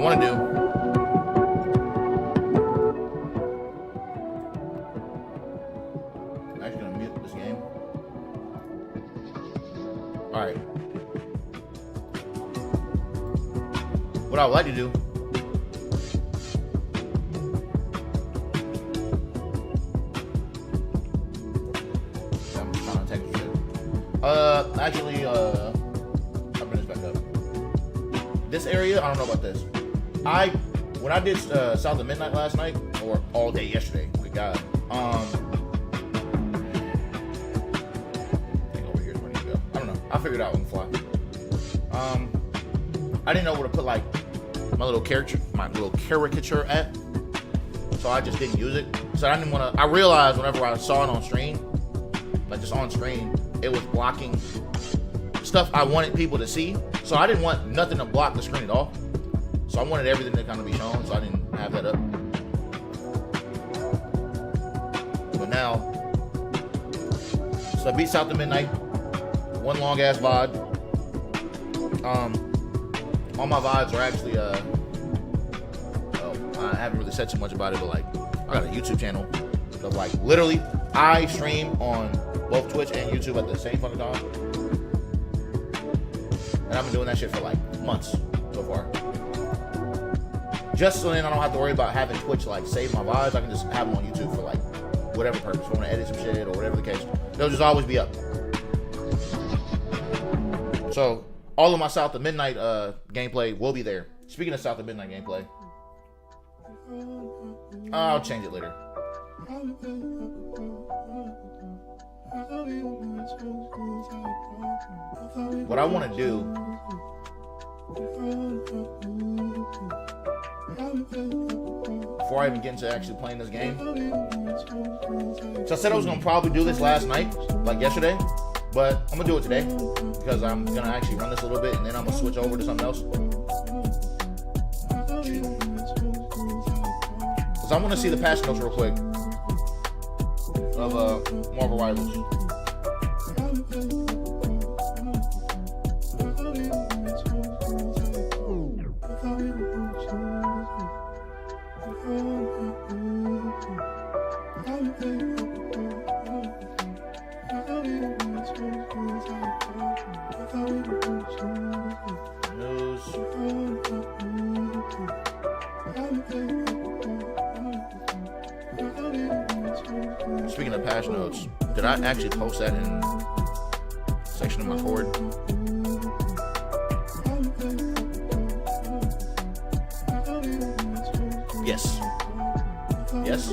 want to do. I'm actually going to mute this game. Alright. What I would like to do. I'm trying to text shit. Actually, I'll bring this back up. This area, I don't know about this. When I did South of Midnight last night, or all day yesterday, good God. I think over here is where I need to go. I don't know. I'll figure it out on the fly. I didn't know where to put like my little caricature at, so I just didn't use it. So I didn't want to. I realized whenever I saw it on screen, like just on screen, it was blocking stuff I wanted people to see. So I didn't want nothing to block the screen at all. So I wanted everything to kind of be shown, so I didn't have that up. But now, so I beat South to Midnight. One long ass VOD. All my VODs are actually I haven't really said too much about it, but like I got a YouTube channel. So like literally I stream on both Twitch and YouTube at the same fucking time. And I've been doing that shit for like months so far. Just so then I don't have to worry about having Twitch like save my VODs. I can just have them on YouTube for like whatever purpose. If I want to edit some shit or whatever the case. They'll just always be up. So all of my South of Midnight gameplay will be there. Speaking of South of Midnight gameplay, I'll change it later. What I want to do before I even get into actually playing this game, so I said I was gonna probably do this last night, like yesterday, but I'm gonna do it today because I'm gonna actually run this a little bit and then I'm gonna switch over to something else. Because I want to see the patch notes real quick of Marvel Rivals. Speaking of patch notes, did I actually post that in the section of my cord? Yes. Yes.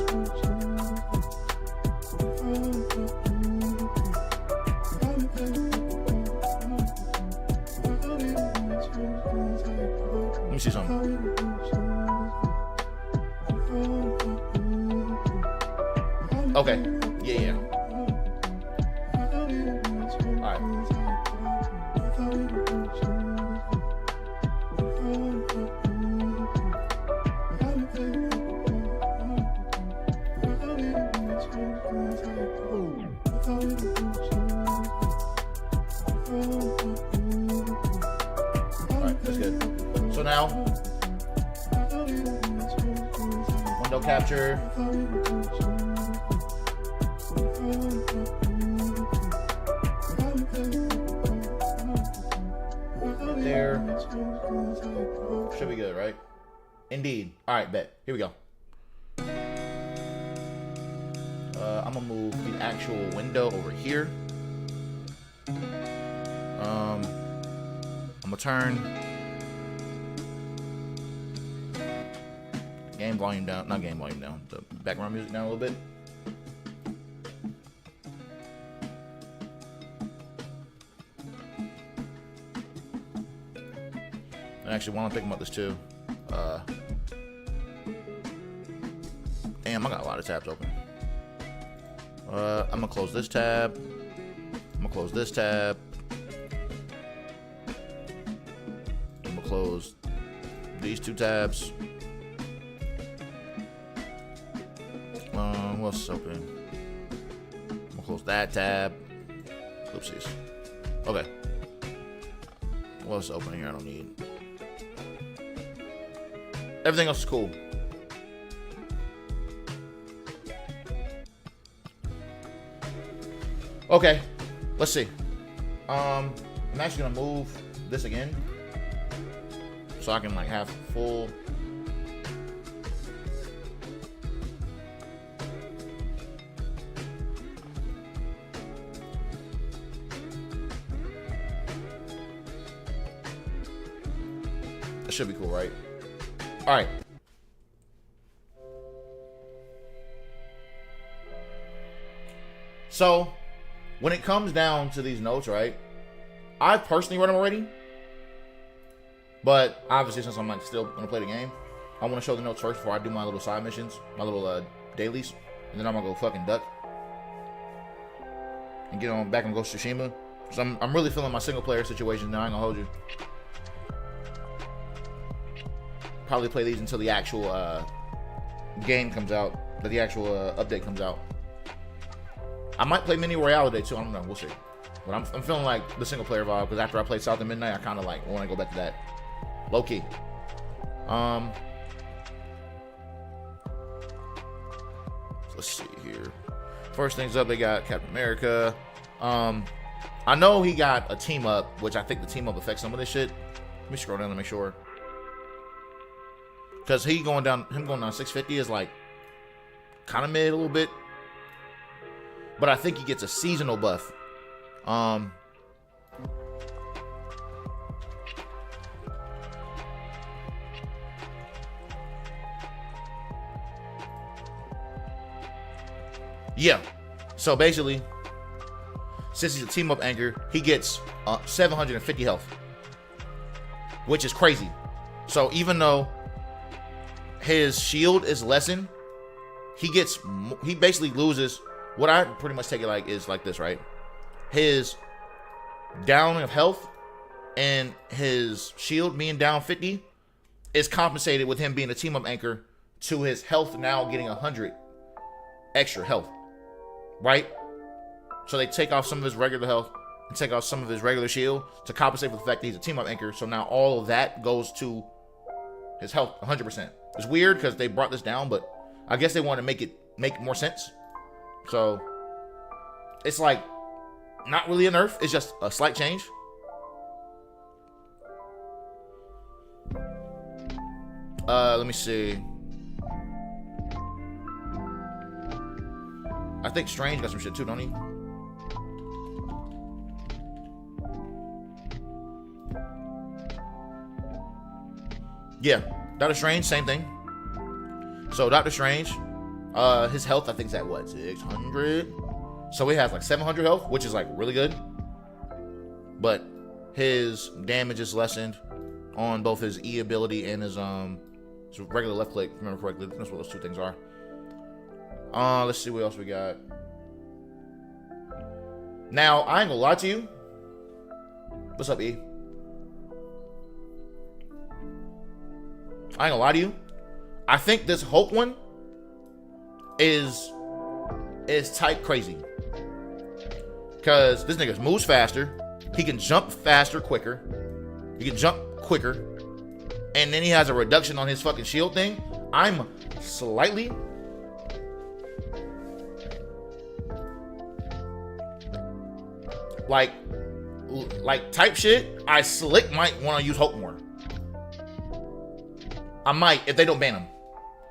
Let me see something. Okay. Yeah. Alright. Alright, that's good. So now, window capture. There. Should be good, right? Indeed. Alright, bet. Here we go. I'm gonna move the actual window over here. I'm gonna turn game volume down, not game volume down, the background music down a little bit. And actually, while I'm thinking about this too, damn, I got a lot of tabs open. I'm gonna close this tab. I'm gonna close this tab. I'm gonna close these two tabs. What else is open? I'm gonna close that tab. Oopsies. Okay. What else is open here I don't need? Everything else is cool. Okay, let's see. I'm actually gonna move this again so I can like have full. That should be cool, right? All right. So, when it comes down to these notes, right? I personally read them already, but obviously since I'm like still gonna play the game, I want to show the notes first before I do my little side missions, my little dailies, and then I'm gonna go fucking duck and get on back and Ghost of Tsushima. So I'm really feeling my single player situation now. I ain't gonna hold you. Probably play these until the actual game comes out, but the actual update comes out. I might play Mini Royale today too. I don't know. We'll see. But I'm feeling like the single player vibe because after I played South of Midnight, I kind of like want to go back to that. Low key. Let's see here. First things up, they got Captain America. I know he got a team up, which I think the team up affects some of this shit. Let me scroll down to make sure. Because him going down 650 is like kind of mid a little bit. But I think he gets a seasonal buff. Yeah. So basically, since he's a team up anchor, he gets 750 health, which is crazy. So even though his shield is lessened, he basically loses. What I pretty much take it like is like this, right? His down of health and his shield being down 50 is compensated with him being a team up anchor to his health now getting 100 extra health, right? So they take off some of his regular health and take off some of his regular shield to compensate for the fact that he's a team up anchor. So now all of that goes to his health 100%. It's weird because they brought this down, but I guess they want to make more sense. So it's like not really a nerf, it's just a slight change. Let me see. I think Strange got some shit too, don't he? Yeah, Doctor Strange, same thing. So Doctor Strange, his health I think is at what, 600? So he has like 700 health, which is like really good. But his damage is lessened on both his E ability and his regular left click, if I remember correctly. That's what those two things are. Let's see what else we got. Now, I ain't gonna lie to you. What's up, E? I ain't gonna lie to you. I think this Hulk one is type crazy. Because this nigga moves faster. He can jump faster, quicker. He can jump quicker. And then he has a reduction on his fucking shield thing. I'm slightly... Like type shit, I slick might want to use Hulk more. I might if they don't ban him.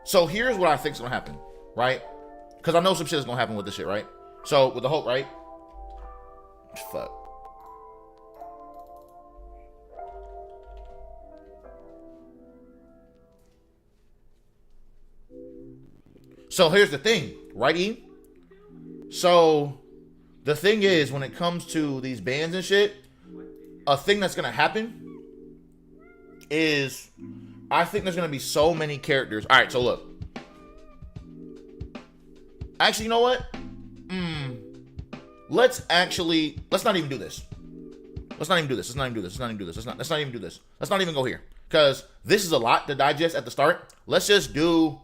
So here's what I think is gonna happen, right? Because I know some shit is gonna happen with this shit, right? So with the Hulk, right? Fuck. So here's the thing, right, E? So the thing is, when it comes to these bans and shit, a thing that's gonna happen is I think there's gonna be so many characters. All right, so look. Actually, you know what? Let's not even do this. Let's not even do this. Let's not even go here. Because this is a lot to digest at the start. Let's just do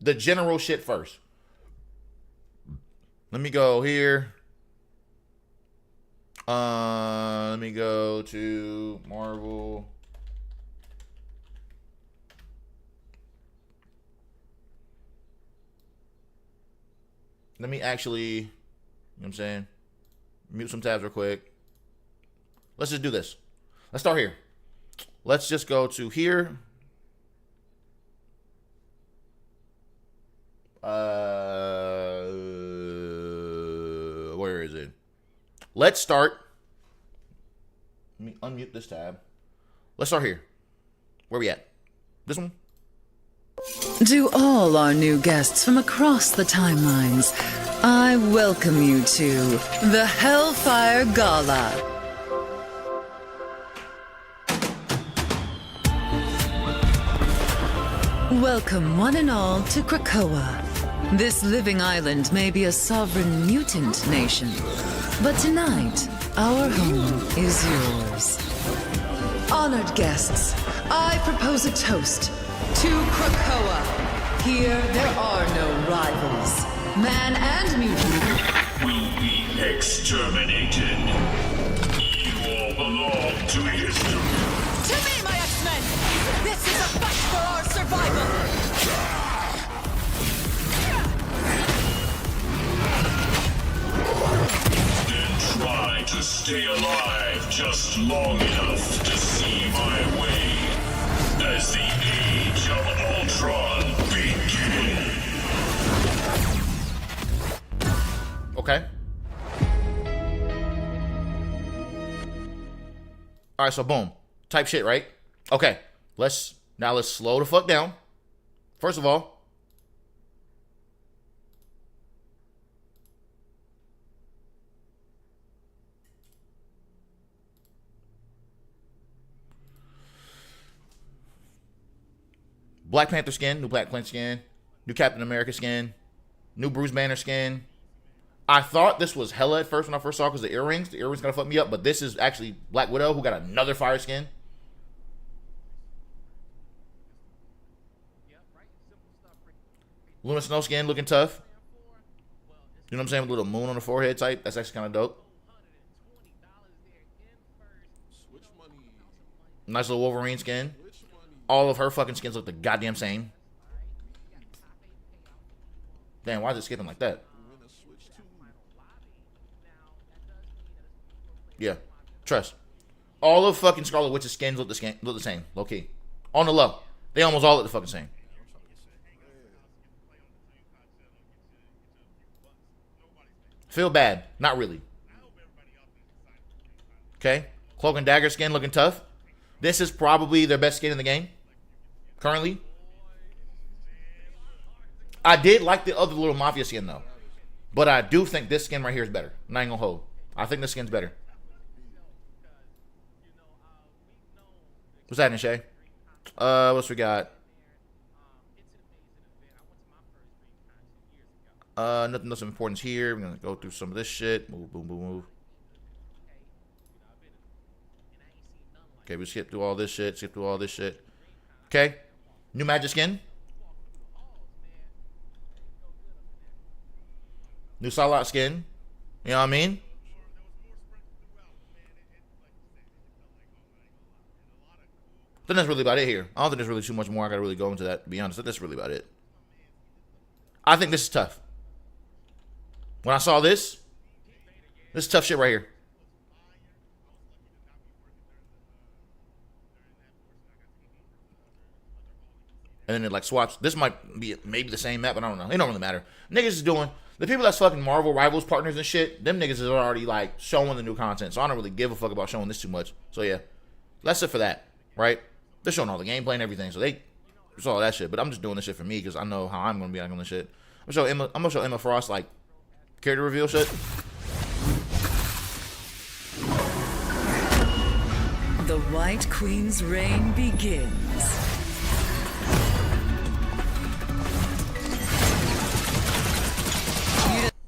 the general shit first. Let me go here. Let me go to Marvel. Let me actually, you know what I'm saying? Mute some tabs real quick. Let's just do this. Let's start here. Let's just go to here. Where is it? Let's start. Let me unmute this tab. Let's start here. Where we at? This one? To all our new guests from across the timelines, I welcome you to the Hellfire Gala. Welcome one and all to Krakoa. This living island may be a sovereign mutant nation, but tonight, our home is yours. Honored guests, I propose a toast to Krakoa. Here, there are no rivals. Man and mutant will be exterminated. You all belong to history. To me, my X-Men! This is a fight for our survival! Then try to stay alive just long enough to see my way as the Age of Ultron begins. Okay. All right, so boom. Type shit, right? Okay. Let's slow the fuck down. First of all, Black Panther skin, new Black Panther skin, new Captain America skin, new Bruce Banner skin. I thought this was hella at first when I first saw it because the earrings. The earrings gonna fuck me up, but this is actually Black Widow who got another fire skin. Luna Snow skin looking tough. You know what I'm saying? With a little moon on the forehead type. That's actually kind of dope. Nice little Wolverine skin. All of her fucking skins look the goddamn same. Damn, why is it skipping like that? Yeah, trust. All of fucking Scarlet Witch's skins look the same, low key. On the low, they almost all look the fucking same. Feel bad, not really. Okay, Cloak and Dagger skin looking tough. This is probably their best skin in the game currently. I did like the other little Mafia skin though, but I do think this skin right here is better. I'm not even gonna hold. I think this skin's better. What's happening, Shay? What else we got? Nothing else of importance here. We're gonna go through some of this shit. Move, boom, boom, move. Okay, we skip through all this shit. Skip through all this shit. Okay, new Magic skin. New Psylocke skin. You know what I mean? Then that's really about it here. I don't think there's really too much more I gotta really go into that, to be honest. That's really about it. I think this is tough. When I saw this is tough shit right here. And then it like swaps. This might be maybe the same map, but I don't know. It don't really matter. Niggas is doing, the people that's fucking Marvel Rivals partners and shit, them niggas is already like showing the new content. So I don't really give a fuck about showing this too much. So yeah, that's it for that, right? They're showing all the gameplay and everything, so they saw all that shit. But I'm just doing this shit for me because I know how I'm gonna be on this shit. I'm gonna show Emma Frost like character reveal shit. The White Queen's reign begins.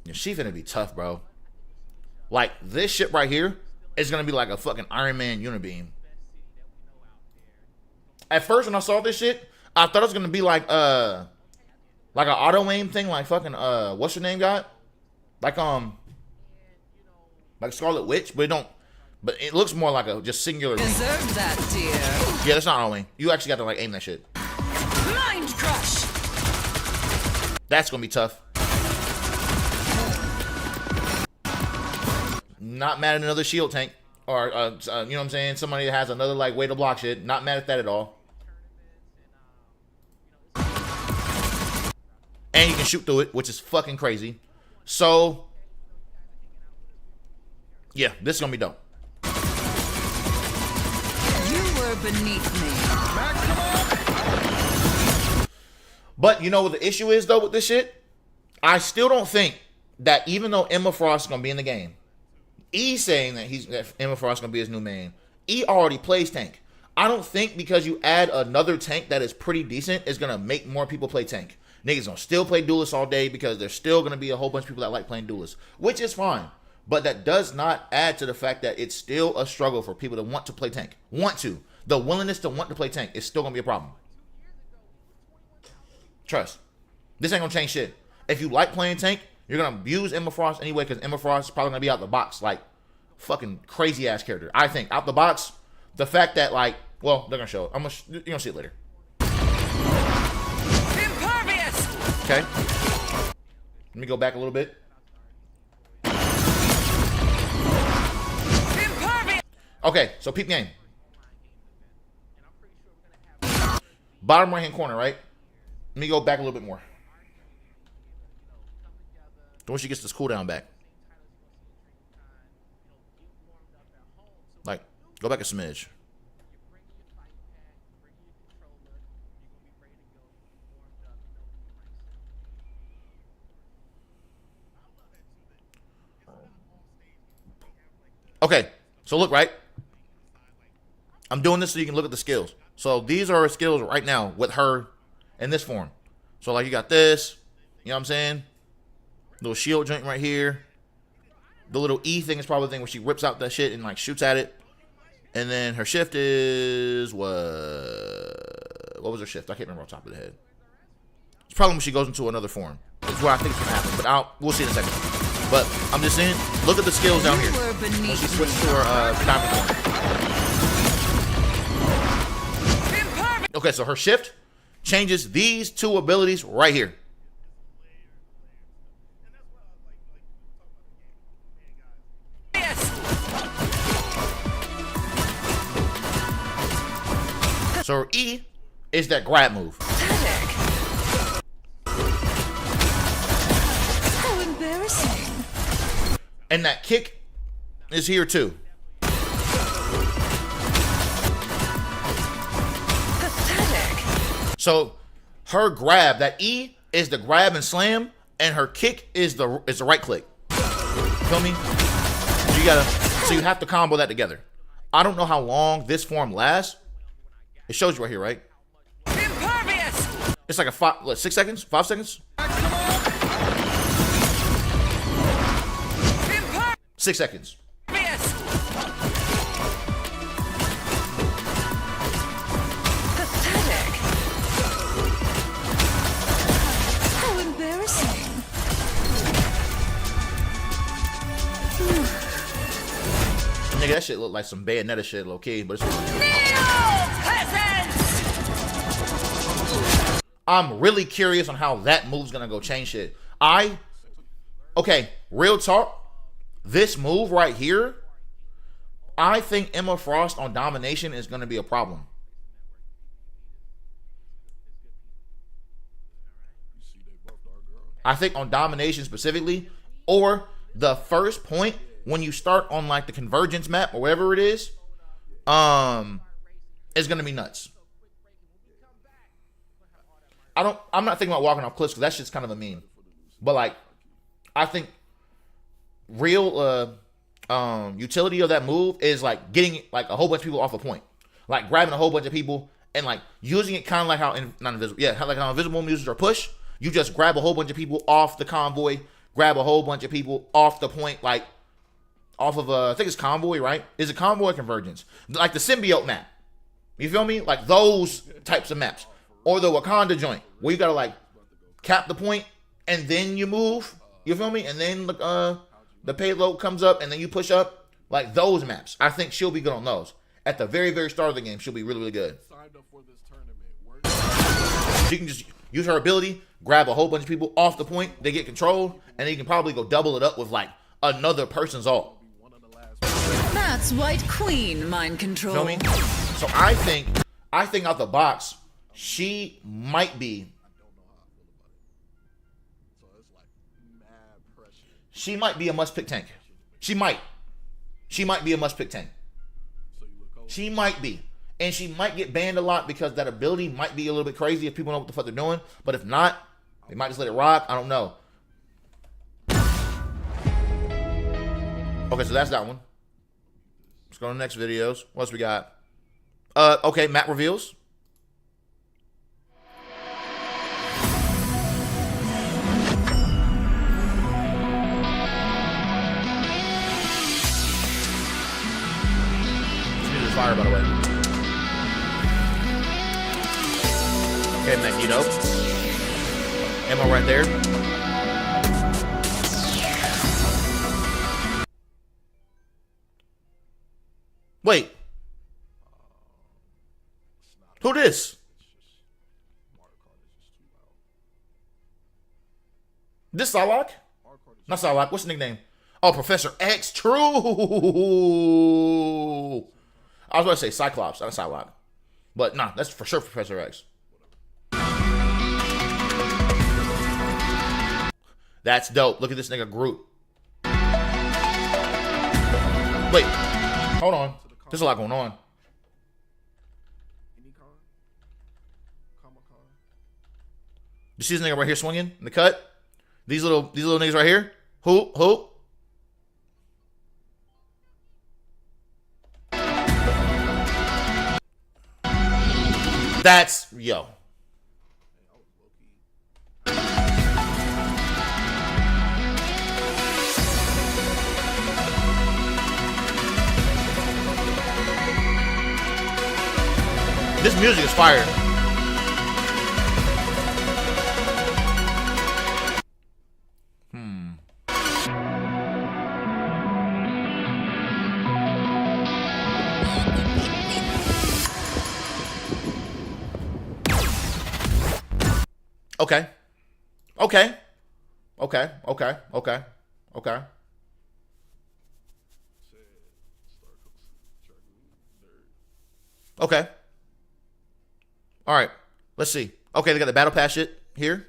Yeah, she finna be tough, bro. Like this shit right here is gonna be like a fucking Iron Man unibeam. At first when I saw this shit, I thought it was gonna be like an auto aim thing, like fucking what's her name got? Like Scarlet Witch, but it looks more like a just singular. Deserve that, dear. Yeah, that's not auto aim. You actually got to like aim that shit. Mind crush! That's gonna be tough. Not mad at another shield tank. Or, you know what I'm saying? Somebody that has another, like, way to block shit. Not mad at that at all. And you can shoot through it, which is fucking crazy. So, yeah, this is going to be dope. You were beneath me. But you know what the issue is, though, with this shit? I still don't think that even though Emma Frost is going to be in the game, E saying that Emma Frost is going to be his new main, E already plays tank. I don't think because you add another tank that is pretty decent is going to make more people play tank. Niggas gonna still play duelists all day because there's still gonna be a whole bunch of people that like playing duelists, which is fine. But that does not add to the fact that it's still a struggle for people to want to play tank. The willingness to want to play tank is still gonna be a problem. Trust. This ain't gonna change shit. If you like playing tank, you're gonna use Emma Frost anyway because Emma Frost is probably gonna be out the box like fucking crazy ass character. I think out the box, the fact that like, well, they're gonna show it. You're gonna see it later. Okay. Let me go back a little bit. Okay, so peep game. Bottom right hand corner, right? Let me go back a little bit more. Once she gets this cooldown back. Like, go back a smidge. Okay, so look, right? I'm doing this so you can look at the skills. So these are her skills right now with her in this form. So like you got this, you know what I'm saying? Little shield joint right here. The little E thing is probably the thing where she rips out that shit and like shoots at it. And then her shift is what was her shift? I can't remember off the top of the head. It's probably when she goes into another form. It's what I think is gonna happen, but we'll see in a second. But I'm just saying, look at the skills down here. When she switched to her diamond form. Okay, so her shift changes these two abilities right here. So her E is that grab move. How embarrassing. And that kick is here too. Pathetic. So her grab, that E is the grab and slam, and her kick is the right click. Feel me? So you have to combo that together. I don't know how long this form lasts. It shows you right here, right? Impervious! It's like 6 seconds? 5 seconds? 6 seconds. Pathetic! How embarrassing. Nigga, that shit look like some Bayonetta shit, low key, but it's I'm really curious on how that move's gonna go change shit. Okay, real talk. This move right here, I think Emma Frost on domination is gonna be a problem. I think on domination specifically, or the first point when you start on like the convergence map or whatever it is gonna be nuts. I'm not thinking about walking off cliffs because that shit's kind of a meme. But like, I think real utility of that move is like getting like a whole bunch of people off a point, like grabbing a whole bunch of people and like using it kind of like how how invisible users are push. You just grab a whole bunch of people off the convoy, grab a whole bunch of people off the point, like off of I think it's convoy, right? Is it convoy or convergence? Like the symbiote map. You feel me? Like those types of maps. Or the Wakanda joint, where you gotta like cap the point and then you move. You feel me? And then the payload comes up and then you push up. Like those maps. I think she'll be good on those. At the very, very start of the game, she'll be really, really good. She can just use her ability, grab a whole bunch of people off the point, they get controlled, and then you can probably go double it up with like another person's ult. That's White Queen mind control. Feel me? So I think out the box, she might be. She might be a must-pick tank. She might. She might be a must-pick tank. She might be. And she might get banned a lot because that ability might be a little bit crazy if people know what the fuck they're doing. But if not, they might just let it rock. I don't know. Okay, so that's that one. Let's go to the next videos. What else we got? Okay, map reveals. Fire, by the way. Okay, Magneto. Ammo right there. Wait. Who this? This Psylocke? Not Psylocke. What's the nickname? Oh, Professor X. True. I was about to say Cyclops, not Psylocke. But nah, that's for sure Professor X. That's dope. Look at this nigga Groot. Wait, hold on. There's a lot going on. You see this nigga right here swinging in the cut? These little niggas right here? Who? That's, yo. This music is fire. Okay. Okay. All right. Let's see. Okay, they got the battle pass shit here.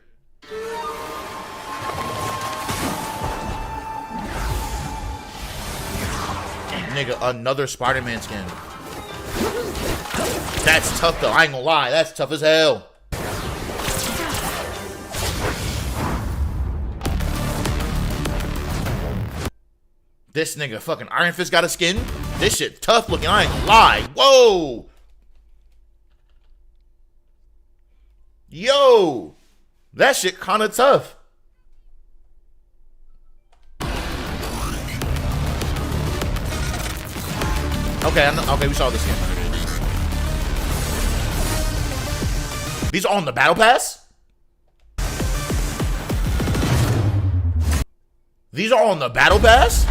Nigga, another Spider-Man skin. That's tough though. I ain't gonna lie. That's tough as hell. This nigga fucking Iron Fist got a skin. This shit tough looking. I ain't gonna lie. Whoa. Yo. That shit kind of tough. Okay, we saw this skin. These are on the battle pass? These are on the battle pass?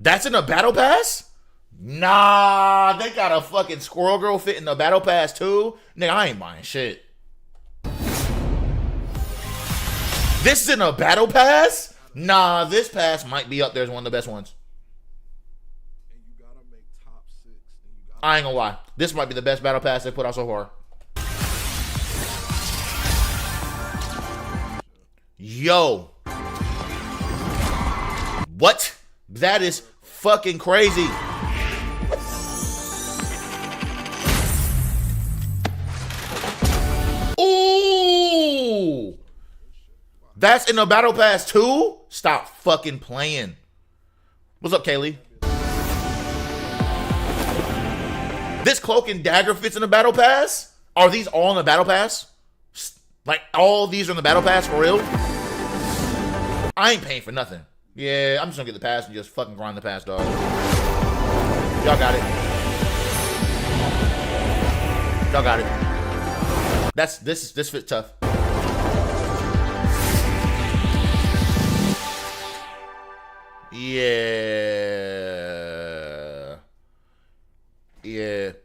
That's in the battle pass? Nah, they got a fucking Squirrel Girl fit in the battle pass too? Nigga, I ain't buying shit. This is in a battle pass? Nah, this pass might be up there as one of the best ones. I ain't gonna lie. This might be the best battle pass they put out so far. Yo. What? That is fucking crazy. Ooh. That's in the battle pass too? Stop fucking playing. What's up, Kaylee? This cloak and dagger fits in the battle pass? Are these all in the battle pass? Like, all these are in the battle pass for real? I ain't paying for nothing. Yeah, I'm just gonna get the pass and just fucking grind the pass, dog. Y'all got it. Y'all got it. This fits tough. Yeah.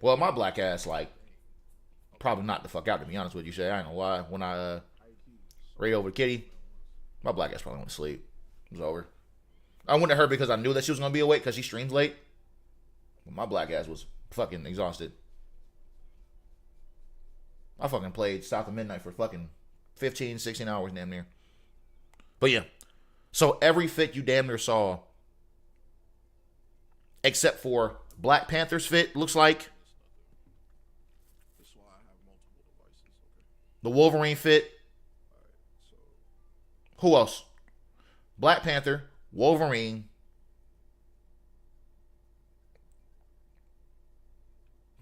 Well, my black ass, like, probably knocked the fuck out, to be honest with you, Shay. I ain't gonna lie. When I raid over Kitty, my black ass probably went to sleep. It was over. I went to her because I knew that she was gonna be awake because she streams late. My black ass was fucking exhausted. I fucking played South of Midnight for fucking 15, 16 hours damn near. But yeah. So every fit you damn near saw, except for Black Panther's fit, looks like. The Wolverine fit. Who else? Black Panther, Wolverine.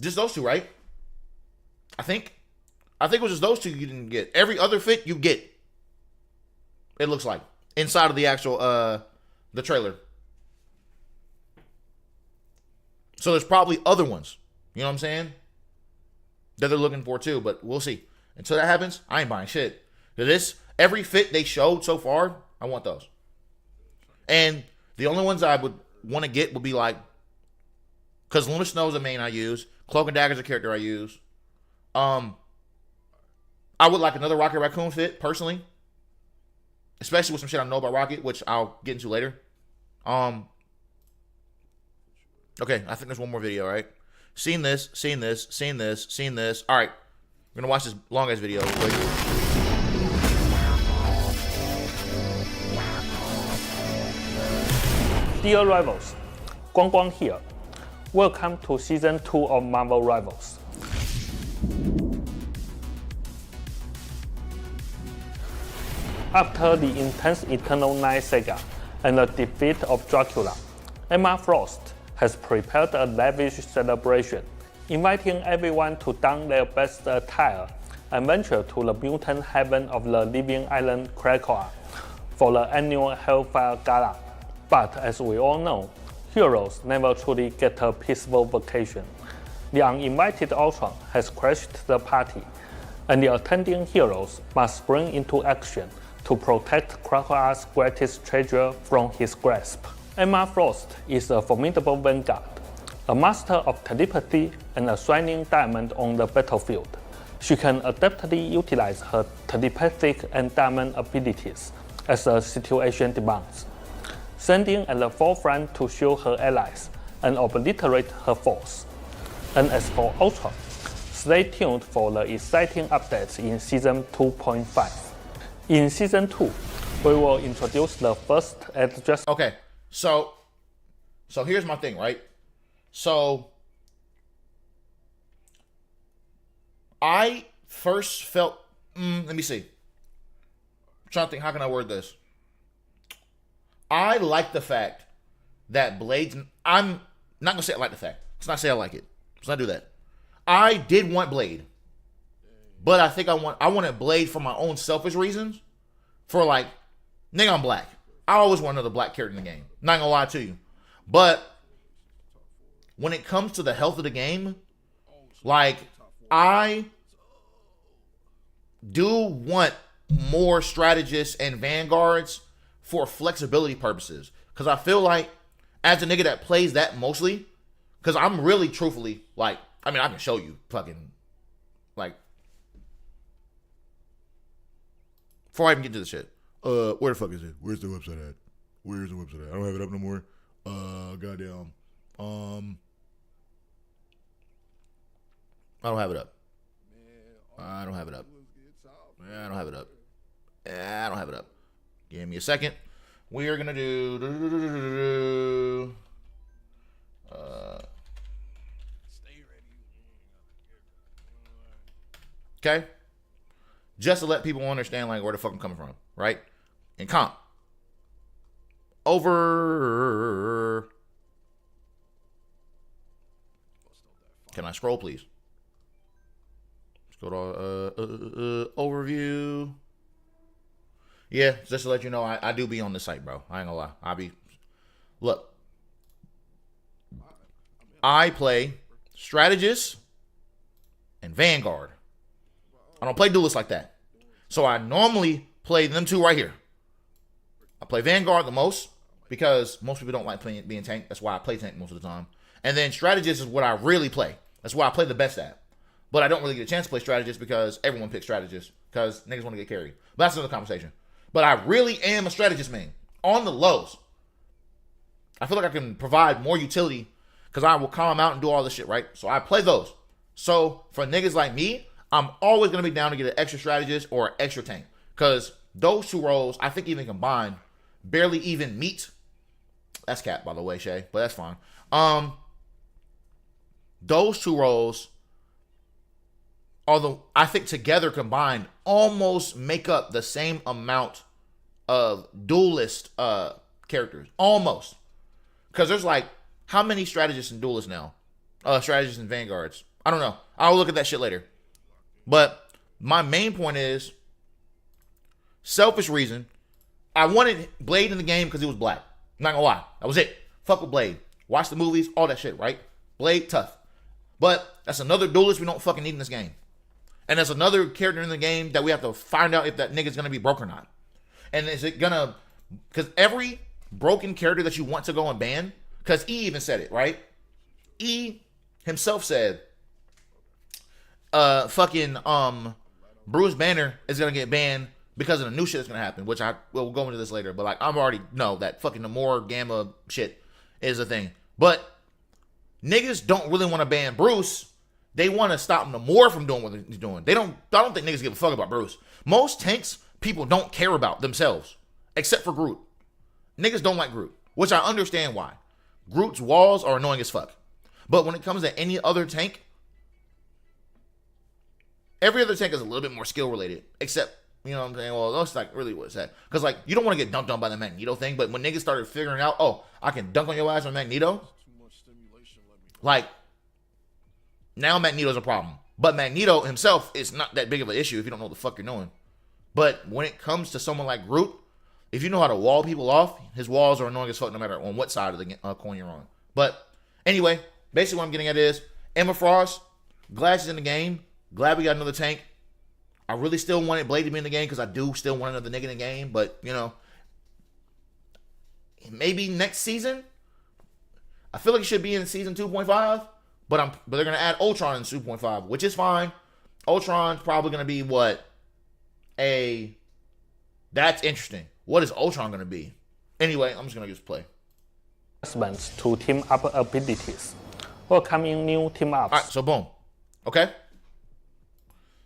Just those two, right? I think it was just those two you didn't get. Every other fit you get. It looks like inside of the actual the trailer. So there's probably other ones. You know what I'm saying? That they're looking for too, but we'll see. Until that happens, I ain't buying shit. Every fit they showed so far, I want those. And the only ones I would want to get would be like, because Luna Snow's the main I use. Cloak and Dagger's a character I use. I would like another Rocket Raccoon fit, personally. Especially with some shit I know about Rocket, which I'll get into later. Okay, I think there's one more video, right? Seen this. All right, we're going to watch this long-ass video real quick. Dear Rivals, Guang Guang here. Welcome to Season 2 of Marvel Rivals. After the intense Eternal Night saga and the defeat of Dracula, Emma Frost has prepared a lavish celebration, inviting everyone to don their best attire and venture to the mutant heaven of the living island Krakoa for the annual Hellfire Gala. But as we all know, heroes never truly get a peaceful vacation. The uninvited Ultron has crashed the party, and the attending heroes must spring into action to protect Krakoa's greatest treasure from his grasp. Emma Frost is a formidable vanguard, a master of telepathy and a shining diamond on the battlefield. She can adeptly utilize her telepathic and diamond abilities as the situation demands, standing at the forefront to shield her allies and obliterate her foes. And as for Ultron, stay tuned for the exciting updates in Season 2.5. In Season 2, we will introduce the first address. Okay, so here's my thing, right? So I first felt, let me see. I'm trying to think, how can I word this? I like the fact that Blade's, I'm not gonna say I like the fact. Let's not say I like it. Let's not do that. I did want Blade, but I think I wanted Blade for my own selfish reasons. For like, nigga, I'm black. I always want another black character in the game. Not gonna lie to you. But when it comes to the health of the game, like, I do want more strategists and vanguards for flexibility purposes. Because I feel like, as a nigga that plays that mostly, because I'm really truthfully, like, I mean, I can show you fucking, like, before I even get to the shit. Where the fuck is it? Where's the website at? Where's the website at? I don't have it up no more. Goddamn. I don't have it up. I don't have it up. I don't have it up. I don't have it up. Give me a second. We are gonna do. Okay. Just to let people understand, like, where the fuck I'm coming from, right? And comp. Over. Can I scroll, please? Let's go to overview. Yeah, just to let you know, I do be on the site, bro. I ain't gonna lie. Look. I play Strategist and Vanguard. I don't play Duelist like that. So I normally play them two right here. I play Vanguard the most because most people don't like being tank. That's why I play tank most of the time. And then Strategist is what I really play. That's why I play the best at. But I don't really get a chance to play Strategist because everyone picks Strategist because niggas want to get carried. But that's another conversation. But I really am a Strategist main. On the lows. I feel like I can provide more utility because I will calm out and do all this shit, right? So I play those. So for niggas like me, I'm always going to be down to get an extra strategist or an extra tank. Because those two roles, I think even combined, barely even meet. That's cap, by the way, Shay, but that's fine. Those two roles, although I think together combined, almost make up the same amount of duelist characters. Almost. Because there's like, how many strategists and duelists now? Strategists and vanguards. I don't know. I'll look at that shit later. But my main point is, selfish reason, I wanted Blade in the game because he was black. I'm not gonna lie. That was it. Fuck with Blade. Watch the movies, all that shit, right? Blade, tough. But that's another duelist we don't fucking need in this game. And there's another character in the game that we have to find out if that nigga's gonna be broke or not. And is it gonna, because every broken character that you want to go and ban, because E even said it, right? E himself said, Bruce Banner is gonna get banned because of the new shit that's gonna happen, which we'll go into this later. But like, I'm already know that fucking Namor Gamma shit is a thing. But niggas don't really want to ban Bruce. They want to stop Namor from doing what he's doing. I don't think niggas give a fuck about Bruce. Most tanks people don't care about themselves, except for Groot. Niggas don't like Groot, which I understand why. Groot's walls are annoying as fuck. But when it comes to any other tank, every other tank is a little bit more skill related, except, you know what I'm saying? Well, that's like really what's that? Because like, you don't want to get dunked on by the Magneto thing, but when niggas started figuring out, oh, I can dunk on your ass with Magneto, like, now Magneto's a problem. But Magneto himself is not that big of an issue if you don't know what the fuck you're doing. But when it comes to someone like Groot, if you know how to wall people off, his walls are annoying as fuck no matter on what side of the coin you're on. But anyway, basically what I'm getting at is, Emma Frost, glad she's in the game. Glad we got another tank. I really still wanted Blade to be in the game because I do still want another nigga in the game. But, you know, maybe next season. I feel like it should be in season 2.5. But they're going to add Ultron in 2.5, which is fine. Ultron's probably going to be what? That's interesting. What is Ultron going to be? Anyway, I'm just going to just play. Adjustments to team up abilities. Welcoming new team ups. All right, so boom. Okay?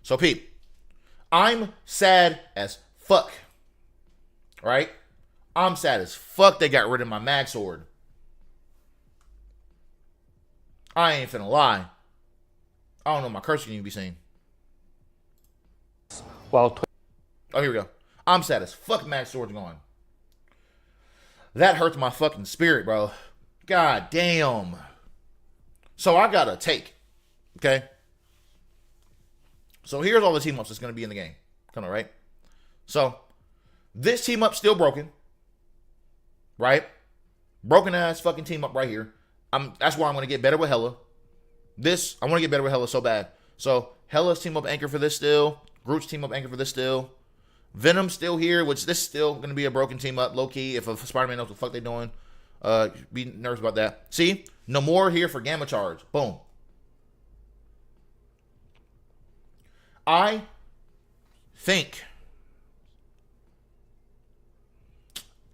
So, peep, I'm sad as fuck, right? I'm sad as fuck they got rid of my mag sword. I ain't finna lie. I don't know, my cursor can even be seen. While Oh, here we go. I'm sad as fuck mag sword's gone. That hurts my fucking spirit, bro. God damn. So I got a take, okay? So here's all the team ups that's going to be in the game. Kind of, right? So this team up still broken. Right? Broken ass fucking team up right here. That's why I'm going to get better with Hela. I want to get better with Hela so bad. So Hela's team up anchor for this still. Groot's team up anchor for this still. Venom's still here, which this is still going to be a broken team up. Low key, if a Spider-Man knows what the fuck they doing. Be nervous about that. See? No more here for Gamma Charge. Boom. I think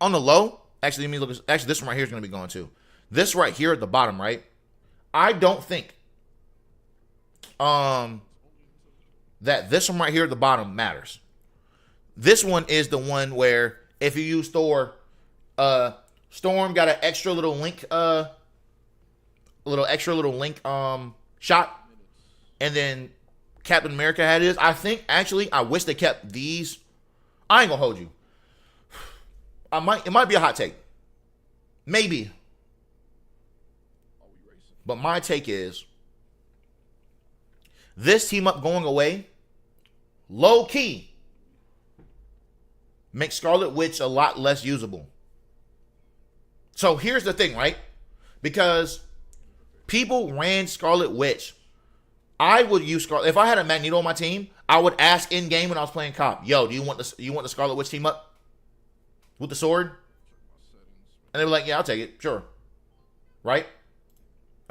on the low, actually, let me look. Actually, this one right here is going to be going too. This right here at the bottom, right? I don't think that this one right here at the bottom matters. This one is the one where if you use Thor, Storm got an extra little link, shot, and then Captain America had his. I think actually I wish they kept these. I ain't gonna hold you. It might be a hot take. Maybe. But my take is this team up going away, low key, makes Scarlet Witch a lot less usable. So here's the thing, right? Because people ran Scarlet Witch. I would use Scarlet. If I had a Magneto on my team, I would ask in game when I was playing cop, "Yo, do you want the Scarlet Witch team up with the sword?" And they were like, "Yeah, I'll take it, sure." Right?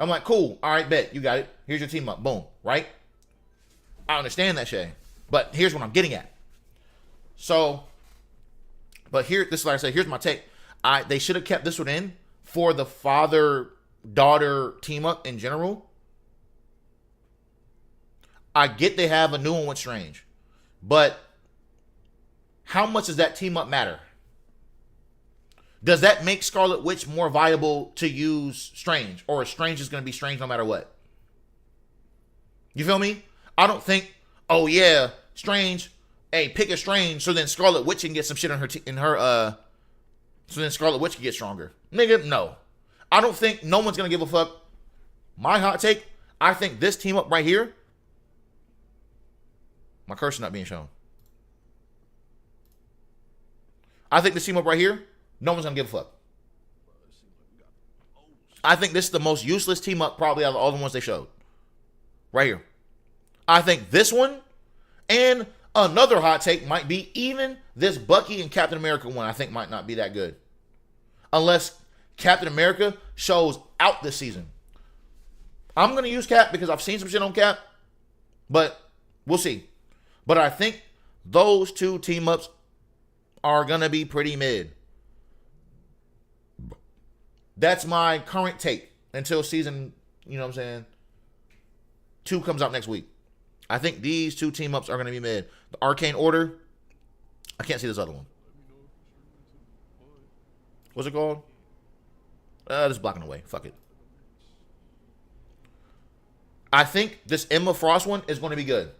I'm like, "Cool, all right, bet you got it. Here's your team up, boom." Right? I understand that shit, but here's what I'm getting at. So, but here, this is like I said. Here's my take. They should have kept this one in, for the father-daughter team up in general. I get they have a new one with Strange, but how much does that team up matter? Does that make Scarlet Witch more viable to use Strange, or Strange is going to be Strange no matter what? You feel me? I don't think, oh yeah, Strange, hey, pick a Strange so then Scarlet Witch can get some shit on her so then Scarlet Witch can get stronger. Nigga, no. I don't think no one's going to give a fuck. My hot take, I think this team up right here, my curse is not being shown. I think this team up right here, no one's going to give a fuck. I think this is the most useless team up probably out of all the ones they showed. Right here. I think this one and another hot take might be even this Bucky and Captain America one I think might not be that good. Unless Captain America shows out this season. I'm going to use Cap because I've seen some shit on Cap. But we'll see. But I think those two team ups are going to be pretty mid. That's my current take until season, you know what I'm saying, 2 comes out next week. I think these two team ups are going to be mid. The Arcane Order, I can't see this other one. What's it called? Just blocking away. Fuck it. I think this Emma Frost one is going to be good.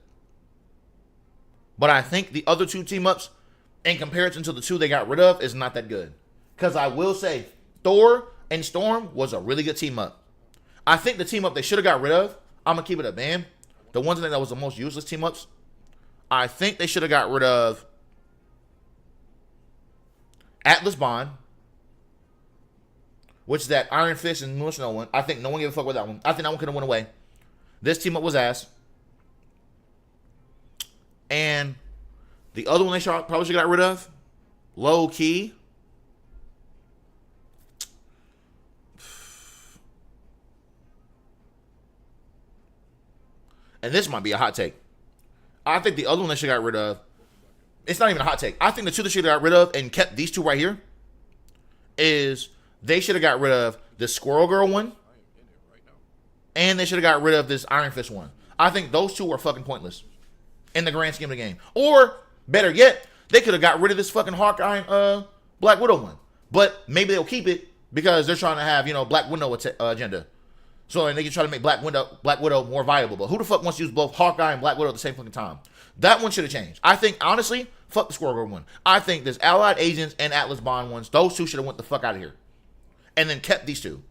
But I think the other two team ups, in comparison to the two they got rid of, is not that good. Because I will say, Thor and Storm was a really good team up. I think the team up they should have got rid of, I'm going to keep it a band. The ones that was the most useless team ups, I think they should have got rid of Atlas Bond, which is that Iron Fist and Snow one. I think no one gave a fuck with that one. I think that one could have went away. This team up was ass. And the other one they probably should have got rid of, low key. And this might be a hot take. I think the other one they should have got rid of, it's not even a hot take. I think the two they should have got rid of and kept these two right here is they should have got rid of the Squirrel Girl one. And they should have got rid of this Iron Fist one. I think those two were fucking pointless in the grand scheme of the game. Or, better yet, they could have got rid of this fucking Hawkeye and Black Widow one. But maybe they'll keep it because they're trying to have, you know, Black Widow agenda. So and they can try to make Black Widow more viable. But who the fuck wants to use both Hawkeye and Black Widow at the same fucking time? That one should have changed. I think, honestly, fuck the Squirrel Girl one. I think this Allied Agents and Atlas Bond ones, those two should have went the fuck out of here. And then kept these two.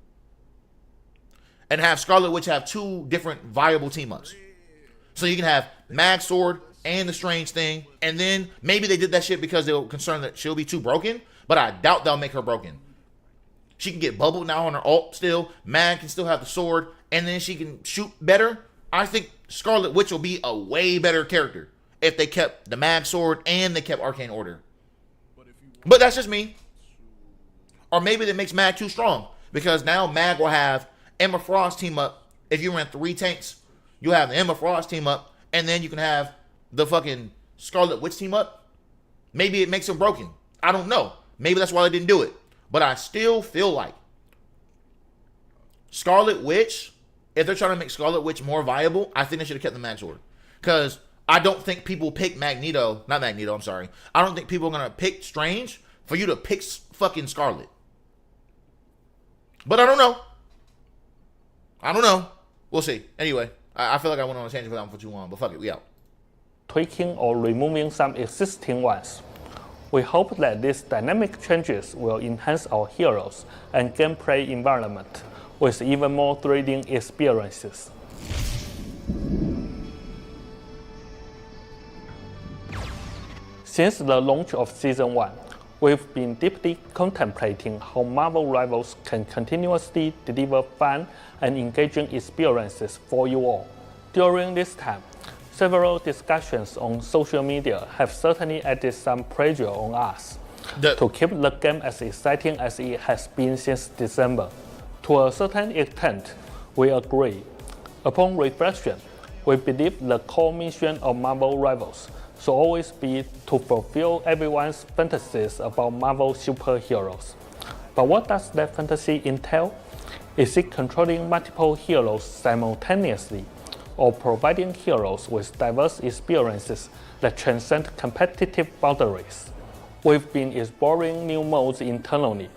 And have Scarlet Witch have two different viable team-ups. So you can have Mag Sword and the Strange thing. And then maybe they did that shit because they were concerned that she'll be too broken. But I doubt they'll make her broken. She can get bubbled now on her ult still. Mag can still have the sword. And then she can shoot better. I think Scarlet Witch will be a way better character if they kept the Mag Sword and they kept Arcane Order. But that's just me. Or maybe that makes Mag too strong. Because now Mag will have Emma Frost team up. If you ran 3 tanks, you have the Emma Frost team up. And then you can have the fucking Scarlet Witch team up. Maybe it makes them broken. I don't know. Maybe that's why they didn't do it. But I still feel like Scarlet Witch, if they're trying to make Scarlet Witch more viable, I think they should have kept the Mag Sword. Because I don't think people pick Magneto. Not Magneto, I'm sorry. I don't think people are going to pick Strange for you to pick fucking Scarlet. But I don't know. I don't know. We'll see. Anyway, I feel like I went on a tangent for that one for too long. But fuck it, we out. Tweaking or removing some existing ones. We hope that these dynamic changes will enhance our heroes and gameplay environment with even more thrilling experiences. Since the launch of Season 1, we've been deeply contemplating how Marvel Rivals can continuously deliver fun and engaging experiences for you all. During this time, several discussions on social media have certainly added some pressure on us to keep the game as exciting as it has been since December. To a certain extent, we agree. Upon reflection, we believe the core mission of Marvel Rivals should always be to fulfill everyone's fantasies about Marvel superheroes. But what does that fantasy entail? Is it controlling multiple heroes simultaneously, or providing heroes with diverse experiences that transcend competitive boundaries? We've been exploring new modes internally,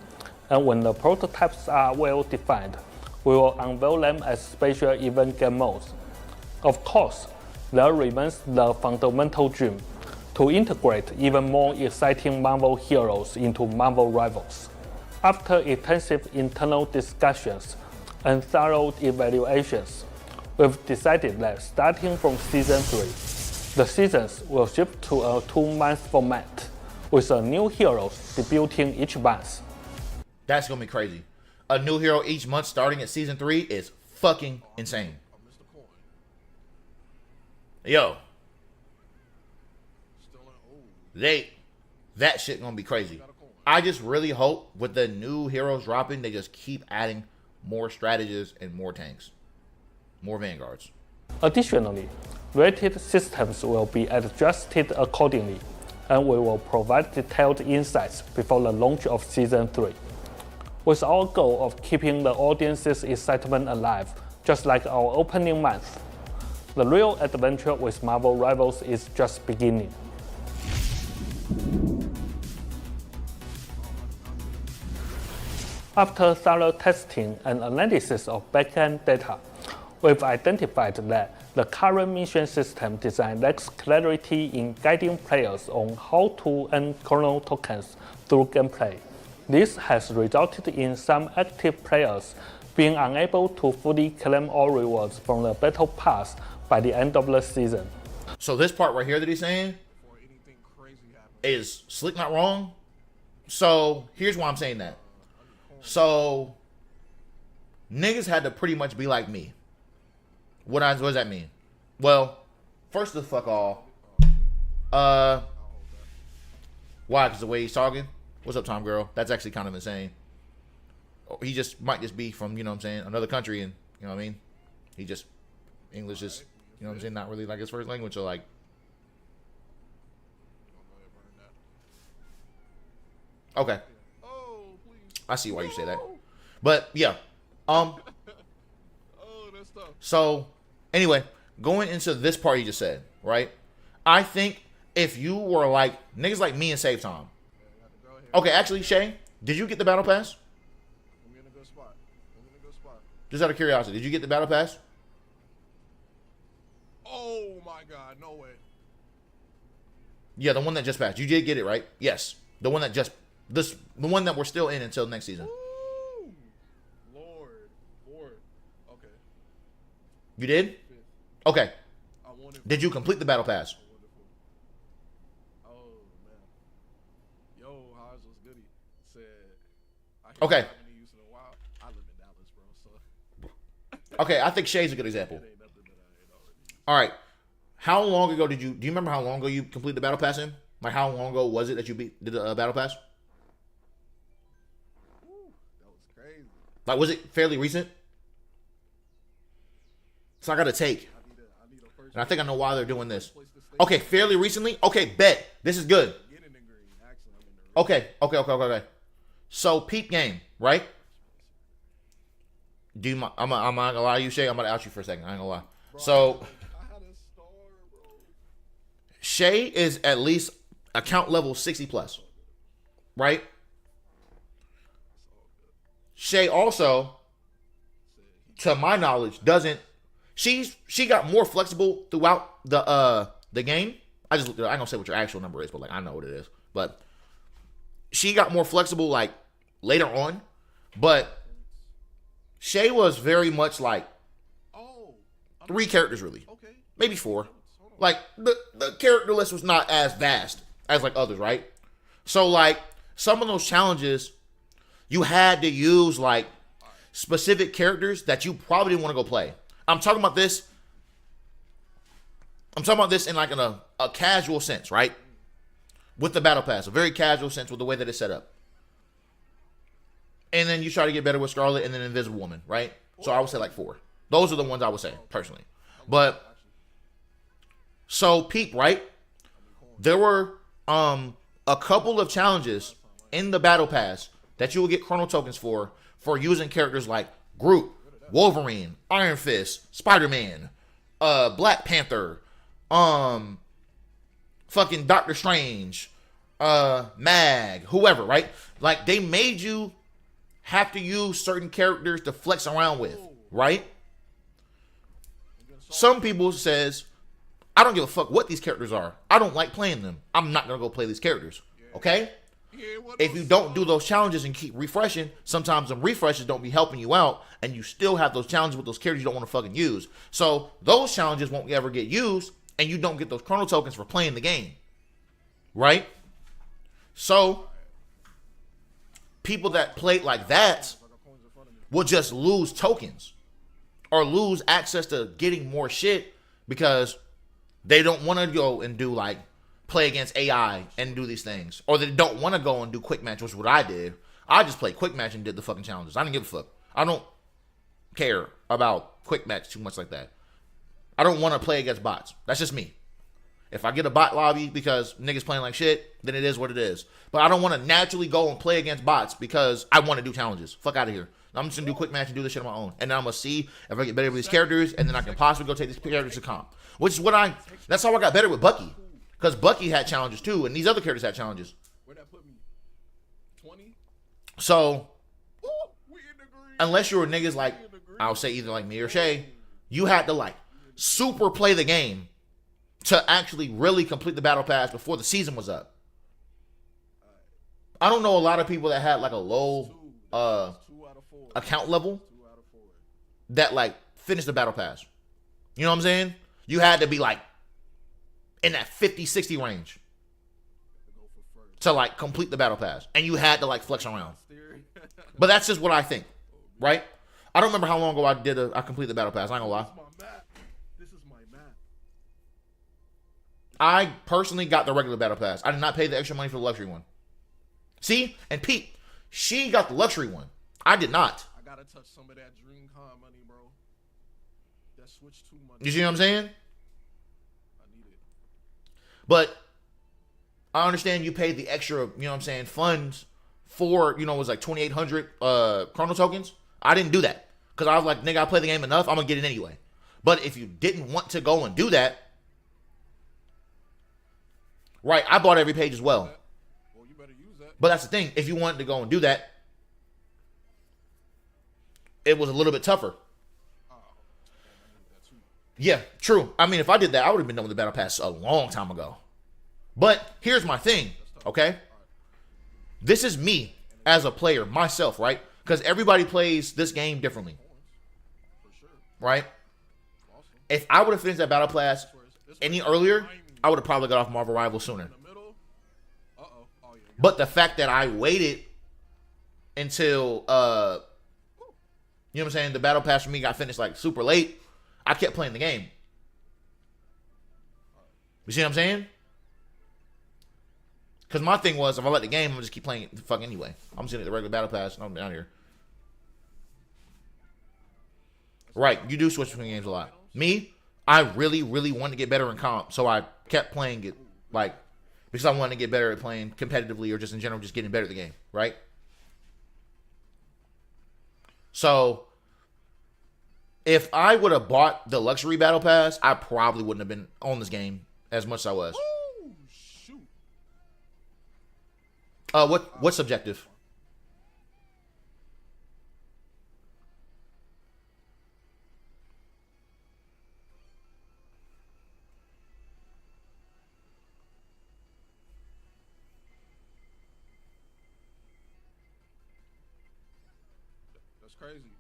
and when the prototypes are well defined, we will unveil them as special event game modes. Of course, there remains the fundamental dream to integrate even more exciting Marvel heroes into Marvel Rivals. After extensive internal discussions and thorough evaluations, we've decided that starting from Season 3, the seasons will shift to a 2-month format, with a new heroes debuting each month. That's gonna be crazy. A new hero each month starting at Season 3 is fucking insane. Yo. That shit gonna be crazy. I just really hope with the new heroes dropping, they just keep adding more strategists and more tanks. More vanguards. Additionally, rated systems will be adjusted accordingly, and we will provide detailed insights before the launch of Season 3. With our goal of keeping the audience's excitement alive, just like our opening month, the real adventure with Marvel Rivals is just beginning. After thorough testing and analysis of backend data, we've identified that the current mission system design lacks clarity in guiding players on how to earn chrono tokens through gameplay. This has resulted in some active players being unable to fully claim all rewards from the battle pass by the end of the season. So this part right here that he's saying is Slick not wrong. So here's why I'm saying that. So niggas had to pretty much be like me. What does that mean? Well, first of the fuck all, why? Because the way he's talking. What's up, Tom Girl? That's actually kind of insane. He just might just be from, you know what I'm saying, another country, and you know what I mean. He just English is, you know what I'm saying, not really like his first language. So like, okay, I see why you say that. But yeah, so anyway, going into this part you just said, right? I think if you were like niggas like me and Save Time. Okay, actually, Shay, did you get the battle pass? I'm in a good spot. Just out of curiosity, did you get the battle pass? Oh my god, no way. Yeah, the one that just passed. You did get it, right? Yes. The one that just the one that we're still in until next season. Woo! Lord. Okay. You did? Okay. I wanted. Did you complete the battle pass? Oh man. Yo, Hodge was goody. Said. Okay. haven't used it in a while. I live in Dallas, bro. So. Okay, I think Shay's a good example. It ain't nothing that I ain't already. All right. How long ago do you remember how long ago you completed the battle pass in? Like how long ago was it that you did the battle pass? Ooh, that was crazy. Like was it fairly recent? So I got a take. I need a first. And I think I know why they're doing this. Okay, fairly recently? Okay, bet. This is good. Get in the green. Actually, I'm in the red. Okay. So peep game, right? Do you? I'm not gonna lie to you, Shay. I'm gonna out you for a second. I ain't gonna lie. So I had a star, bro. Shay is at least account level 60 plus, right? Shay also, to my knowledge, doesn't. She got more flexible throughout the game. I ain't gonna say what your actual number is, but like I know what it is. But she got more flexible like later on. But Shay was very much like Oh. 3 characters really, Okay. maybe 4. Like the character list was not as vast as like others, right? So like some of those challenges, you had to use like specific characters that you probably didn't want to go play. I'm talking about this in like a casual sense, right? With the battle pass, a very casual sense with the way that it's set up. And then you try to get better with Scarlet and then Invisible Woman, right? So I would say like 4. Those are the ones I would say personally. But so peep, right? There were a couple of challenges in the battle pass that you will get chrono tokens for using characters like Groot, Wolverine, Iron Fist, Spider-Man, Black Panther, fucking Doctor Strange, Mag, whoever, right? Like, they made you have to use certain characters to flex around with, right? Some people says, I don't give a fuck what these characters are. I don't like playing them. I'm not going to go play these characters, okay? If you don't do those challenges and keep refreshing, sometimes them refreshes don't be helping you out, and you still have those challenges with those characters you don't want to fucking use. So those challenges won't ever get used, and you don't get those chrono tokens for playing the game, right? So people that play like that will just lose tokens or lose access to getting more shit because they don't want to go and do like play against AI and do these things, or they don't want to go and do quick match, which is what I did. I just played quick match and did the fucking challenges. I didn't give a fuck. I don't care about quick match too much like that. I don't want to play against bots. That's just me. If I get a bot lobby because niggas playing like shit, then it is what it is. But I don't want to naturally go and play against bots because I want to do challenges. Fuck out of here. I'm just going to do quick match and do this shit on my own. And then I'm going to see if I get better with these characters, and then I can possibly go take these characters to comp. Which is that's how I got better with Bucky. Because Bucky had challenges too, and these other characters had challenges. Where'd that put me? 20? So, Ooh, we in the green. unless you were niggas like, I'll say either like me or Shay, you had to like super play the game to actually really complete the battle pass before the season was up. I don't know a lot of people that had like a low 2 out of 4. account level 2 out of 4. that like finished the battle pass. You know what I'm saying? You had to be like in that 50-60 range to like complete the battle pass, and you had to like flex around. But that's just what I think, right? I don't remember how long ago I completed the battle pass. I ain't gonna lie. This is my map. I personally got the regular battle pass. I did not pay the extra money for the luxury one. See? And Pete, she got the luxury one. I did not. I gotta touch some of that DreamCon money, bro. That Switch 2 money. You see what I'm saying? I need it. But I understand you paid the extra, you know what I'm saying, funds for, you know, it was like 2,800 chrono tokens. I didn't do that because I was like, nigga, I play the game enough. I'm going to get it anyway. But if you didn't want to go and do that, right, I bought every page as well. Well, you better use that. But that's the thing. If you wanted to go and do that, it was a little bit tougher. Oh, I need that too. Yeah, true. I mean, if I did that, I would have been done with the battle pass a long time ago. But here's my thing, okay? This is me as a player, myself, right? Because everybody plays this game differently, right? If I would have finished that battle pass any earlier, I would have probably got off Marvel Rivals sooner. But the fact that I waited until, you know what I'm saying, the battle pass for me got finished like super late, I kept playing the game. You see what I'm saying? Because my thing was, if I let the game, I'm just keep playing it the fuck anyway. I'm just gonna get the regular battle pass and I'm down here. Right, you do switch between games a lot. Me, I really, really wanted to get better in comp, so I kept playing it, like, because I wanted to get better at playing competitively or just in general, just getting better at the game, right? So, if I would have bought the luxury battle pass, I probably wouldn't have been on this game as much as I was. Oh, shoot. What's subjective? That's crazy.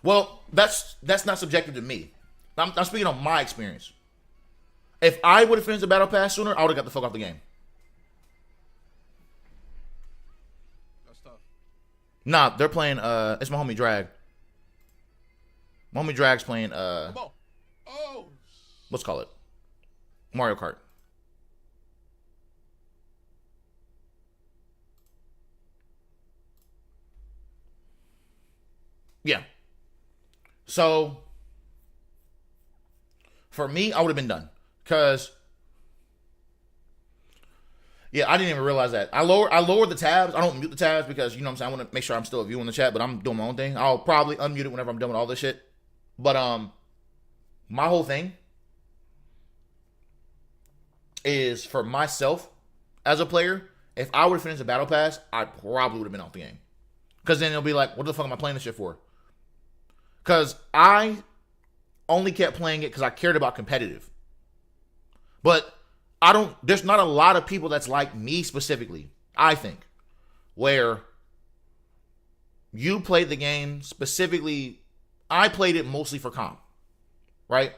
Well, that's not subjective to me. I'm speaking on my experience. If I would have finished the battle pass sooner, I would have got the fuck off the game. That's tough. Nah, they're playing. It's my homie Drag. My homie Drag's playing. Come on. Oh. Let's call it Mario Kart. Yeah. So For me, I would have been done. Because, yeah, I didn't even realize that. I lowered the tabs. I don't mute the tabs because, you know what I'm saying, I want to make sure I'm still viewing the chat, but I'm doing my own thing. I'll probably unmute it whenever I'm done with all this shit. But my whole thing is for myself as a player, if I would have finished the battle pass, I probably would have been out the game. Because then it'll be like, what the fuck am I playing this shit for? Because I only kept playing it because I cared about competitive. But there's not a lot of people that's like me specifically, I think, where you played the game specifically. I played it mostly for comp, right?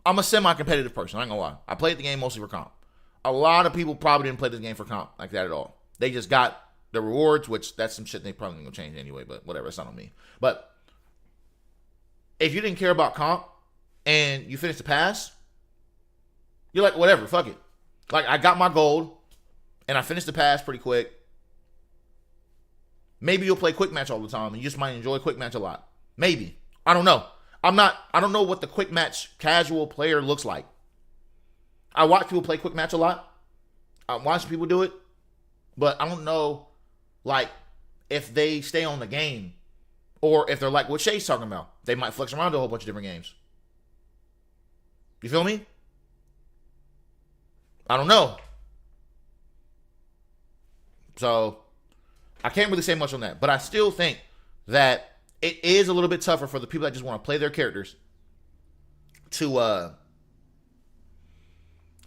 I'm a semi-competitive person, I ain't gonna lie. I played the game mostly for comp. A lot of people probably didn't play this game for comp like that at all. They just got the rewards, which that's some shit they probably ain't gonna change anyway, but whatever, it's not on me. But if you didn't care about comp and you finished the pass, you're like, whatever, fuck it. Like, I got my gold and I finished the pass pretty quick. Maybe you'll play quick match all the time and you just might enjoy quick match a lot. Maybe. I don't know. I don't know what the quick match casual player looks like. I watch people play quick match a lot. I watch people do it. But I don't know, like, if they stay on the game or if they're like what Shay's talking about. They might flex around to a whole bunch of different games. You feel me? I don't know. So, I can't really say much on that. But I still think that it is a little bit tougher for the people that just want to play their characters to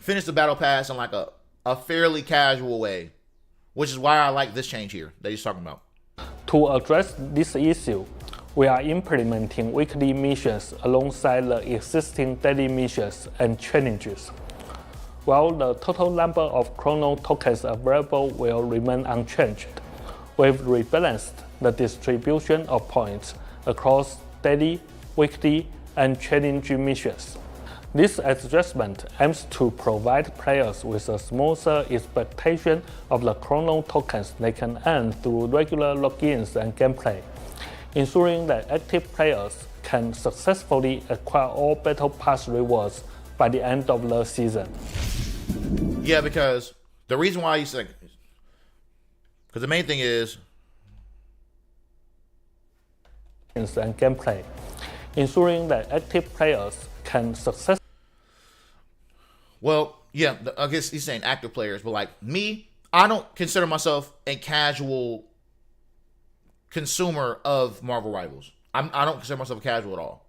finish the battle pass in like a fairly casual way, which is why I like this change here that he's talking about. To address this issue, we are implementing weekly missions alongside the existing daily missions and challenges. While the total number of chrono tokens available will remain unchanged, we've rebalanced the distribution of points across daily, weekly, and challenge missions. This adjustment aims to provide players with a smoother expectation of the chrono tokens they can earn through regular logins and gameplay, ensuring that active players can successfully acquire all Battle Pass rewards by the end of the season. Yeah, because the reason why he's like, because the main thing is, and gameplay, ensuring that active players can successfully. Well, yeah, I guess he's saying active players, but like me, I don't consider myself a casual consumer of Marvel Rivals. I don't consider myself a casual at all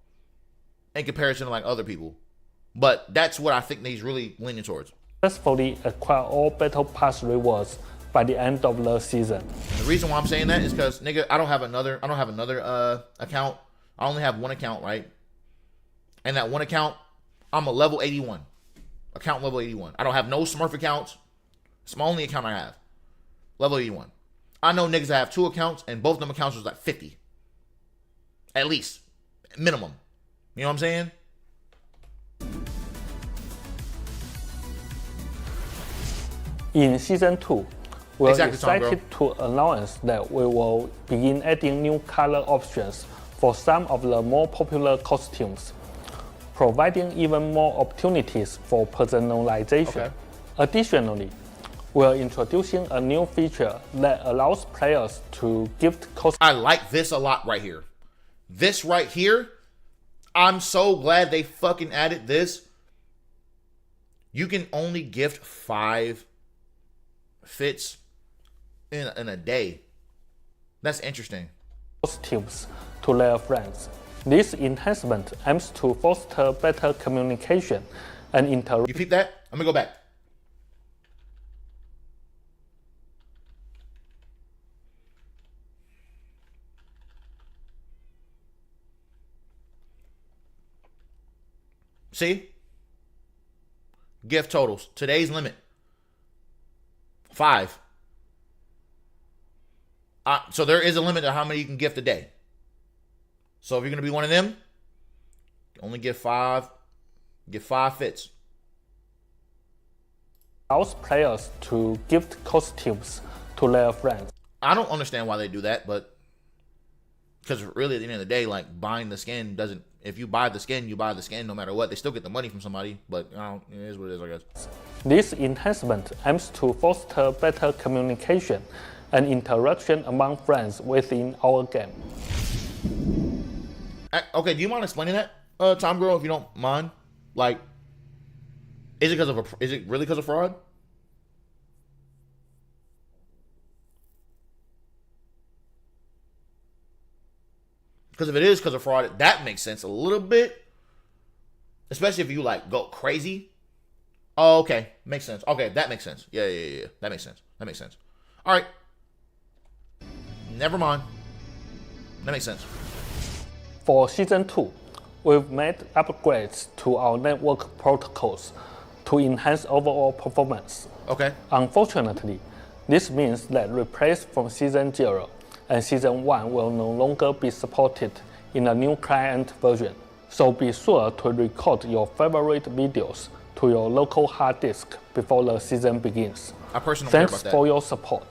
in comparison to like other people. But that's what I think that he's really leaning towards. Successfully acquire all Battle Pass rewards by the end of the season. The reason why I'm saying that is because, nigga, I don't have another account. I only have one account, right? And that one account, I'm a level 81. Account level 81. I don't have no Smurf accounts. It's my only account I have. Level 81. I know niggas that have two accounts, and both of them accounts was like 50. At least. Minimum. You know what I'm saying? In Season 2, we're Exactly, excited to announce that we will begin adding new color options for some of the more popular costumes, providing even more opportunities for personalization. Okay. Additionally, we're introducing a new feature that allows players to gift costumes. I like this a lot right here. This right here, I'm so glad they fucking added this. You can only gift 5 fits in a day. That's interesting. Costumes to their friends. This enhancement aims to foster better communication and interaction. You peep that? I'm gonna go back. See? Gift totals. Today's limit. 5. So there is a limit to how many you can gift a day. So if you're gonna be one of them, only get 5. Get 5 fits. Allows players to gift costumes to their friends. I don't understand why they do that, but Because really, at the end of the day, like buying the skin doesn't. If you buy the skin, you buy the skin no matter what. They still get the money from somebody, but it is what it is, I guess. This enhancement aims to foster better communication and interaction among friends within our game. Okay, do you mind explaining that, Tom Girl, if you don't mind? Like, is it really because of fraud? Because if it is because of fraud, that makes sense a little bit. Especially if you like go crazy. Oh, okay. Makes sense. Okay, that makes sense. Yeah. That makes sense. All right. Never mind. That makes sense. For Season 2, we've made upgrades to our network protocols to enhance overall performance. Okay. Unfortunately, this means that replays from Season 0 and Season 1 will no longer be supported in a new client version. So be sure to record your favorite videos to your local hard disk before the season begins. I personally don't care Thanks about that. for your support.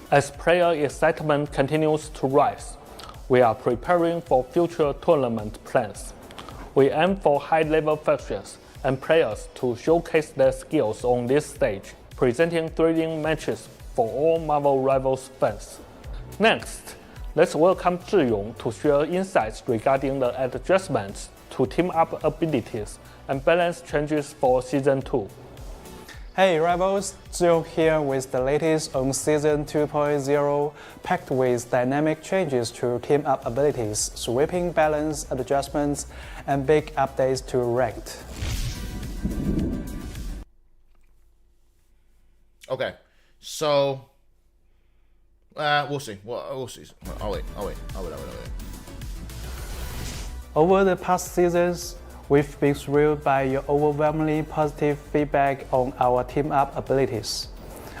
As player excitement continues to rise, we are preparing for future tournament plans. We aim for high-level factions and players to showcase their skills on this stage, presenting thrilling matches for all Marvel Rivals fans. Next, let's welcome Zhiyong to share insights regarding the adjustments to team-up abilities and balance changes for Season 2. Hey Rivals, Zhiyong here with the latest on Season 2.0, packed with dynamic changes to team-up abilities, sweeping balance adjustments, and big updates to Ranked. Okay, so we'll see. We'll see. I'll wait. Over the past seasons, we've been thrilled by your overwhelmingly positive feedback on our team-up abilities.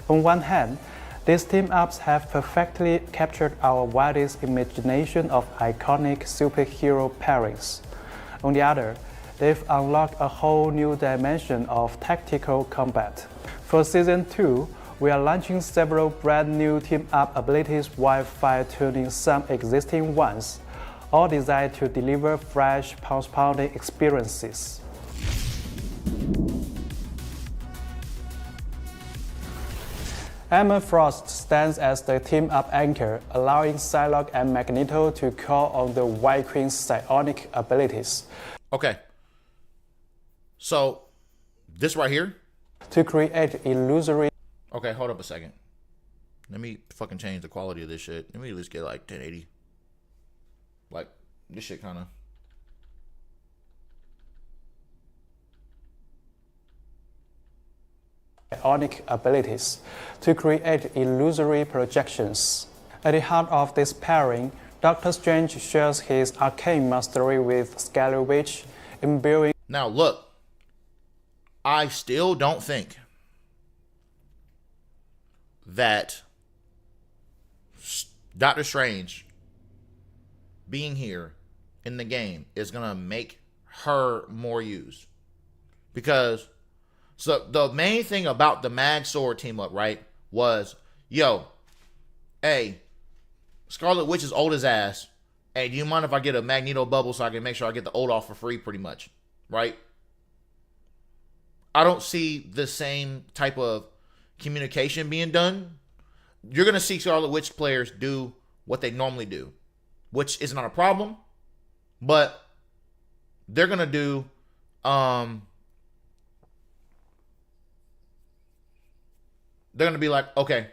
On one hand, these team-ups have perfectly captured our wildest imagination of iconic superhero pairings. On the other, they've unlocked a whole new dimension of tactical combat. For Season 2, we are launching several brand new team-up abilities while fine-tuning some existing ones, all designed to deliver fresh, pulse-pounding experiences. Emma Frost stands as the team-up anchor, allowing Psylocke and Magneto to call on the White Queen's psionic abilities. Okay. So, this right here? To create illusory. Okay, hold up a second. Let me fucking change the quality of this shit. Let me at least get like 1080. Like, this shit kind of... Psionic abilities to create illusory projections. At the heart of this pairing, Doctor Strange shares his arcane mastery with Scarlet Witch, imbuing. Now, look. I still don't think that Doctor Strange being here in the game is going to make her more used. Because so the main thing about the Mag Sword team up, right, was, yo, hey, Scarlet Witch is old as ass. Hey, do you mind if I get a Magneto bubble so I can make sure I get the old off for free, pretty much, right? I don't see the same type of communication being done. You're going to see Scarlet Witch players do what they normally do, which is not a problem, but they're going to do, they're going to be like, okay,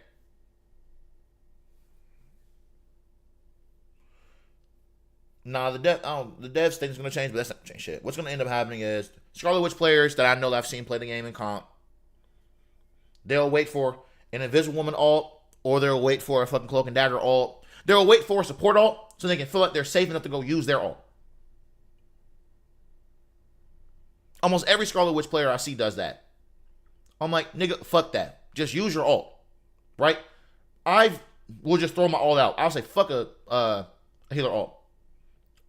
nah, the devs thing's going to change, but that's not going to change shit. What's going to end up happening is Scarlet Witch players that I know that I've seen play the game in comp, they'll wait for an Invisible Woman ult, or they'll wait for a fucking Cloak and Dagger ult. They'll wait for a support ult so they can feel like they're safe enough to go use their ult. Almost every Scarlet Witch player I see does that. I'm like, nigga, fuck that. Just use your ult, right? I will just throw my ult out. I'll say, fuck a healer ult.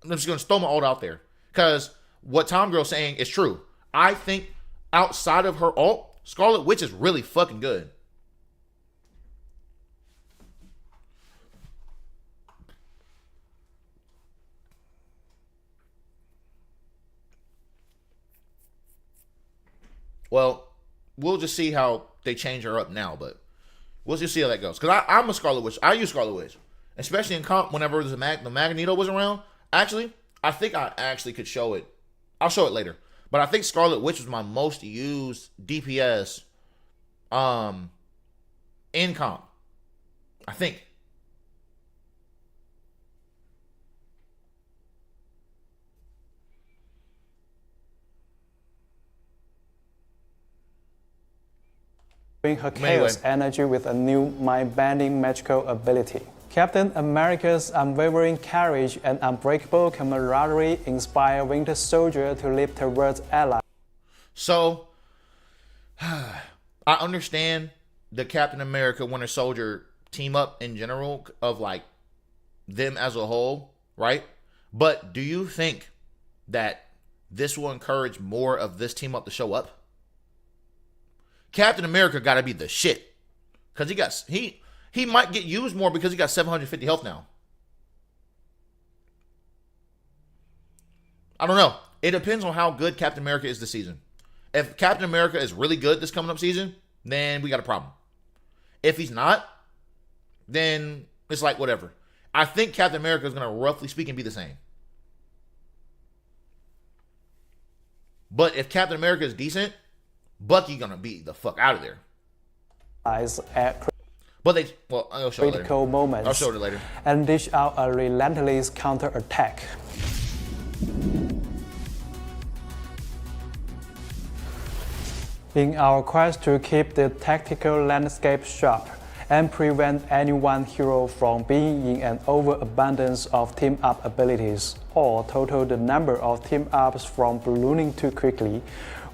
I'm just going to throw my ult out there. Because what Tom Girl's saying is true. I think outside of her ult, Scarlet Witch is really fucking good. Well, we'll just see how they change her up now, but we'll just see how that goes. Because I'm a Scarlet Witch. I use Scarlet Witch. Especially in comp whenever the Magneto was around. Actually, I think I actually could show it. I'll show it later. But I think Scarlet Witch was my most used DPS in comp. I think. Her chaos energy with a new mind-bending magical ability. Captain America's unwavering courage and unbreakable camaraderie inspire Winter Soldier to live towards allies. So, I understand the Captain America Winter Soldier team up in general of like them as a whole, right? But do you think that this will encourage more of this team up to show up? Captain America got to be the shit, because he might get used more because he got 750 health now. I don't know. It depends on how good Captain America is this season. If Captain America is really good this coming up season, then we got a problem. If he's not, then it's like whatever. I think Captain America is going to, roughly speaking, be the same. But if Captain America is decent, Bucky gonna beat the fuck out of there. But I'll show it later. Moments I'll show it later. And dish out a relentless counterattack. In our quest to keep the tactical landscape sharp and prevent any one hero from being in an overabundance of team-up abilities, or total the number of team-ups from ballooning too quickly,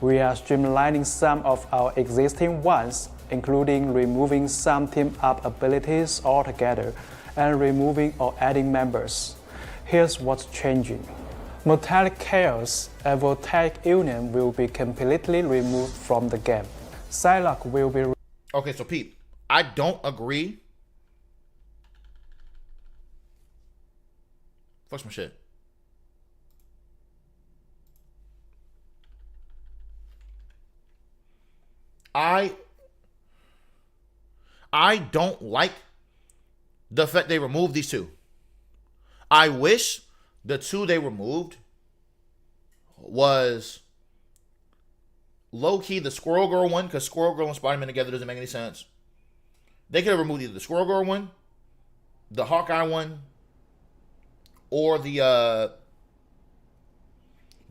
we are streamlining some of our existing ones, including removing some team-up abilities altogether and removing or adding members. Here's what's changing. Metallic Chaos and Voltaic Union will be completely removed from the game. Psylocke will be... Okay, so Pete, I don't agree. Fuck my shit. I don't like the fact they removed these two. I wish the two they removed was low-key the Squirrel Girl one, because Squirrel Girl and Spider-Man together doesn't make any sense. They could have removed either the Squirrel Girl one, the Hawkeye one, or the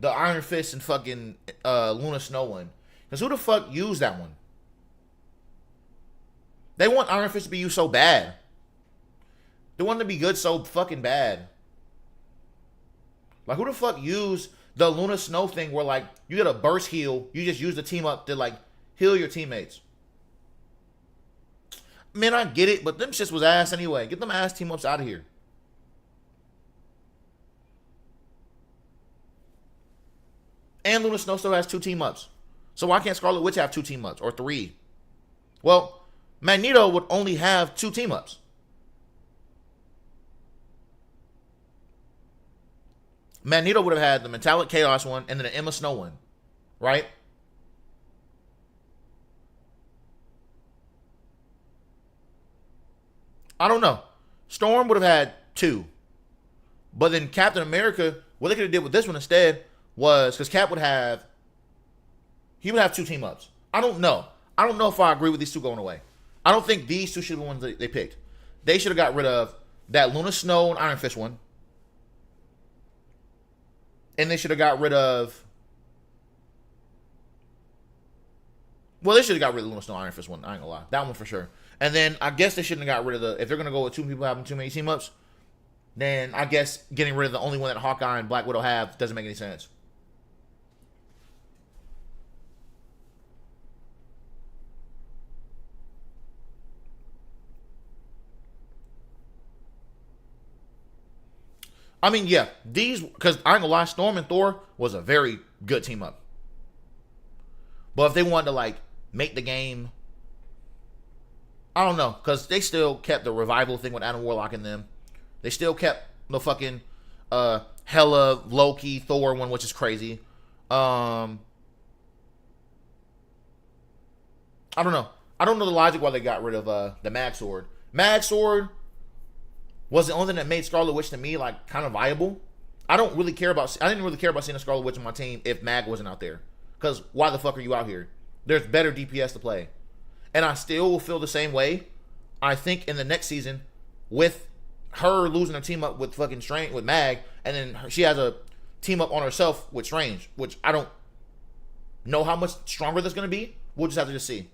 Iron Fist and fucking Luna Snow one. Because who the fuck used that one? They want Iron Fist to be used so bad. They want it to be good so fucking bad. Like, who the fuck used the Luna Snow thing where, like, you get a burst heal, you just use the team up to, like, heal your teammates? Man, I get it, but them shits was ass anyway. Get them ass team ups out of here. And Luna Snow still has 2 team ups. So why can't Scarlet Witch have 2 team ups or 3? Well, Magneto would only have 2 team ups. Magneto would have had the Metallic Chaos one and then the Emma Snow one, right? I don't know. Storm would have had 2. But then Captain America, what they could have did with this one instead was, because Cap would have, he would have 2 team ups. I don't know. I don't know if I agree with these 2 going away. I don't think these 2 should be the ones they picked. They should have got rid of that Luna Snow and Iron Fist one. And they should have got rid of... Well, they should have got rid of the Luna Snow Iron Fist one. I ain't gonna lie. That one for sure. And then I guess they shouldn't have got rid of the... If they're gonna go with 2 people having too many team-ups, then I guess getting rid of the only one that Hawkeye and Black Widow have doesn't make any sense. I mean, yeah, these, because I ain't gonna lie, Storm and Thor was a very good team up. But if they wanted to, like, make the game, I don't know, because they still kept the revival thing with Adam Warlock in them. They still kept the fucking Hela, Loki, Thor one, which is crazy. I don't know. I don't know the logic why they got rid of the Mag Sword. Mag Sword was the only thing that made Scarlet Witch to me like kind of viable. I didn't really care about seeing a Scarlet Witch on my team if Mag wasn't out there. Because why the fuck are you out here? There's better DPS to play. And I still will feel the same way, I think, in the next season with her losing her team up with fucking Strange, with Mag, and then she has a team up on herself with Strange, which I don't know how much stronger that's going to be. We'll just have to just see.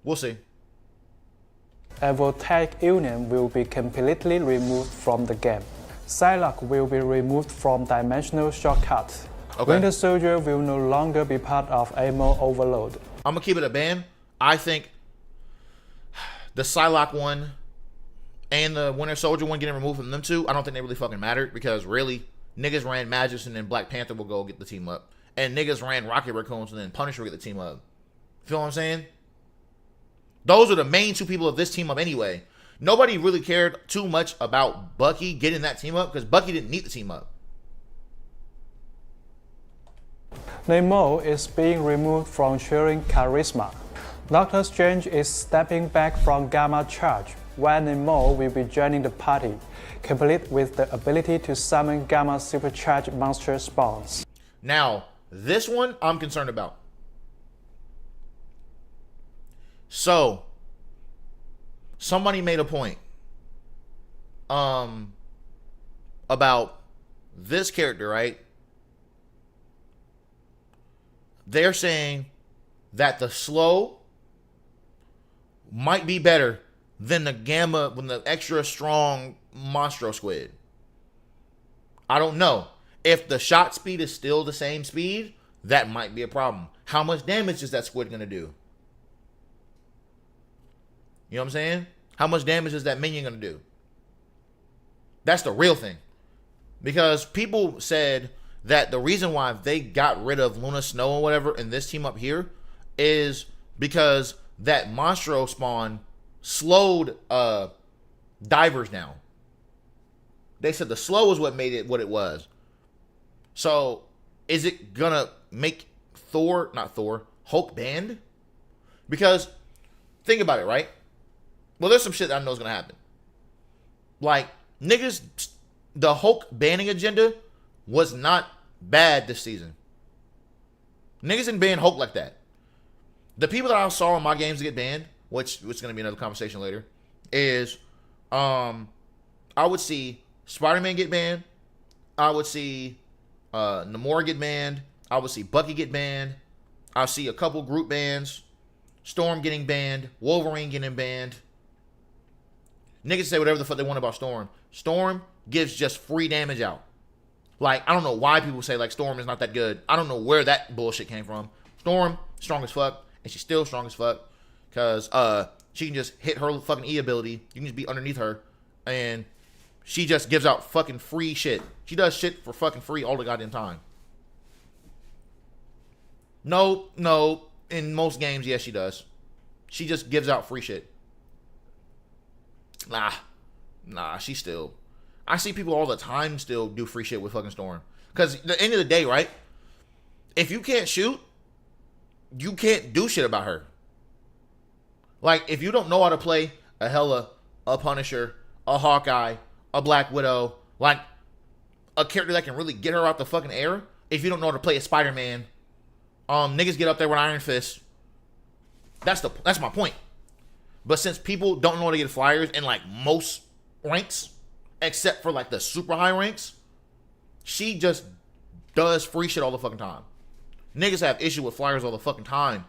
We'll see. Evotech Union will be completely removed from the game. Psylocke will be removed from Dimensional Shortcut. Okay. Winter Soldier will no longer be part of Ammo Overload. I'm going to keep it a ban. I think the Psylocke one and the Winter Soldier one getting removed from them two, I don't think they really fucking mattered because really, niggas ran Magis and then Black Panther will go get the team up. And niggas ran Rocket Raccoons and then Punisher will get the team up. Feel what I'm saying? Those are the main two people of this team up anyway. Nobody really cared too much about Bucky getting that team up because Bucky didn't need the team up. Namor is being removed from sharing charisma. Doctor Strange is stepping back from Gamma Charge, where Namor will be joining the party, complete with the ability to summon Gamma Supercharged monster spawns. Now, this one I'm concerned about. So, somebody made a point about this character, right? They're saying that the slow might be better than the extra strong Monstro Squid. I don't know. If the shot speed is still the same speed, that might be a problem. How much damage is that squid going to do? You know what I'm saying? How much damage is that minion going to do? That's the real thing. Because people said that the reason why they got rid of Luna Snow or whatever in this team up here is because that Monstro spawn slowed divers down. They said the slow is what made it what it was. So, is it gonna make Hulk banned? Because, think about it, right? Well, there's some shit that I know is gonna happen. Like, niggas, the Hulk banning agenda was not bad this season. Niggas didn't ban Hulk like that. The people that I saw in my games to get banned, which is gonna be another conversation later, is I would see Spider-Man get banned. I would see Namor get banned. I would see Bucky get banned. I'll see a couple group bans. Storm getting banned. Wolverine getting banned. Niggas say whatever the fuck they want about Storm. Storm gives just free damage out. Like, I don't know why people say, like, Storm is not that good. I don't know where that bullshit came from. Storm, strong as fuck. And she's still strong as fuck. Because she can just hit her fucking E ability. You can just be underneath her. And she just gives out fucking free shit. She does shit for fucking free all the goddamn time. No. In most games, yes, she does. She just gives out free shit. Nah, she still. I see people all the time still do free shit with fucking Storm. Because at the end of the day, right? If you can't shoot, you can't do shit about her. Like, if you don't know how to play a Hela, a Punisher, a Hawkeye, a Black Widow, like a character that can really get her out the fucking air, if you don't know how to play a Spider-Man, niggas get up there with Iron Fist. That's my point. But since people don't know how to get flyers in like most ranks, except for like the super high ranks, she just does free shit all the fucking time. Niggas have issue with flyers all the fucking time.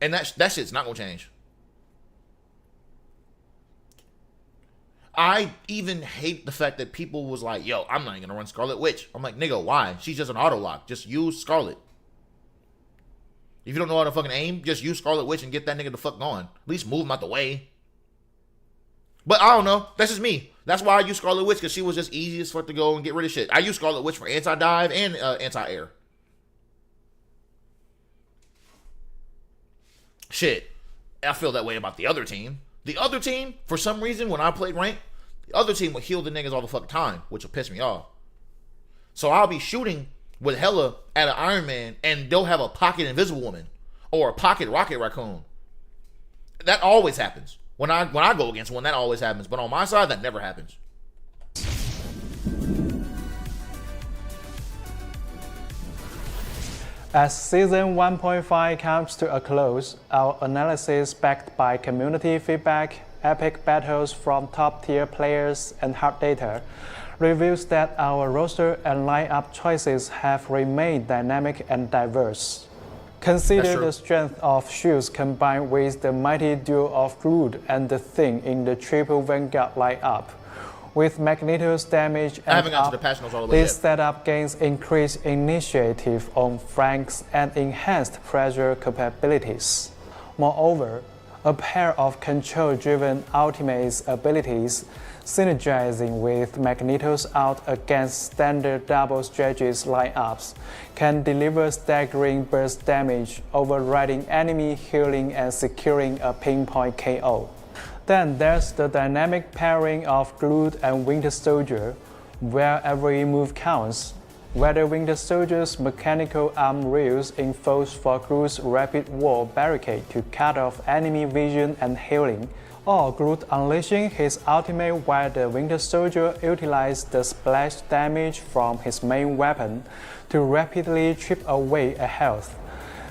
And that shit's not gonna change. I even hate the fact that people was like, yo, I'm not even gonna run Scarlet Witch. I'm like, nigga, why? She's just an auto lock. Just use Scarlet. If you don't know how to fucking aim, just use Scarlet Witch and get that nigga the fuck going. At least move him out the way. But I don't know. That's just me. That's why I use Scarlet Witch, because she was just easiest for it to go and get rid of shit. I use Scarlet Witch for anti-dive and anti-air. Shit. I feel that way about the other team. The other team, for some reason, when I played rank, The other team will heal the niggas all the fucking time, which will piss me off. So I'll be shooting with Hella at an Iron Man, and they'll have a pocket Invisible Woman or a pocket Rocket Raccoon. That always happens. When I go against one, that always happens. But on my side, that never happens. As Season 1.5 comes to a close, our analysis backed by community feedback, epic battles from top-tier players, and hard data reveals that our roster and lineup choices have remained dynamic and diverse. Consider the strength of Shields combined with the mighty duo of Groot and the Thing in the triple Vanguard lineup. With Magneto's damage and this setup gains increased initiative on flanks and enhanced pressure capabilities. Moreover, a pair of control-driven ultimates abilities synergizing with Magneto's out against standard double strategies lineups can deliver staggering burst damage, overriding enemy healing and securing a pinpoint KO. Then there's the dynamic pairing of Groot and Winter Soldier, where every move counts. Whether Winter Soldier's mechanical arm rails enforced for Groot's rapid wall barricade to cut off enemy vision and healing, or Groot unleashing his ultimate while the Winter Soldier utilized the splash damage from his main weapon to rapidly chip away a health,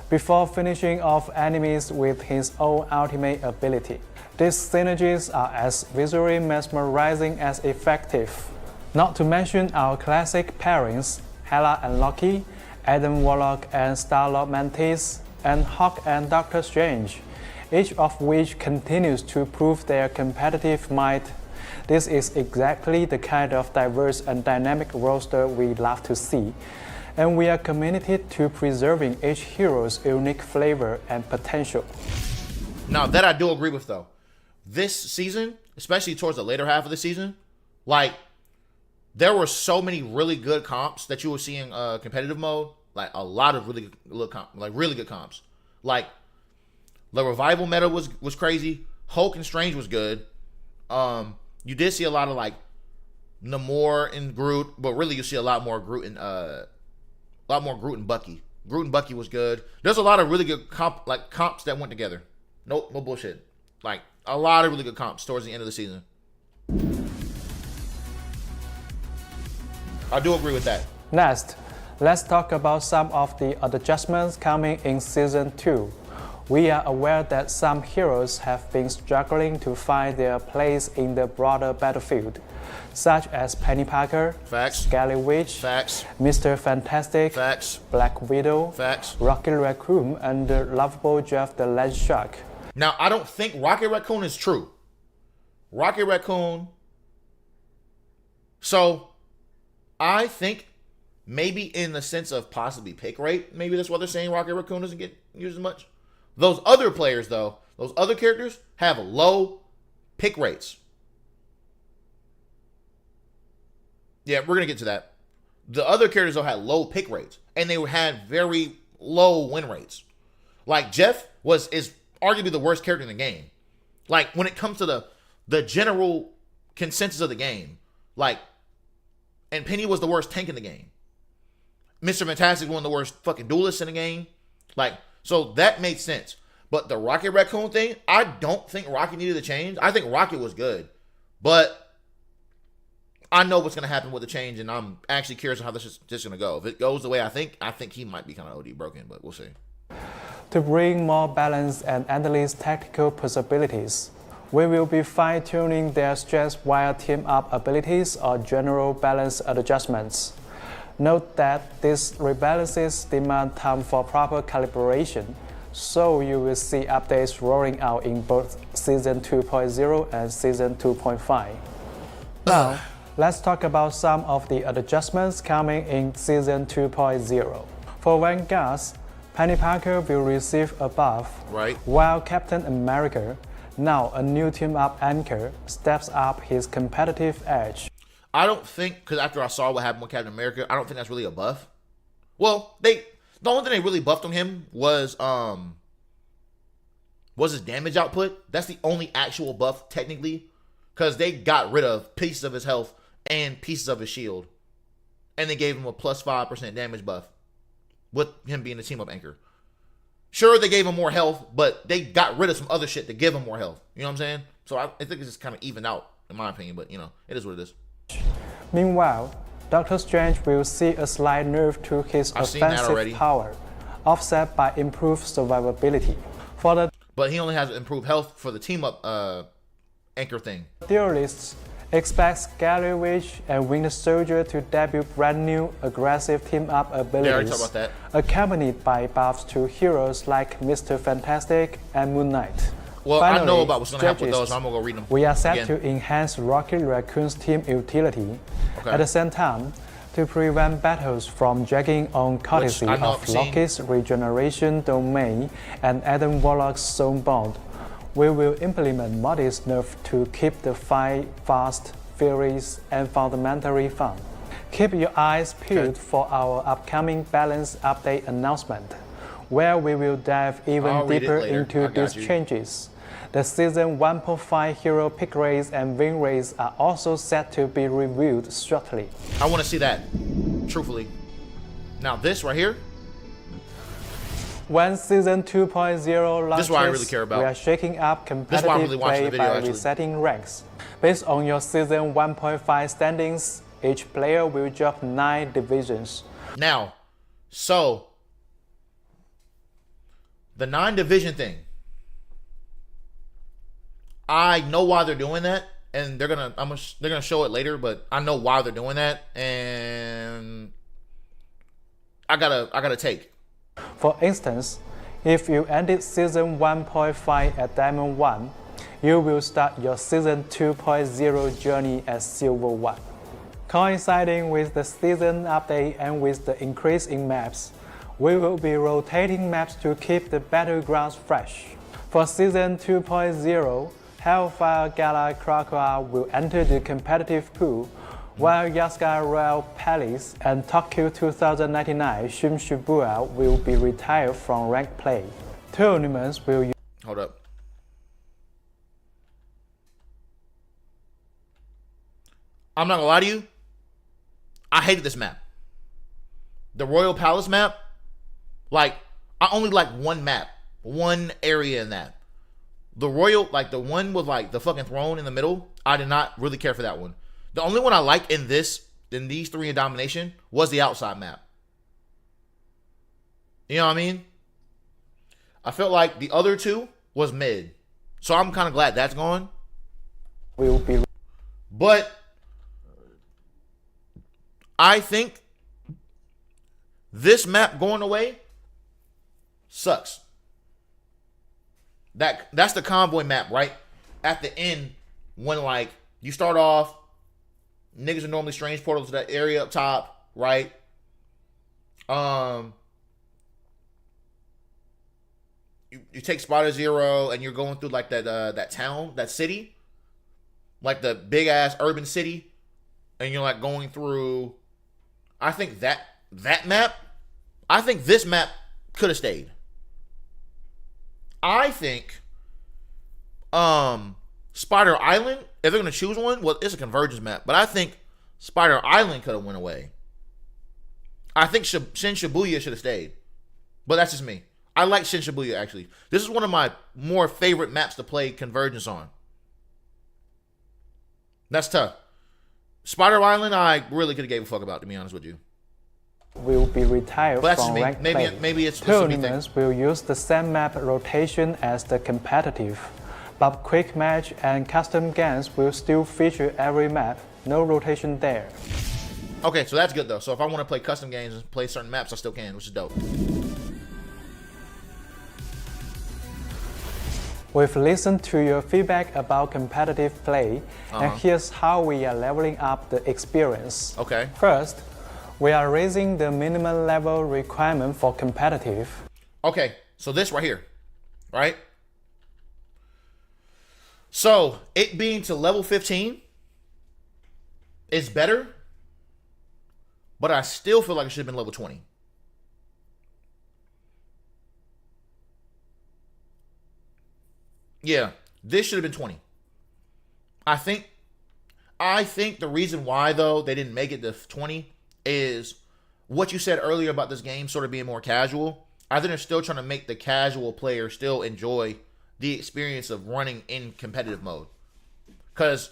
before finishing off enemies with his own ultimate ability. These synergies are as visually mesmerizing as effective. Not to mention our classic pairings, Hela and Loki, Adam Warlock and Star-Lord Mantis, and Hawk and Doctor Strange, each of which continues to prove their competitive might. This is exactly the kind of diverse and dynamic roster we love to see, and we are committed to preserving each hero's unique flavor and potential. Now, that I do agree with, though. This season, especially towards the later half of the season, like, there were so many really good comps that you were seeing competitive mode. Like, a lot of really good comps. Like, the revival meta was crazy. Hulk and Strange was good. You did see a lot of, like, Namor and Groot, but really you see a lot more Groot and Bucky. Groot and Bucky was good. There's a lot of really good comps that went together. No bullshit. Like, a lot of really good comps towards the end of the season. I do agree with that. Next, let's talk about some of the adjustments coming in Season 2. We are aware that some heroes have been struggling to find their place in the broader battlefield, such as Penny Parker, Scarlet Witch, Mr. Fantastic, Black Widow, Rocket Raccoon, and the lovable Jeff the Land Shark. Now, I don't think Rocket Raccoon is true. Rocket Raccoon. So, I think maybe in the sense of possibly pick rate, maybe that's why they're saying Rocket Raccoon doesn't get used as much. Those other players, though, those other characters have low pick rates. Yeah, we're going to get to that. The other characters, though, had low pick rates, and they had very low win rates. Like, Jeff is arguably the worst character in the game. Like, when it comes to the general consensus of the game, like, and Penny was the worst tank in the game. Mr. Fantastic was one of the worst fucking duelists in the game. Like, so that made sense. But the Rocket Raccoon thing, I don't think Rocket needed a change. I think Rocket was good. But I know what's going to happen with the change, and I'm actually curious on how this is just going to go. If it goes the way I think he might be kind of OD broken, but we'll see. To bring more balance and endless tactical possibilities, we will be fine-tuning their strengths via team-up abilities or general balance adjustments. Note that these rebalances demand time for proper calibration, so you will see updates rolling out in both Season 2.0 and Season 2.5. Now, let's talk about some of the adjustments coming in Season 2.0. For Vanguards, Penny Parker will receive a buff, while Captain America, now a new team-up anchor, steps up his competitive edge. I don't think, because after I saw what happened with Captain America, I don't think that's really a buff. Well, the only thing they really buffed on him was his damage output. That's the only actual buff, technically. because they got rid of pieces of his health and pieces of his shield, and they gave him a plus 5% damage buff with him being the team up anchor. Sure, they gave him more health, but they got rid of some other shit to give him more health. You know what I'm saying? So I think it's just kind of evened out, in my opinion, but, you know, it is what it is. Meanwhile, Doctor Strange will see a slight nerf to his offensive power, offset by improved survivability. But he only has improved health for the team up anchor thing. Theorists expect Scarlet Witch and Winter Soldier to debut brand new aggressive team-up abilities, accompanied by buffs to heroes like Mr. Fantastic and Moon Knight. Well, Finally, I know about what's going to happen with those, so I'm going to go read them. We are set to enhance Rocket Raccoon's team utility, at the same time, to prevent battles from dragging on courtesy of Loki's regeneration domain and Adam Warlock's zone bond. We will implement modest nerf to keep the fight fast, furious, and fundamentally fun. Keep your eyes peeled for our upcoming balance update announcement, where we will dive even deeper into these changes. The Season 1.5 hero pick rates and win rates are also set to be reviewed shortly. I want to see that, truthfully. Now this right here, when Season 2.0 launches, this is what I really care about. We are shaking up competitive play by resetting ranks. Based on your Season 1.5 standings, each player will drop 9 divisions. Now, so the 9 division thing, I know why they're doing that, and they're gonna show it later. But I know why they're doing that, and I gotta take. For instance, if you ended Season 1.5 at Diamond 1, you will start your Season 2.0 journey at Silver 1. Coinciding with the season update and with the increase in maps, we will be rotating maps to keep the battlegrounds fresh. For Season 2.0, Hellfire Gala Krakoa will enter the competitive pool, while Yaska Royal Palace and Tokyo 2099 Shun Shibuya will be retired from ranked play. Tournaments will use... Hold up. I'm not gonna lie to you. I hated this map. The Royal Palace map, like, I only like one map, one area in that. The Royal, like the one with like the fucking throne in the middle, I did not really care for that one. The only one I liked in these 3 in Domination was the outside map. You know what I mean? I felt like the other 2 was mid. So I'm kind of glad that's gone. But I think this map going away sucks. That's the convoy map, right? At the end, when like you start off, niggas are normally strange portals to that area up top, right? You take Spider Zero and you're going through like that town, that city, like the big ass urban city, and you're like going through. I think that map. I think this map could have stayed. I think Spider Island, if they're going to choose one, well, it's a convergence map, but I think Spider Island could have went away. I think Shin Shibuya should have stayed. But that's just me. I like Shin Shibuya, actually. This is one of my more favorite maps to play convergence on. That's tough. Spider Island, I really could have gave a fuck about, to be honest with you. Will be retired from ranked play. Maybe it's tournaments will use the same map rotation as the competitive, but quick match and custom games will still feature every map. No rotation there. Okay, so that's good though. So if I want to play custom games and play certain maps, I still can, which is dope. We've listened to your feedback about competitive play, and here's how we are leveling up the experience. Okay. First, we are raising the minimum level requirement for competitive. Okay, so this right here, right? So it being to level 15 is better, but I still feel like it should have been level 20. Yeah, this should have been 20. I think the reason why though they didn't make it to 20 is what you said earlier about this game sort of being more casual. I think they're still trying to make the casual player still enjoy the experience of running in competitive mode. Because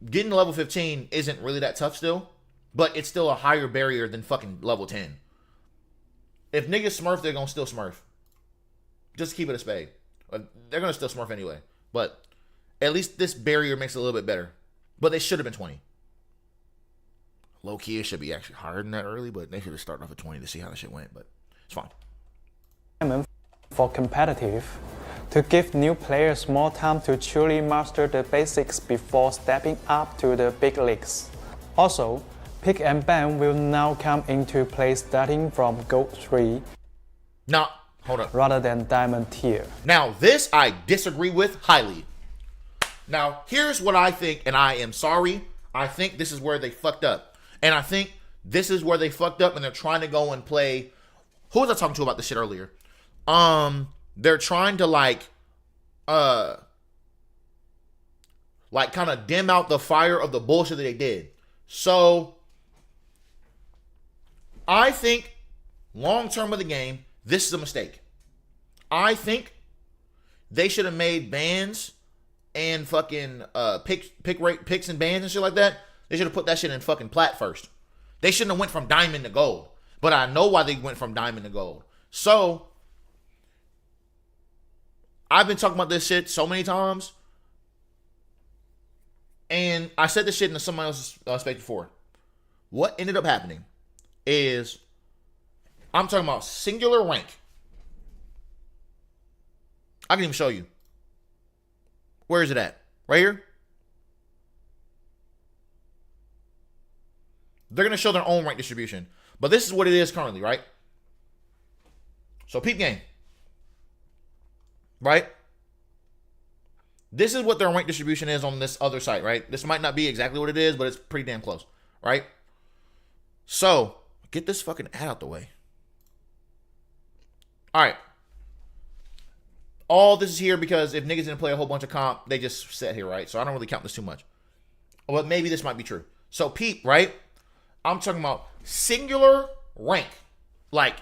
getting to level 15 isn't really that tough still, but it's still a higher barrier than fucking level 10. If niggas smurf, they're going to still smurf. Just keep it a spade. They're going to still smurf anyway. But at least this barrier makes it a little bit better. But they should have been 20. Low key, it should be actually higher than that early, but they should have started off at 20 to see how the shit went. But it's fine. For competitive, to give new players more time to truly master the basics before stepping up to the big leagues. Also, pick and ban will now come into play starting from Gold 3. Now, hold up. Rather than Diamond tier. Now, this I disagree with highly. Now, here's what I think, and I am sorry. I think this is where they fucked up. And I think this is where they fucked up, and they're trying to go and play. Who was I talking to about this shit earlier? They're trying to like kind of dim out the fire of the bullshit that they did. So I think long term of the game, this is a mistake. I think they should have made bans and fucking picks and bans and shit like that. They should have put that shit in fucking plat first. They shouldn't have went from diamond to gold. But I know why they went from diamond to gold. So I've been talking about this shit so many times. And I said this shit in somebody else's space before. What ended up happening is I'm talking about singular rank. I can even show you. Where is it at? Right here? They're going to show their own rank distribution. But this is what it is currently, right? So peep game. Right? This is what their rank distribution is on this other site, right? This might not be exactly what it is, but it's pretty damn close, right? So, get this fucking ad out the way. All right. All this is here because if niggas didn't play a whole bunch of comp, they just sat here, right? So I don't really count this too much. But maybe this might be true. So peep, right? I'm talking about singular rank. Like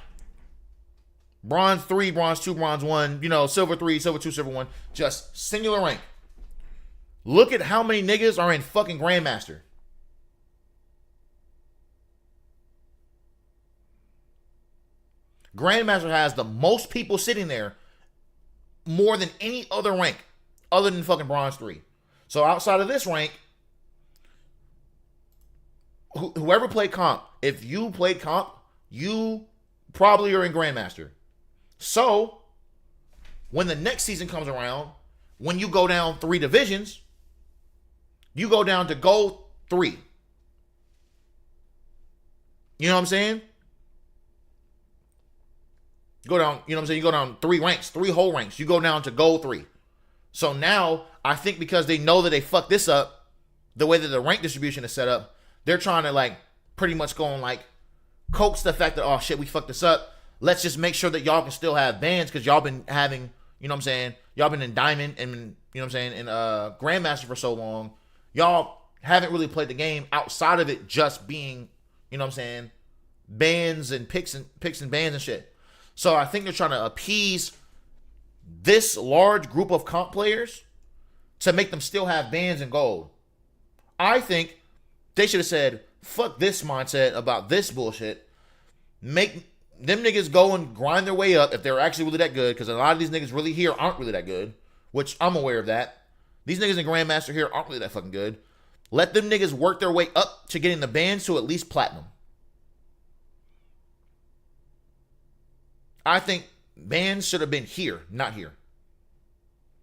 bronze 3, bronze 2, bronze 1, silver 3, silver 2, silver 1. Just singular rank. Look at how many niggas are in fucking Grandmaster. Grandmaster has the most people sitting there more than any other rank other than fucking bronze 3. So outside of this rank, whoever played comp, if you played comp, you probably are in Grandmaster. So when the next season comes around, when you go down 3 divisions, you go down to gold 3. You know what I'm saying? You go down, you go down 3 ranks, 3 whole ranks. You go down to gold 3. So now, I think because they know that they fucked this up, the way that the rank distribution is set up, they're trying to like pretty much go and like coax the fact that, oh shit, we fucked this up. Let's just make sure that y'all can still have bans because y'all been having, y'all been in Diamond and, in Grandmaster for so long. Y'all haven't really played the game outside of it just being, bans and picks and bans and shit. So I think they're trying to appease this large group of comp players to make them still have bans and gold. I think they should have said, fuck this mindset about this bullshit. Make them niggas go and grind their way up if they're actually really that good, because a lot of these niggas really here aren't really that good, which I'm aware of that. These niggas in Grandmaster here aren't really that fucking good. Let them niggas work their way up to getting the bans to at least platinum. I think bans should have been here, not here.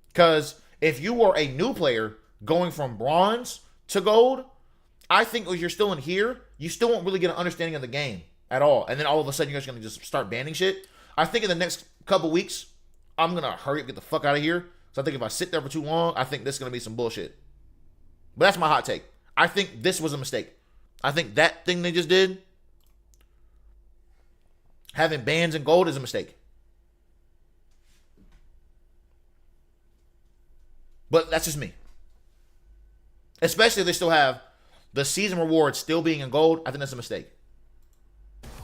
Because if you were a new player going from bronze to gold, I think if you're still in here, you still won't really get an understanding of the game at all. And then all of a sudden, you're just going to just start banning shit. I think in the next couple weeks, I'm going to hurry up, get the fuck out of here. So I think if I sit there for too long, I think this is going to be some bullshit. But that's my hot take. I think this was a mistake. I think that thing they just did, having bans and gold, is a mistake. But that's just me. Especially if they still have the season rewards still being in gold. I think that's a mistake.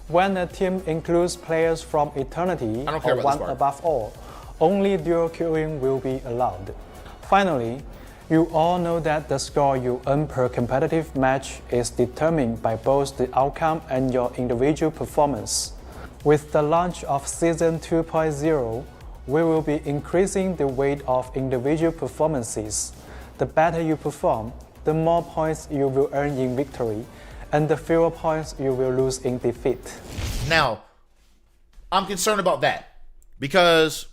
When a team includes players from Eternity I don't care or about this One part. Above All, only dual queuing will be allowed. Finally, you all know that the score you earn per competitive match is determined by both the outcome and your individual performance. With the launch of Season 2.0, we will be increasing the weight of individual performances. The better you perform, the more points you will earn in victory, and the fewer points you will lose in defeat. Now, I'm concerned about that because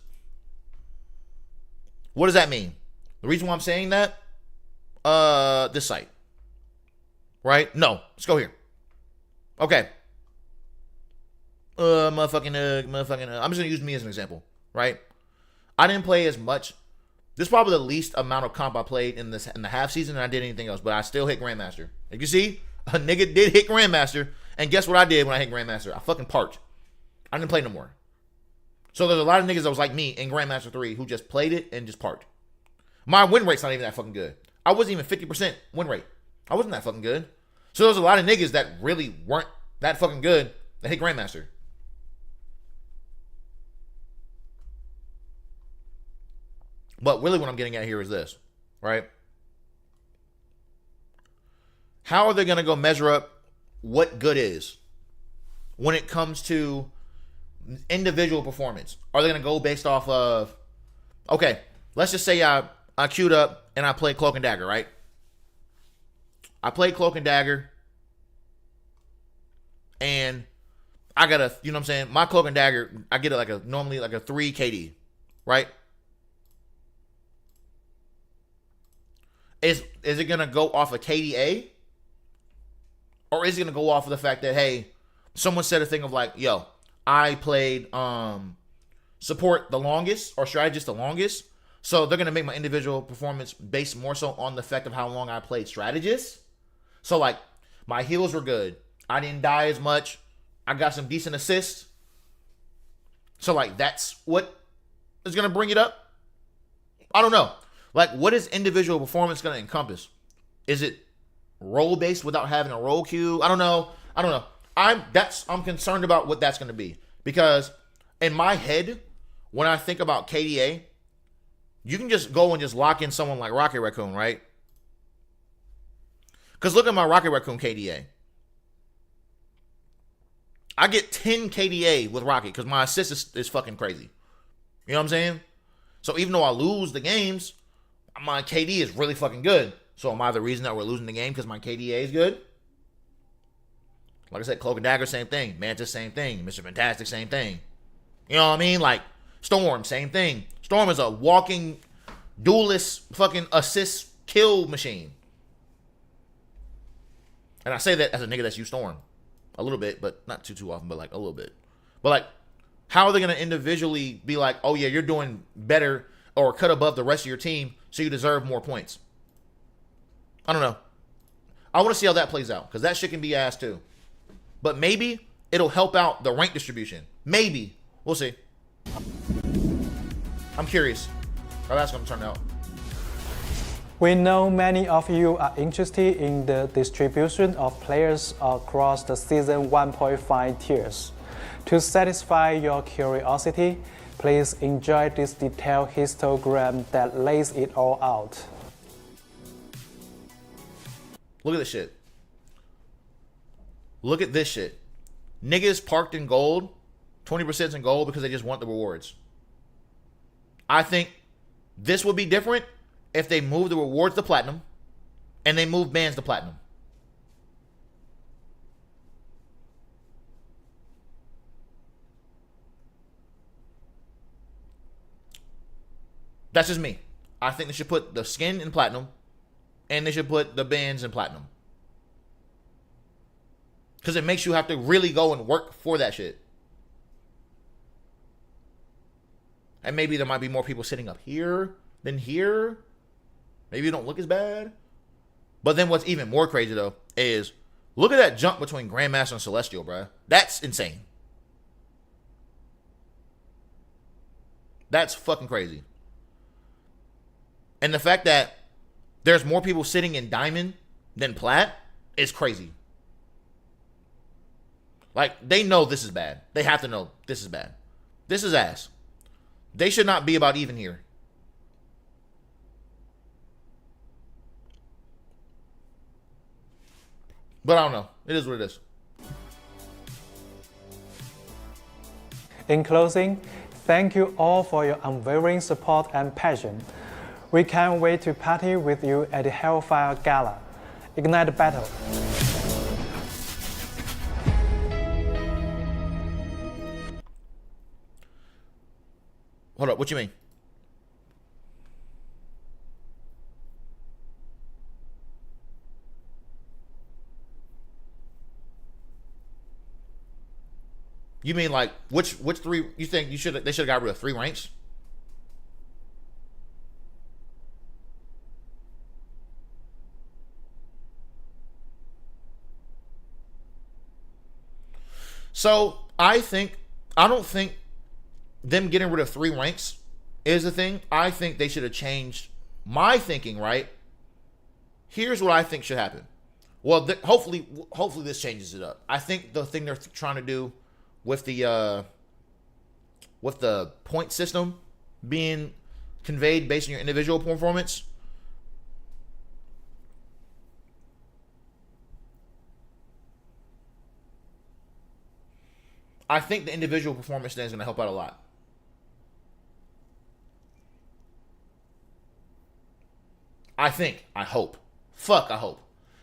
what does that mean? The reason why I'm saying that, this site, right? No, let's go here. Okay. I'm just gonna use me as an example, right? I didn't play as much. This is probably the least amount of comp I played in the half season than I did anything else, but I still hit Grandmaster. Like you see, a nigga did hit Grandmaster, and guess what I did when I hit Grandmaster? I fucking parked. I didn't play no more. So there's a lot of niggas that was like me in Grandmaster 3 who just played it and just parked. My win rate's not even that fucking good. I wasn't even 50% win rate. I wasn't that fucking good. So there's a lot of niggas that really weren't that fucking good that hit Grandmaster. But really what I'm getting at here is this, right? How are they going to go measure up what good is when it comes to individual performance? Are they going to go based off of, okay, let's just say I queued up and I played Cloak and Dagger, right? I played Cloak and Dagger and I got a, you know what I'm saying? My Cloak and Dagger, I get it normally like a 3 KD, right? Is it going to go off of KDA? Or is it going to go off of the fact that, hey, someone said a thing of like, yo, I played support the longest or strategist the longest. So they're going to make my individual performance based more so on the fact of how long I played strategist. So like my heals were good. I didn't die as much. I got some decent assists. So like that's what is going to bring it up. I don't know. Like, what is individual performance going to encompass? Is it role based without having a role queue? I don't know. I'm concerned about what that's going to be because in my head, when I think about KDA, you can just go and just lock in someone like Rocket Raccoon, right? Because look at my Rocket Raccoon KDA. I get 10 KDA with Rocket because my assist is fucking crazy. You know what I'm saying? So even though I lose the games, my KD is really fucking good. So am I the reason that we're losing the game because my KDA is good? Like I said, Cloak and Dagger, same thing. Mantis, same thing. Mr. Fantastic, same thing. You know what I mean? Like, Storm, same thing. Storm is a walking duelist fucking assist kill machine. And I say that as a nigga that's used Storm. A little bit, but not too often, but like a little bit. But like, how are they going to individually be like, oh yeah, you're doing better or cut above the rest of your team, so you deserve more points? I don't know. I want to see how that plays out, because that shit can be ass too. But maybe it'll help out the rank distribution. Maybe. We'll see. I'm curious how that's going to turn out. We know many of you are interested in the distribution of players across the Season 1.5 tiers. To satisfy your curiosity, please enjoy this detailed histogram that lays it all out. Look at this shit. Look at this shit. Niggas parked in gold, 20% in gold because they just want the rewards. I think this would be different if they move the rewards to platinum and they move bans to platinum. That's just me. I think they should put the skin in platinum and they should put the bands in platinum. Because it makes you have to really go and work for that shit. And maybe there might be more people sitting up here than here. Maybe it don't look as bad. But then what's even more crazy, though, is look at that jump between Grandmaster and Celestial, bruh. That's insane. That's fucking crazy. And the fact that there's more people sitting in diamond than plat is crazy. Like, they know this is bad. They have to know this is bad. This is ass. They should not be about even here. But I don't know. It is what it is. In closing, thank you all for your unwavering support and passion. We can't wait to party with you at the Hellfire Gala. Ignite the battle. Hold up. What you mean? You mean like which three you think they should have got rid of 3 ranks? So I don't think them getting rid of 3 ranks is the thing. I think they should have changed my thinking, right? Here's what I think should happen. Well, hopefully this changes it up. I think the thing they're trying to do with the point system being conveyed based on your individual performance, I think the individual performance thing is going to help out a lot. I hope. Fuck, I hope.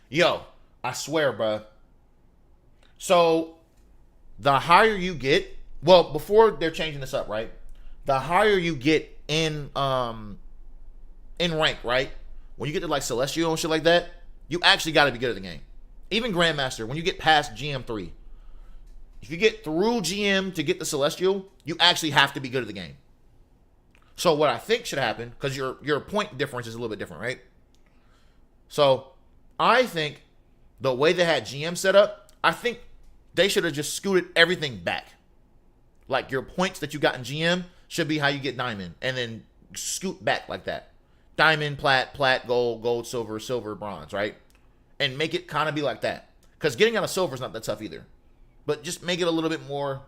Yo, I swear, bruh. So, the higher you get, well, before they're changing this up, right? The higher you get in rank, right? When you get to like Celestial and shit like that, you actually got to be good at the game. Even Grandmaster, when you get past GM3, if you get through GM to get the Celestial, you actually have to be good at the game. So what I think should happen, because your point difference is a little bit different, right? So I think the way they had GM set up, I think they should have just scooted everything back. Like your points that you got in GM should be how you get diamond, and then scoot back like that. Diamond, plat, gold, gold, silver, silver, bronze, right? And make it kind of be like that. Because getting out of silver is not that tough either. But just make it a little bit more,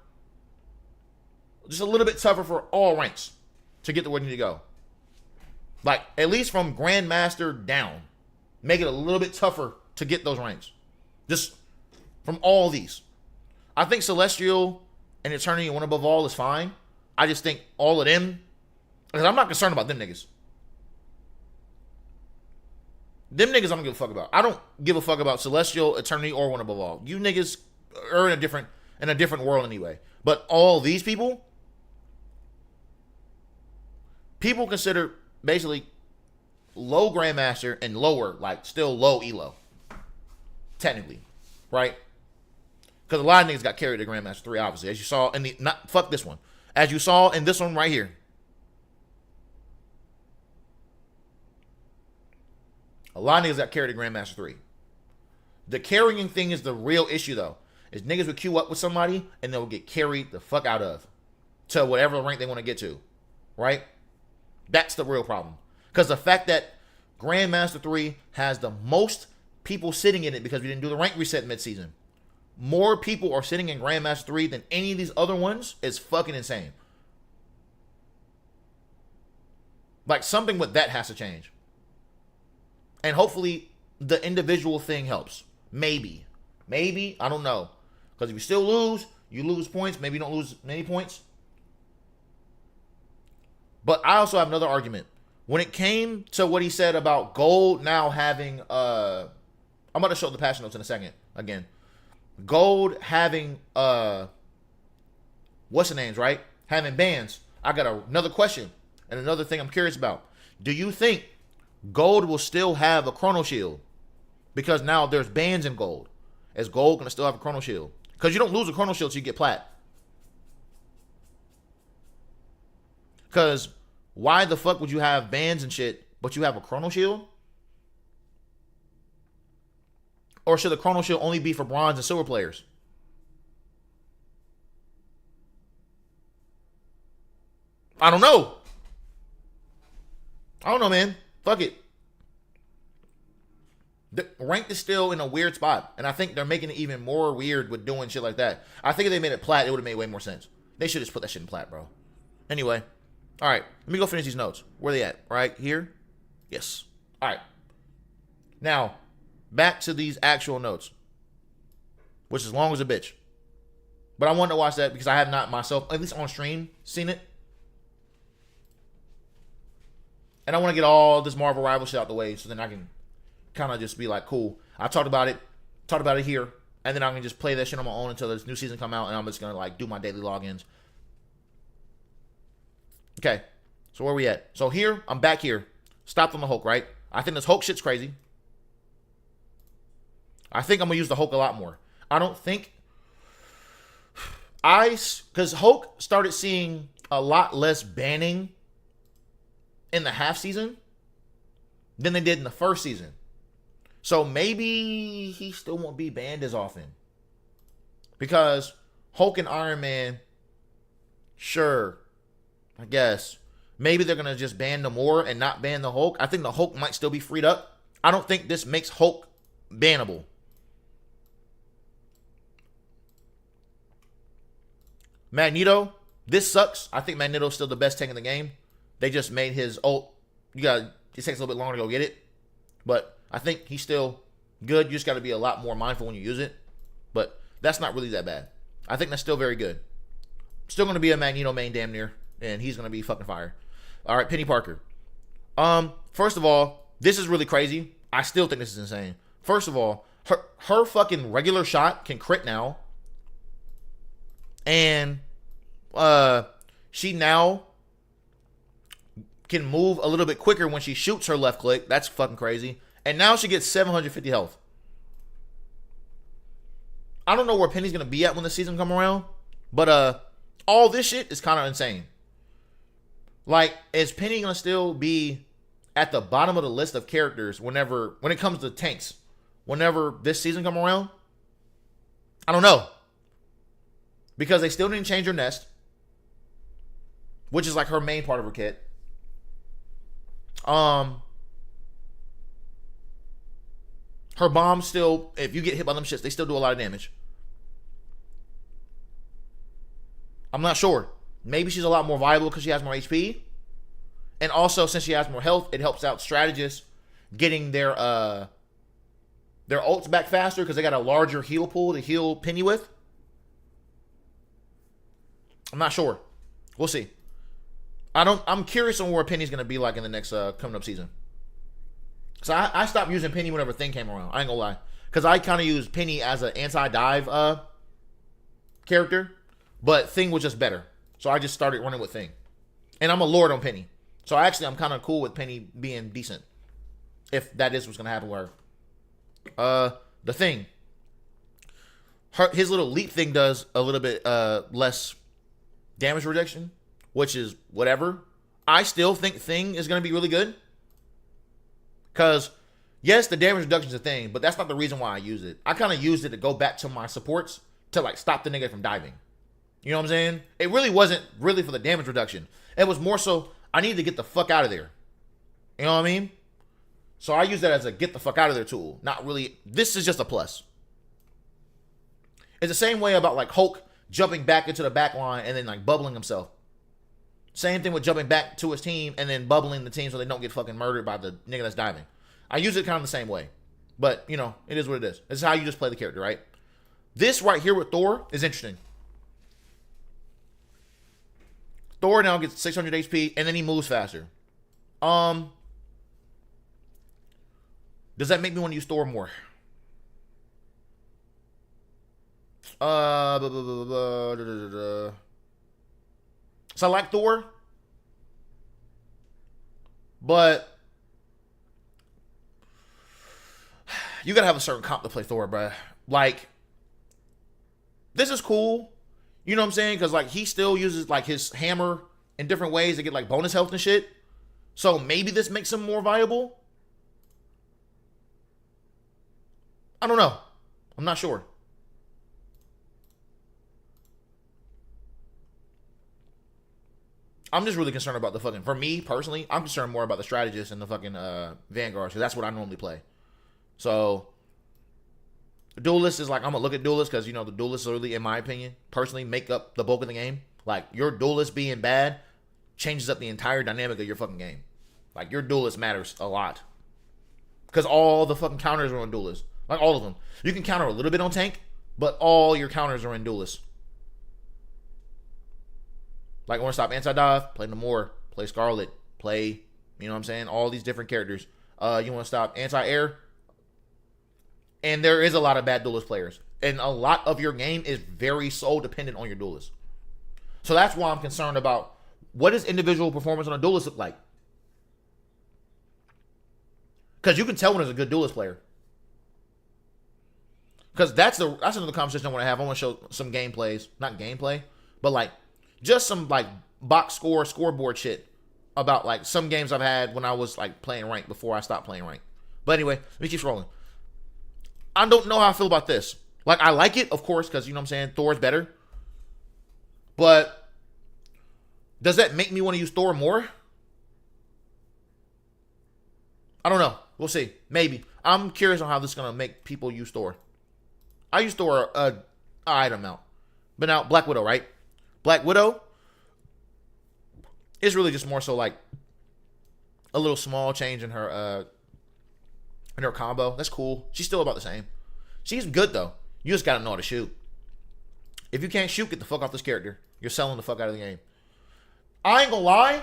just a little bit tougher for all ranks to get to where you need to go. Like, at least from Grandmaster down. Make it a little bit tougher to get those ranks. Just from all these. I think Celestial and Eternity and One Above All is fine. I just think all of them, because I'm not concerned about them niggas. Them niggas I don't give a fuck about. I don't give a fuck about Celestial, Eternity, or One Above All. You niggas are in a different world anyway. But all these people consider basically low Grandmaster and lower, like still low Elo. Technically. Right? Because a lot of niggas got carried to Grandmaster 3, obviously. As you saw in fuck this one. As you saw in this one right here. A lot of niggas got carried to Grandmaster 3. The carrying thing is the real issue, though. Is niggas would queue up with somebody and they'll get carried the fuck out of to whatever rank they want to get to. Right? That's the real problem. Because the fact that Grandmaster 3 has the most people sitting in it because we didn't do the rank reset midseason. More people are sitting in Grandmaster 3 than any of these other ones is fucking insane. Like, something with that has to change. And hopefully the individual thing helps. Maybe. I don't know. Because if you still lose, you lose points. Maybe you don't lose many points. But I also have another argument. When it came to what he said about gold now having, I'm about to show the patch notes in a second again. Gold having, what's the names, right? Having bans. I got another question and another thing I'm curious about. Do you think gold will still have a chrono shield? Because now there's bans in gold. Is gold going to still have a chrono shield? Because you don't lose a chrono shield till you get plat. Because why the fuck would you have bans and shit, but you have a chrono shield? Or should the chrono shield only be for bronze and silver players? I don't know, man. Fuck it. The ranked is still in a weird spot, and I think they're making it even more weird with doing shit like that. I think if they made it plat, it would have made way more sense. They should just put that shit in plat, bro. Anyway, all right, let me go finish these notes. Where they at? Right here? Yes. All right. Now, back to these actual notes, which is long as a bitch. But I wanted to watch that because I have not myself, at least on stream, seen it. And I want to get all this Marvel Rival shit out the way so then I can kind of just be like, cool. I talked about it here, and then I can just play that shit on my own until this new season come out, and I'm just going to like do my daily logins. Okay, so where we at? So here, I'm back here. Stopped on the Hulk, right? I think this Hulk shit's crazy. I think I'm going to use the Hulk a lot more. I don't think... Because Hulk started seeing a lot less banning in the half season than they did in the first season. So maybe he still won't be banned as often. Because Hulk and Iron Man, sure, I guess. Maybe they're going to just ban them more and not ban the Hulk. I think the Hulk might still be freed up. I don't think this makes Hulk bannable. Magneto, this sucks. I think Magneto's still the best tank in the game. They just made his ult. It takes a little bit longer to go get it. But I think he's still good. You just got to be a lot more mindful when you use it. But that's not really that bad. I think that's still very good. Still going to be a Magneto main damn near. And he's going to be fucking fire. All right, Penny Parker. First of all, this is really crazy. I still think this is insane. First of all, her fucking regular shot can crit now. And she now can move a little bit quicker when she shoots her left click. That's fucking crazy. And now she gets 750 health. I don't know where Penny's going to be at when the season come around. But all this shit is kind of insane. Like, is Penny going to still be at the bottom of the list of characters when it comes to tanks? Whenever this season come around? I don't know. Because they still didn't change her nest. Which is like her main part of her kit. Her bombs still, if you get hit by them shits, they still do a lot of damage. I'm not sure. Maybe she's a lot more viable because she has more HP. And also, since she has more health, it helps out strategists getting their ults back faster because they got a larger heal pool to heal Penny with. I'm not sure. We'll see. I'm curious on where Penny's gonna be like in the next coming up season. So I stopped using Penny whenever Thing came around. I ain't gonna lie, because I kind of used Penny as an anti-dive character, but Thing was just better. So I just started running with Thing, and I'm a lord on Penny. So actually, I'm kind of cool with Penny being decent, if that is what's gonna happen with her. The Thing, his little leap thing does a little bit less damage reduction, which is whatever. I still think Thing is going to be really good. Because, yes, the damage reduction is a thing, but that's not the reason why I use it. I kind of used it to go back to my supports to, like, stop the nigga from diving. You know what I'm saying? It really wasn't really for the damage reduction. It was more so, I need to get the fuck out of there. You know what I mean? So I use that as a get the fuck out of there tool. Not really. This is just a plus. It's the same way about, like, Hulk jumping back into the back line and then, like, bubbling himself. Same thing with jumping back to his team and then bubbling the team so they don't get fucking murdered by the nigga that's diving. I use it kind of the same way. But, you know, it is what it is. This is how you just play the character, right? This right here with Thor is interesting. Thor now gets 600 HP and then he moves faster. Does that make me want to use Thor more? So I like Thor, but you gotta have a certain comp to play Thor, bruh. Like, this is cool, you know what I'm saying? Because, like, he still uses, like, his hammer in different ways to get, like, bonus health and shit. So maybe this makes him more viable. I don't know. I'm not sure. I'm just really concerned about the fucking, for me personally, I'm concerned more about the strategist and the fucking Vanguard, because that's what I normally play. So Duelist is like, I'm gonna look at Duelist because, you know, the Duelists really, in my opinion, personally make up the bulk of the game. Like, your Duelist being bad changes up the entire dynamic of your fucking game. Like, your Duelist matters a lot. Because all the fucking counters are on Duelist. Like, all of them. You can counter a little bit on Tank, but all your counters are in Duelist. Like, I want to stop anti-dive, play Namor, play Scarlet, play, you know what I'm saying, all these different characters. You want to stop anti-air. And there is a lot of bad Duelist players. And a lot of your game is very soul dependent on your Duelist. So that's why I'm concerned about what does individual performance on a Duelist look like. Because you can tell when it's a good Duelist player. Because that's another conversation I want to have. I want to show some gameplays. Not gameplay, but like just some like box score, scoreboard shit about like some games I've had when I was like playing ranked before I stopped playing ranked. But anyway, let me keep scrolling. I don't know how I feel about this. Like, I like it, of course, because, you know what I'm saying, Thor's better. But does that make me want to use Thor more? I don't know. We'll see. Maybe. I'm curious on how this is going to make people use Thor. I use Thor a item amount. But now, Black Widow, right? Black Widow is really just more so like a little small change in her combo. That's cool. She's still about the same. She's good, though. You just got to know how to shoot. If you can't shoot, get the fuck off this character. You're selling the fuck out of the game. I ain't gonna lie.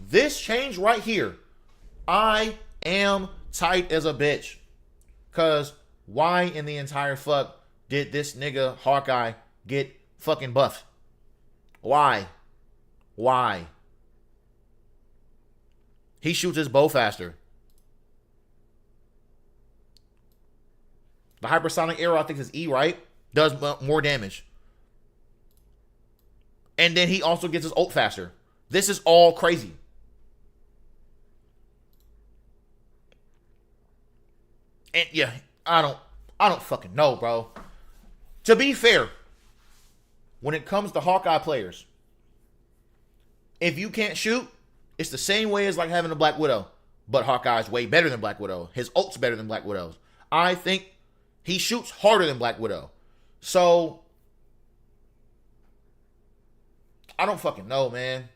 This change right here, I am tight as a bitch. Because why in the entire fuck did this nigga Hawkeye get fucking buffed? Why? Why? He shoots his bow faster. The hypersonic arrow, I think is E, right? Does more damage. And then he also gets his ult faster. This is all crazy. And yeah, I don't fucking know, bro. To be fair, when it comes to Hawkeye players, if you can't shoot, it's the same way as like having a Black Widow. But Hawkeye's way better than Black Widow. His ult's better than Black Widow's. I think he shoots harder than Black Widow. So, I don't fucking know, man.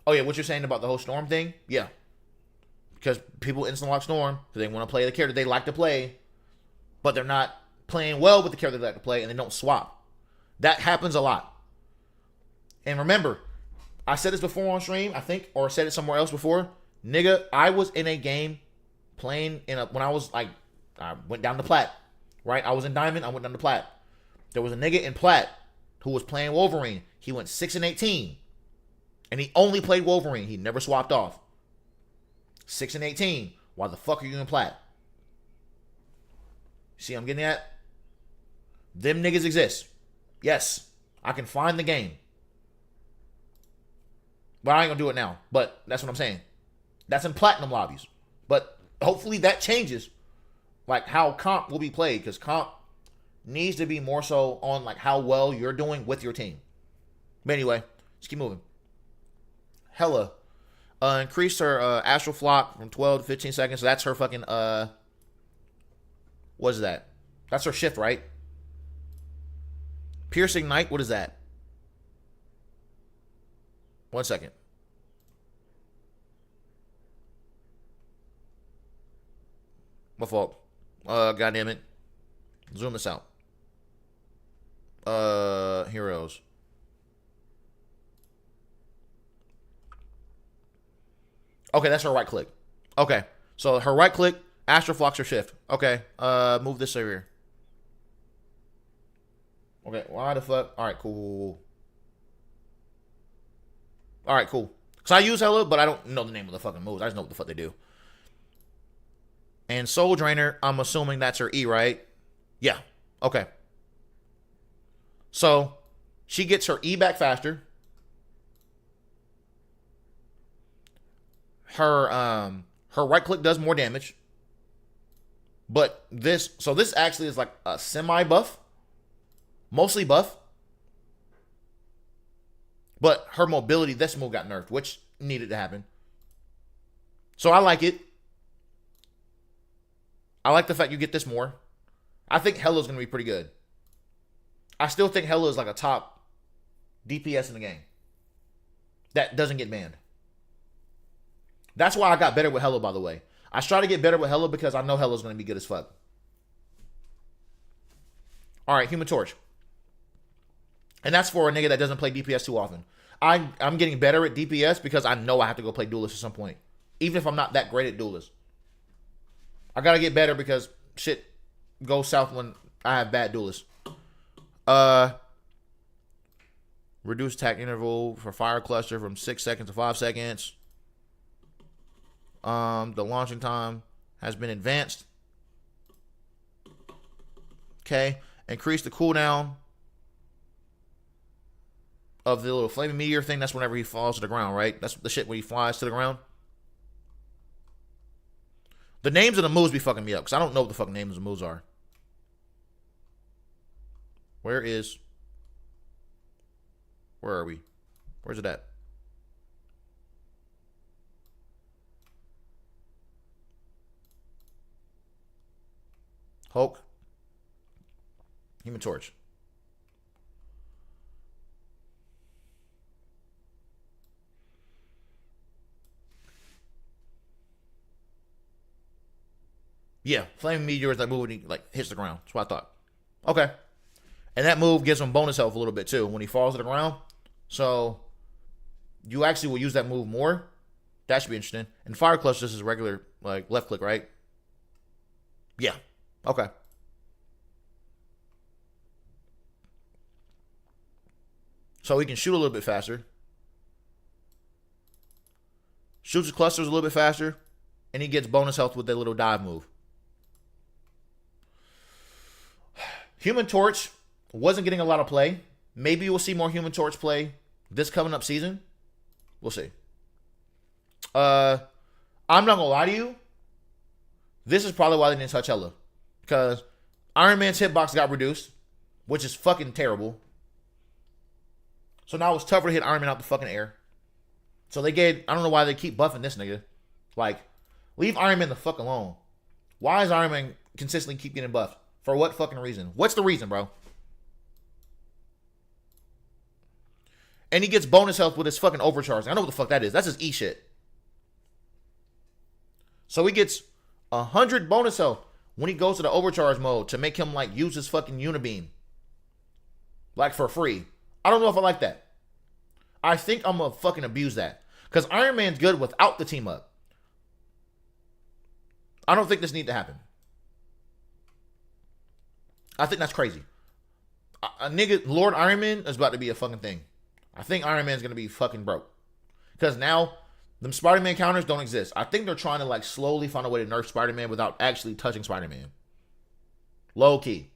Oh, yeah, what you're saying about the whole Storm thing? Yeah. Because people instant lock Storm because they want to play the character they like to play, but they're not playing well with the character they like to play, and they don't swap. That happens a lot. And remember, I said this before on stream, I think, or said it somewhere else before. Nigga, I was in a game playing when I was like, I went down to Plat, right? I was in Diamond, I went down to Plat. There was a nigga in Plat who was playing Wolverine. He went 6-18. And he only played Wolverine. He never swapped off. 6-18. Why the fuck are you in Plat? See what I'm getting at? Them niggas exist. Yes, I can find the game. But I ain't gonna do it now. But that's what I'm saying. That's in platinum lobbies. But hopefully that changes. Like how comp will be played. Because comp needs to be more so on like how well you're doing with your team. But anyway, let's keep moving. Hella increased her astral flock from 12 to 15 seconds. So that's her fucking what is that? That's her shift, right? Piercing Knight, what is that? 1 second. My fault. God damn it. Zoom this out. Heroes. Okay, that's her right click. Okay. So her right click, Astral Flux or shift. Okay. Move this over here. Okay, why the fuck? Alright, cool. Alright, cool. So I use Hella, but I don't know the name of the fucking moves. I just know what the fuck they do. And Soul Drainer, I'm assuming that's her E, right? Yeah. Okay. So she gets her E back faster. Her right click does more damage. But this actually is like a semi buff. Mostly buff. But her mobility, this move got nerfed, which needed to happen. So I like it. I like the fact you get this more. I think Hella's going to be pretty good. I still think Hella is like a top DPS in the game that doesn't get banned. That's why I got better with Hella, by the way. I try to get better with Hella because I know Hella's going to be good as fuck. All right, Human Torch. And that's for a nigga that doesn't play DPS too often. I'm getting better at DPS because I know I have to go play Duelist at some point. Even if I'm not that great at Duelist. I got to get better because shit goes south when I have bad Duelists. Reduce attack interval for fire cluster from 6 seconds to 5 seconds. The launching time has been advanced. Okay. Increase the cooldown of the little flaming meteor thing. That's whenever he falls to the ground, right? That's the shit when he flies to the ground. The names of the moves be fucking me up because I don't know what the fucking names of the moves are. Where are we? Where's it at? Hulk. Human Torch. Yeah, Flaming Meteor is that move when he like hits the ground. That's what I thought. Okay. And that move gives him bonus health a little bit too when he falls to the ground. So you actually will use that move more. That should be interesting. And Fire Clutch just is regular like left click, right? Yeah. Okay. So he can shoot a little bit faster. Shoots his clusters a little bit faster. And he gets bonus health with that little dive move. Human Torch wasn't getting a lot of play. Maybe we'll see more Human Torch play this coming up season. We'll see. I'm not gonna lie to you. This is probably why they didn't touch Hella. Because Iron Man's hitbox got reduced, which is fucking terrible. So now it's tougher to hit Iron Man out the fucking air. So they gave, I don't know why they keep buffing this nigga. Like, leave Iron Man the fuck alone. Why is Iron Man consistently keep getting buffed? For what fucking reason? What's the reason, bro? And he gets bonus health with his fucking overcharge. I know what the fuck that is. That's his E shit. So he gets 100 bonus health when he goes to the overcharge mode to make him like use his fucking unibeam. Like for free. I don't know if I like that. I think I'm gonna fucking abuse that. Because Iron Man's good without the team up. I don't think this needs to happen. I think that's crazy. A nigga, Lord Iron Man is about to be a fucking thing. I think Iron Man's gonna be fucking broke. Because now, them Spider-Man counters don't exist. I think they're trying to like slowly find a way to nerf Spider-Man without actually touching Spider-Man. Low key.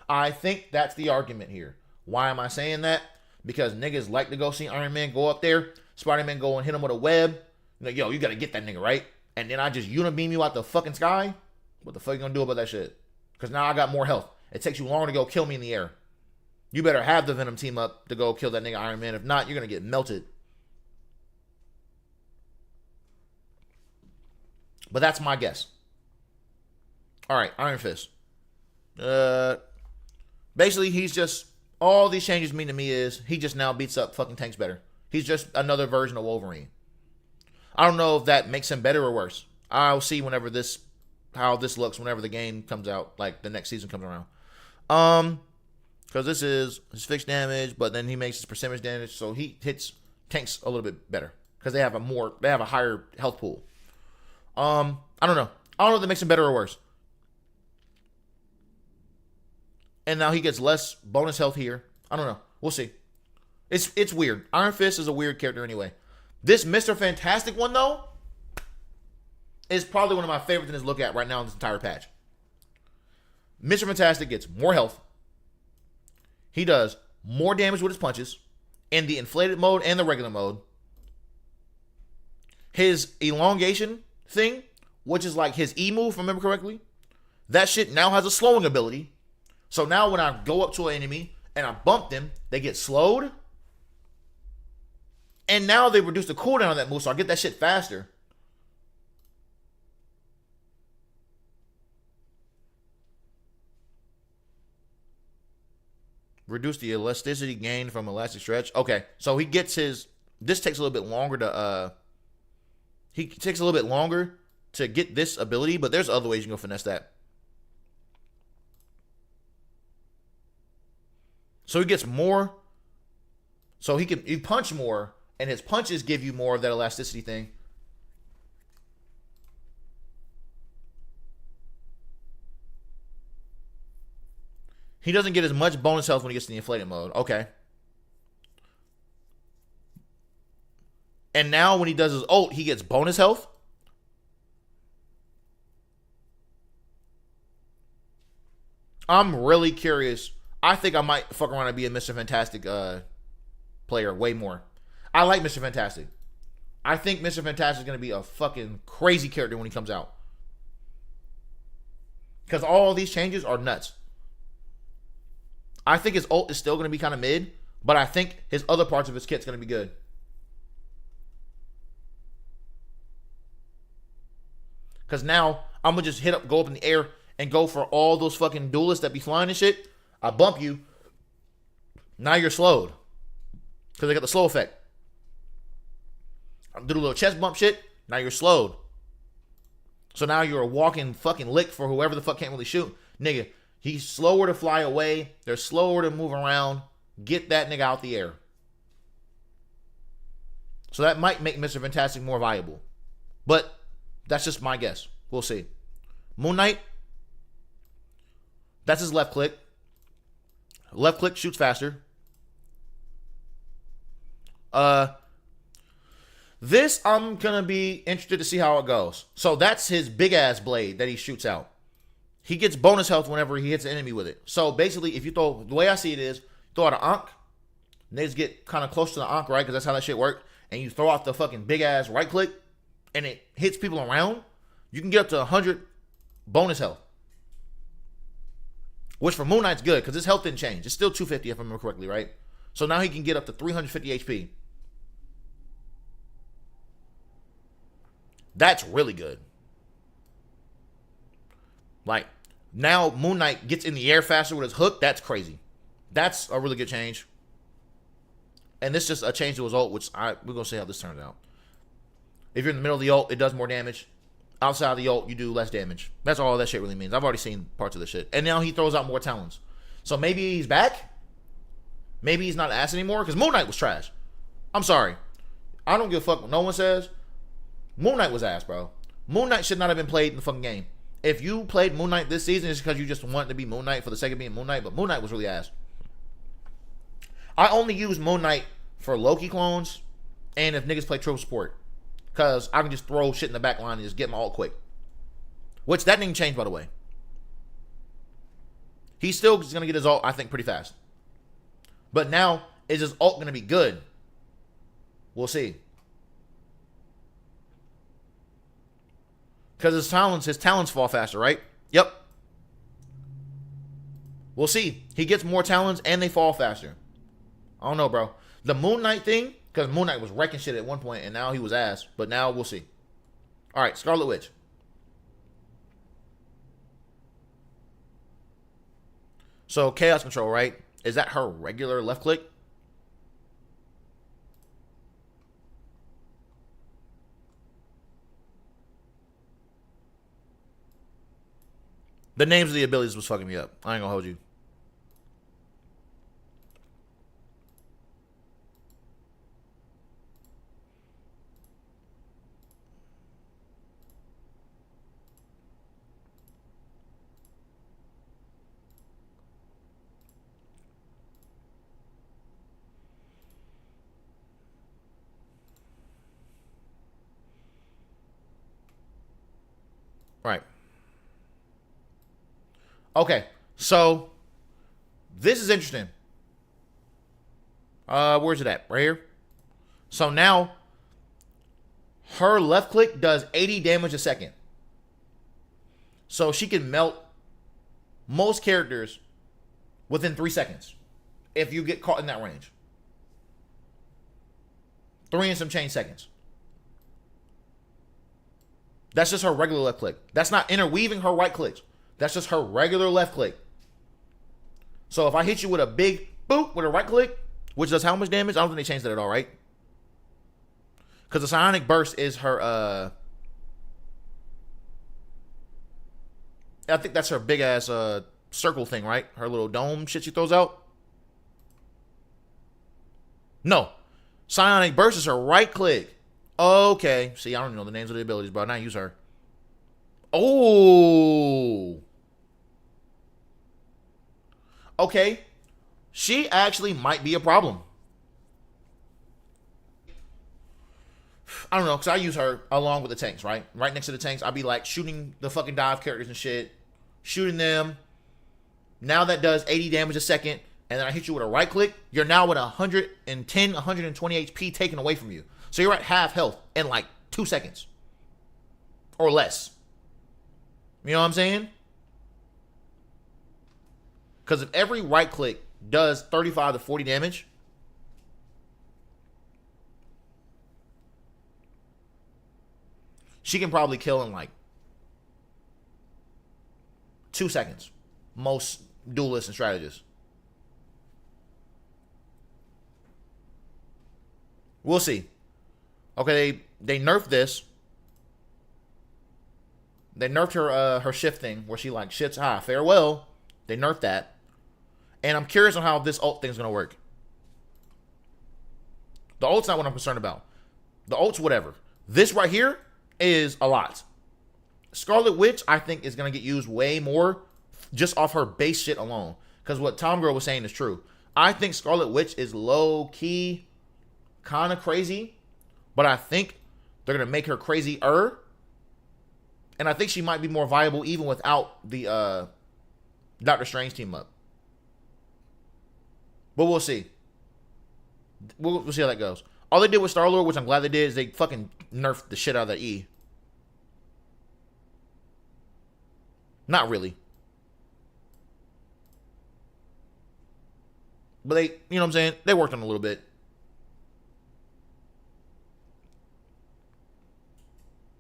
I think that's the argument here. Why am I saying that? Because niggas like to go see Iron Man go up there, Spider-Man go and hit him with a web. Like, yo, you gotta get that nigga, right? And then I just unibeam you out the fucking sky. What the fuck you gonna do about that shit? Because now I got more health. It takes you longer to go kill me in the air. You better have the Venom team up to go kill that nigga Iron Man. If not, you're gonna get melted. But that's my guess. Alright, Iron Fist. Basically, he's just... All these changes mean to me is he just now beats up fucking tanks better. He's just another version of Wolverine. I don't know if that makes him better or worse. I'll see whenever how this looks whenever the game comes out, like the next season comes around. Because this is his fixed damage, but then he makes his percentage damage, so he hits tanks a little bit better because they have a higher health pool. I don't know. I don't know if that makes him better or worse. And now he gets less bonus health here. I don't know. We'll see. It's weird. Iron Fist is a weird character anyway. This Mr. Fantastic one, though, is probably one of my favorite things to look at right now in this entire patch. Mr. Fantastic gets more health. He does more damage with his punches in the inflated mode and the regular mode. His elongation thing, which is like his E move, if I remember correctly, that shit now has a slowing ability. So now when I go up to an enemy and I bump them, they get slowed. And now they reduced the cooldown on that move, so I get that shit faster. Reduce the elasticity gain from elastic stretch. Okay, so he gets his. This takes a little bit longer to. He takes a little bit longer to get this ability, but there's other ways you can go finesse that. So he gets more. So he punch more, and his punches give you more of that elasticity thing. He doesn't get as much bonus health when he gets in the inflated mode. Okay. And now when he does his ult, he gets bonus health. I'm really curious. I think I might fuck around and be a Mr. Fantastic player way more. I like Mr. Fantastic. I think Mr. Fantastic is going to be a fucking crazy character when he comes out. Because all these changes are nuts. I think his ult is still going to be kind of mid, but I think his other parts of his kit's going to be good. Because now I'm going to just go up in the air and go for all those fucking duelists that be flying and shit. I bump you. Now you're slowed. Because they got the slow effect. I do the little chest bump shit. Now you're slowed. So now you're a walking fucking lick for whoever the fuck can't really shoot. Nigga, he's slower to fly away. They're slower to move around. Get that nigga out the air. So that might make Mr. Fantastic more viable. But that's just my guess. We'll see. Moon Knight. That's his left click. Left click shoots faster. This I'm gonna be interested to see how it goes. So that's his big ass blade that he shoots out. He gets bonus health whenever he hits an enemy with it. So basically, if you throw, the way I see it is, throw out an Ankh, niggas get kind of close to the Ankh, right? Because that's how that shit works. And you throw out the fucking big ass right click, and it hits people around. You can get up to 100 bonus health. Which for Moon Knight's good, because his health didn't change. It's still 250 if I remember correctly, right? So now he can get up to 350 HP. That's really good. Like, now Moon Knight gets in the air faster with his hook. That's crazy. That's a really good change. And this is just a change to his ult, which we're going to see how this turns out. If you're in the middle of the ult, it does more damage. Outside of the ult, you do less damage. That's all that shit really means. I've already seen parts of this shit. And now he throws out more talons. So maybe he's back. Maybe he's not ass anymore. Because Moon Knight was trash. I'm sorry. I don't give a fuck what no one says. Moon Knight was ass, bro. Moon Knight should not have been played in the fucking game. If you played Moon Knight this season, it's because you just wanted to be Moon Knight for the sake of being Moon Knight. But Moon Knight was really ass. I only use Moon Knight for Loki clones and if niggas play triple support. Because I can just throw shit in the back line and just get my ult quick. Which, that didn't change, by the way. He's still going to get his ult, I think, pretty fast. But now, is his ult going to be good? We'll see. Because his talons fall faster, right? Yep. We'll see. He gets more talons and they fall faster. I don't know, bro. The Moon Knight thing, because Moon Knight was wrecking shit at one point and now he was ass. But now we'll see. All right, Scarlet Witch. So Chaos Control, right? Is that her regular left click? The names of the abilities was fucking me up. I ain't gonna hold you. Right. Okay, so this is interesting. Where's it at? Right here. So now her left click does 80 damage a second. So she can melt most characters within 3 seconds if you get caught in that range. 3 and some change seconds. That's just her regular left click. That's not interweaving her right clicks. That's just her regular left click. So if I hit you with a big boop with a right click, which does how much damage? I don't think they changed that at all, right? Because the psionic burst is her, I think that's her big ass circle thing, right? Her little dome shit she throws out. No. Psionic burst is her right click. Okay. See, I don't even know the names of the abilities, but I use her. Oh. Okay. She actually might be a problem. I don't know, because I use her along with the tanks, right? Right next to the tanks, I'll be like shooting the fucking dive characters and shit. Shooting them. Now that does 80 damage a second. And then I hit you with a right click. You're now with 110, 120 HP taken away from you. So you're at half health in like 2 seconds. Or less. You know what I'm saying? Because if every right click does 35 to 40 damage, she can probably kill in like 2 seconds. Most duelists and strategists. We'll see. Okay, they nerfed this. They nerfed her shift thing where she like shits farewell. They nerfed that. And I'm curious on how this ult thing's gonna work. The ult's not what I'm concerned about. The ult's whatever. This right here is a lot. Scarlet Witch, I think, is gonna get used way more just off her base shit alone. Because what Tom Girl was saying is true. I think Scarlet Witch is low key, kind of crazy, but I think they're gonna make her crazier. And I think she might be more viable even without the Doctor Strange team up. But we'll see. We'll see how that goes. All they did with Star-Lord, which I'm glad they did, is they fucking nerfed the shit out of that E. Not really. But they, you know what I'm saying? They worked on it a little bit.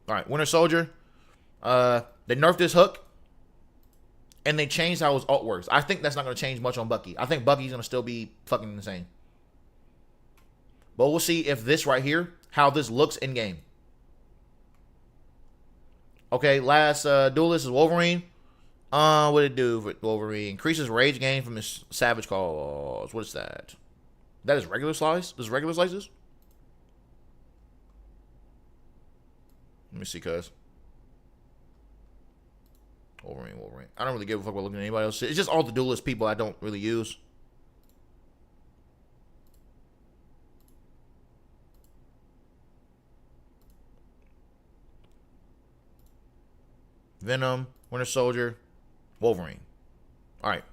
Alright, Winter Soldier. They nerfed this hook. And they changed how his ult works. I think that's not going to change much on Bucky. I think Bucky's going to still be fucking insane. But we'll see if this right here, how this looks in game. Okay, last duelist is Wolverine. What did it do with Wolverine? Increases rage gain from his Savage Claws. What is that? That is regular slice? This is regular slices? Let me see, cuz. Wolverine. I don't really give a fuck about looking at anybody else. It's just all the duelist people I don't really use. Venom, Winter Soldier, Wolverine. Alright.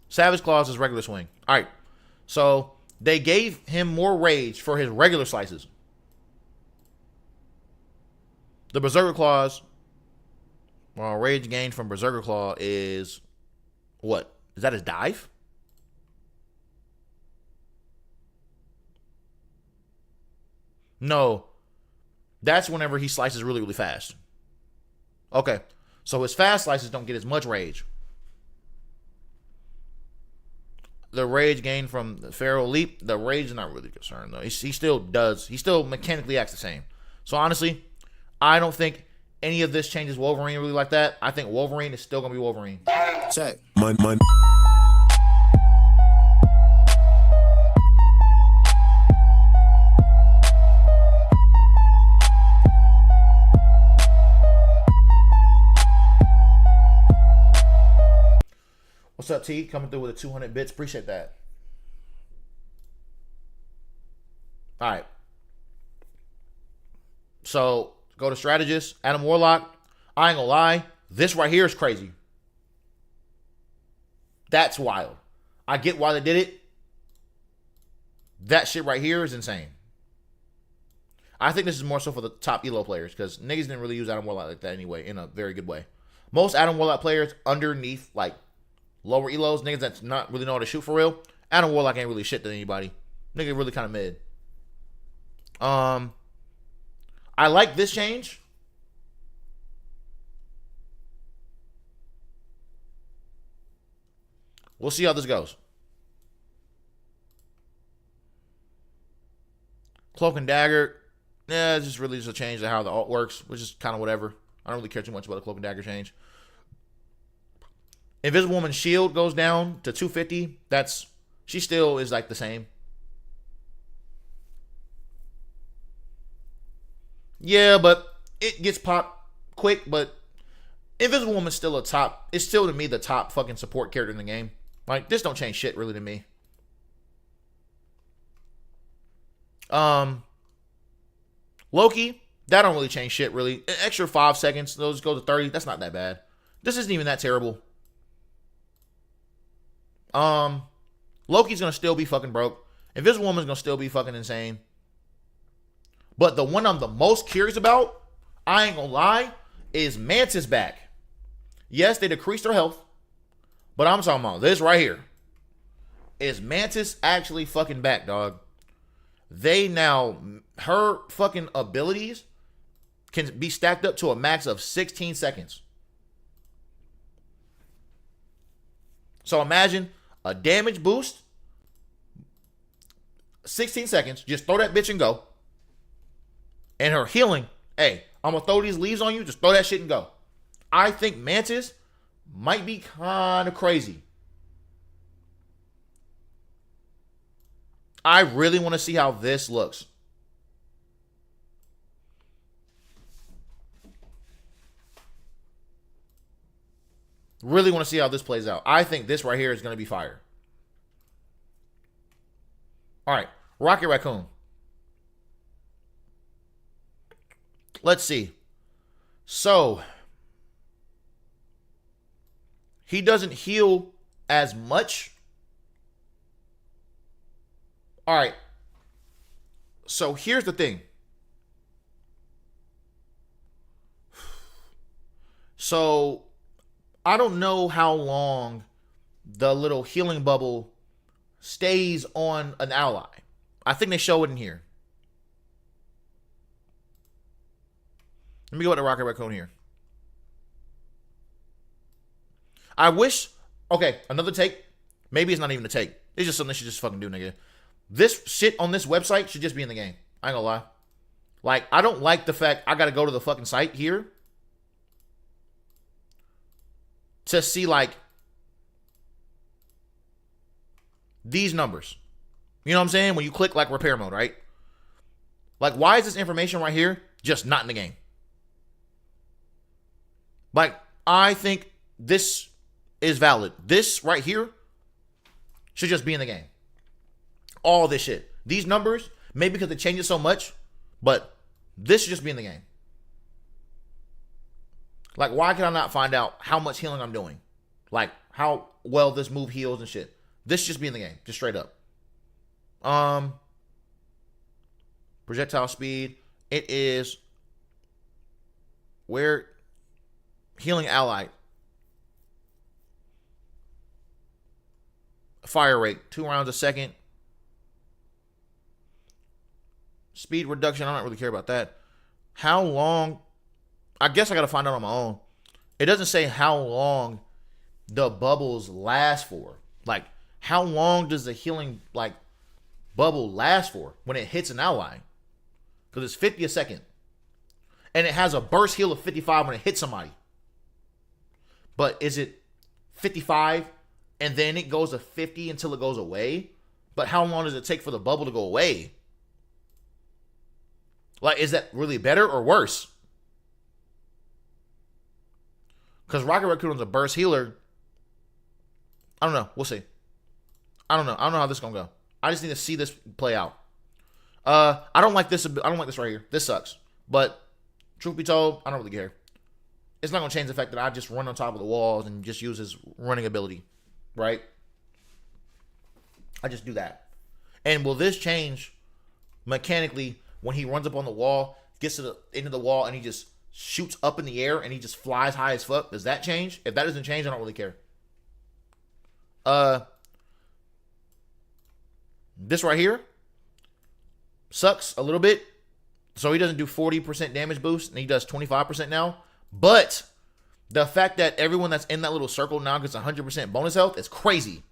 Savage Claws is regular swing. Alright. So, they gave him more rage for his regular slices. The Berserker Claws, well, rage gain from Berserker Claw is what? Is that his dive? No. That's whenever he slices really, really fast. Okay. So his fast slices don't get as much rage. The rage gain from the Pharaoh Leap, the rage is not really concerned though. He still does. He still mechanically acts the same. So honestly, I don't think any of this changes Wolverine really like that. I think Wolverine is still going to be Wolverine. Check. Mine. What's up, T? Coming through with the 200 bits. Appreciate that. All right. So, go to strategist, Adam Warlock. I ain't gonna lie. This right here is crazy. That's wild. I get why they did it. That shit right here is insane. I think this is more so for the top elo players because niggas didn't really use Adam Warlock like that anyway in a very good way. Most Adam Warlock players underneath like lower elos, niggas that's not really know how to shoot for real, Adam Warlock ain't really shit to anybody. Nigga really kind of mid. I like this change. We'll see how this goes. Cloak and Dagger. Yeah, it's just really just a change to how the alt works, which is kind of whatever. I don't really care too much about the Cloak and Dagger change. Invisible Woman's shield goes down to 250. She still is like the same. Yeah, but it gets popped quick, but Invisible Woman's still it's still to me the top fucking support character in the game. Like, this don't change shit really to me. Loki, that don't really change shit really. An extra 5 seconds, those go to 30. That's not that bad. This isn't even that terrible. Loki's gonna still be fucking broke. Invisible Woman's gonna still be fucking insane. But the one I'm the most curious about, I ain't gonna lie, is Mantis back. Yes, they decreased her health, but I'm talking about this right here. Is Mantis actually fucking back, dog? Her fucking abilities can be stacked up to a max of 16 seconds. So imagine a damage boost, 16 seconds, just throw that bitch and go. And her healing, hey, I'm gonna throw these leaves on you, just throw that shit and go. I think Mantis might be kind of crazy. I really want to see how this looks. Really want to see how this plays out. I think this right here is going to be fire. All right, Rocket Raccoon. Let's see. So, he doesn't heal as much. All right. So, here's the thing. So, I don't know how long the little healing bubble stays on an ally. I think they show it in here. Let me go with the Rocket Raccoon here. I wish... Okay, another take. Maybe it's not even a take. It's just something they should just fucking do, nigga. This shit on this website should just be in the game. I ain't gonna lie. Like, I don't like the fact I gotta go to the fucking site here to see, like, these numbers. You know what I'm saying? When you click, like, repair mode, right? Like, why is this information right here just not in the game? Like, I think this is valid. This right here should just be in the game. All this shit. These numbers, maybe because it changes so much, but this should just be in the game. Like, why can I not find out how much healing I'm doing? Like, how well this move heals and shit. This should just be in the game. Just straight up. Projectile speed. It is where healing ally. Fire rate. 2 rounds a second. Speed reduction. I don't really care about that. How long... I guess I got to find out on my own. It doesn't say how long the bubbles last for. Like, how long does the healing, like, bubble last for when it hits an ally? Because it's 50 a second. And it has a burst heal of 55 when it hits somebody. But is it 55 and then it goes to 50 until it goes away? But how long does it take for the bubble to go away? Like, is that really better or worse? Because Rocket Raccoon's a burst healer. I don't know. We'll see. I don't know how this is going to go. I just need to see this play out. I don't like this. I don't like this right here. This sucks. But truth be told, I don't really care. It's not going to change the fact that I just run on top of the walls and just use his running ability. Right? I just do that. And will this change mechanically when he runs up on the wall, gets to the end of the wall, and he just shoots up in the air and he just flies high as fuck? Does that change? If that doesn't change, I don't really care. This right here, sucks a little bit. So he doesn't do 40% damage boost, and he does 25% now. But the fact that everyone that's in that little circle now gets 100% bonus health is crazy.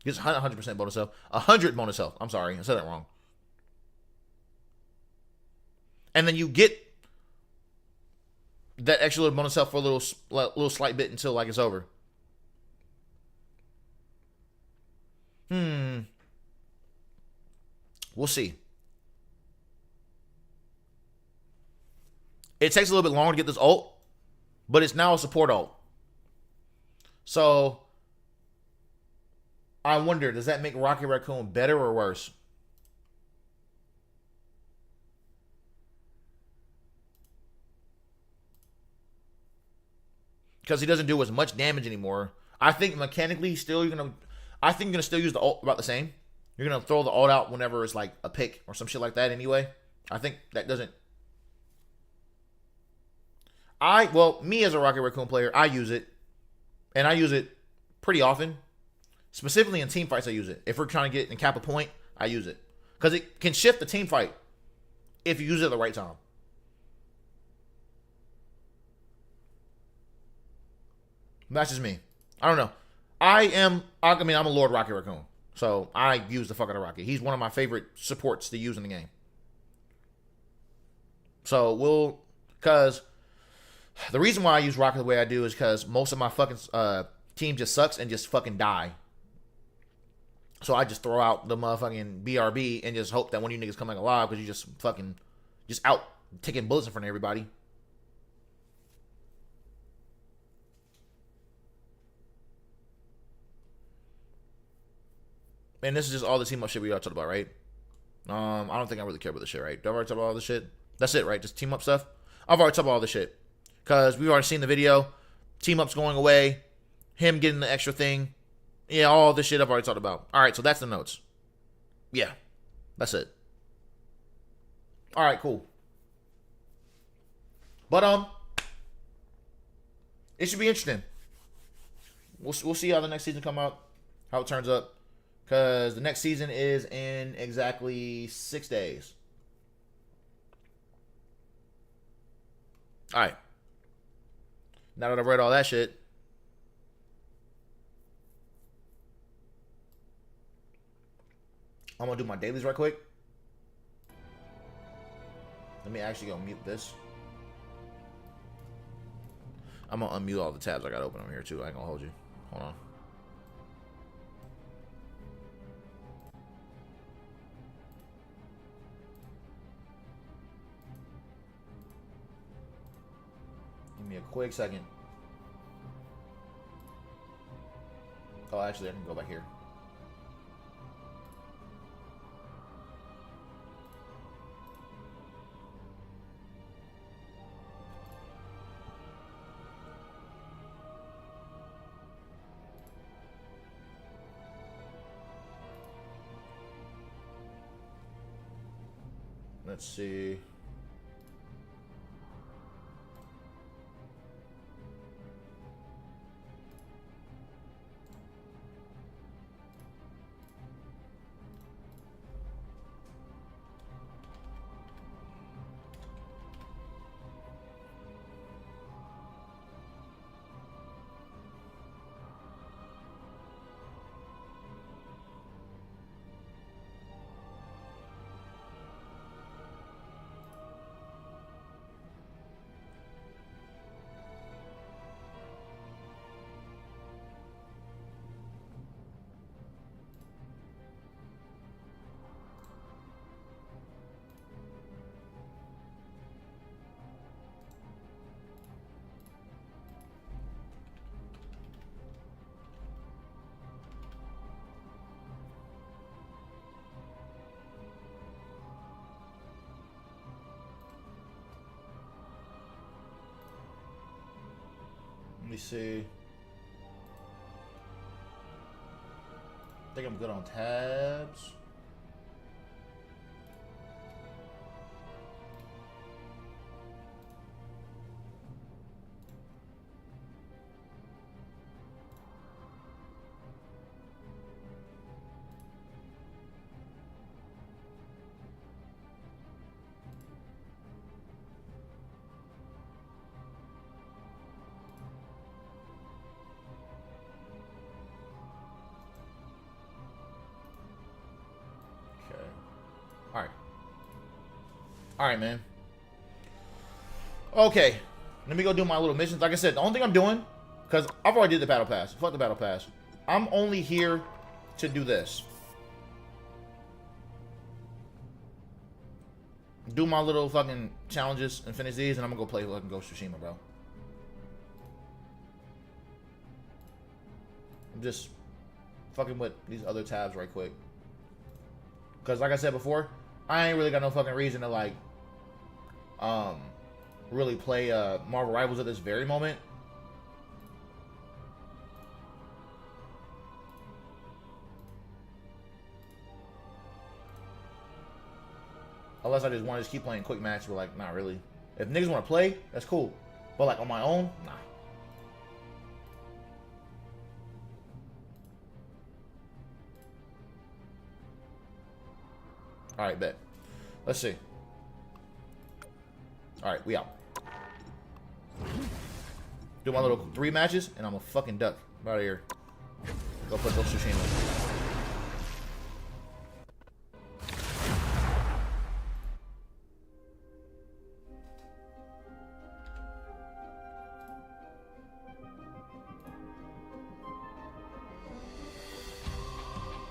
Gets 100% bonus health. 100 bonus health. I'm sorry, I said that wrong. And then you get that extra little bonus health for a little slight bit until like it's over. We'll see. It takes a little bit longer to get this ult, but it's now a support ult. So I wonder, does that make Rocket Raccoon better or worse? Because he doesn't do as much damage anymore. I think mechanically still you're gonna still use the ult about the same. You're gonna throw the ult out whenever it's like a pick or some shit like that anyway. I think that doesn't. Me as a Rocket Raccoon player, I use it. And I use it pretty often. Specifically in team fights, I use it. If we're trying to get and cap a point, I use it. Because it can shift the team fight if you use it at the right time. That's just me. I don't know. I'm a Lord Rocket Raccoon. So I use the fuck out of Rocket. He's one of my favorite supports to use in the game. So because the reason why I use Rocket the way I do is because most of my fucking team just sucks and just fucking die. So I just throw out the motherfucking BRB and just hope that one of you niggas come back alive because you just out taking bullets in front of everybody. And this is just all the team up shit we all talked about, right? I don't think I really care about this shit, right? Do I already talk about all this shit? That's it, right? Just team up stuff? I've already talked about all this shit. Because we've already seen the video. Team up's going away. Him getting the extra thing. Yeah, all this shit I've already talked about. Alright, so that's the notes. Yeah. That's it. Alright, cool. But, it should be interesting. We'll see how the next season come out. How it turns up. Because the next season is in exactly 6 days. Alright. Now that I've read all that shit, I'm going to do my dailies right quick. Let me actually go mute this. I'm going to unmute all the tabs I got open over here too. I ain't going to hold you. Hold on. Give me a quick second. Oh, actually, I can go back here. Let's see. Let me see. I think I'm good on tabs. All right, man. Okay, let me go do my little missions. Like I said, the only thing I'm doing, because I've already did the battle pass. Fuck the battle pass. I'm only here to do this. Do my little fucking challenges and finish these, and I'm gonna go play fucking Ghost of Tsushima, bro. I'm just fucking with these other tabs right quick. Because like I said before, I ain't really got no fucking reason to like really play Marvel Rivals at this very moment. Unless I just want to just keep playing quick match, but like, not really. If niggas want to play, that's cool. But like on my own, nah. Alright, bet. Let's see. Alright, we out. Do my little 3 matches, and I'm a fucking duck. I'm out of here. Go put Ghost of Tsushima.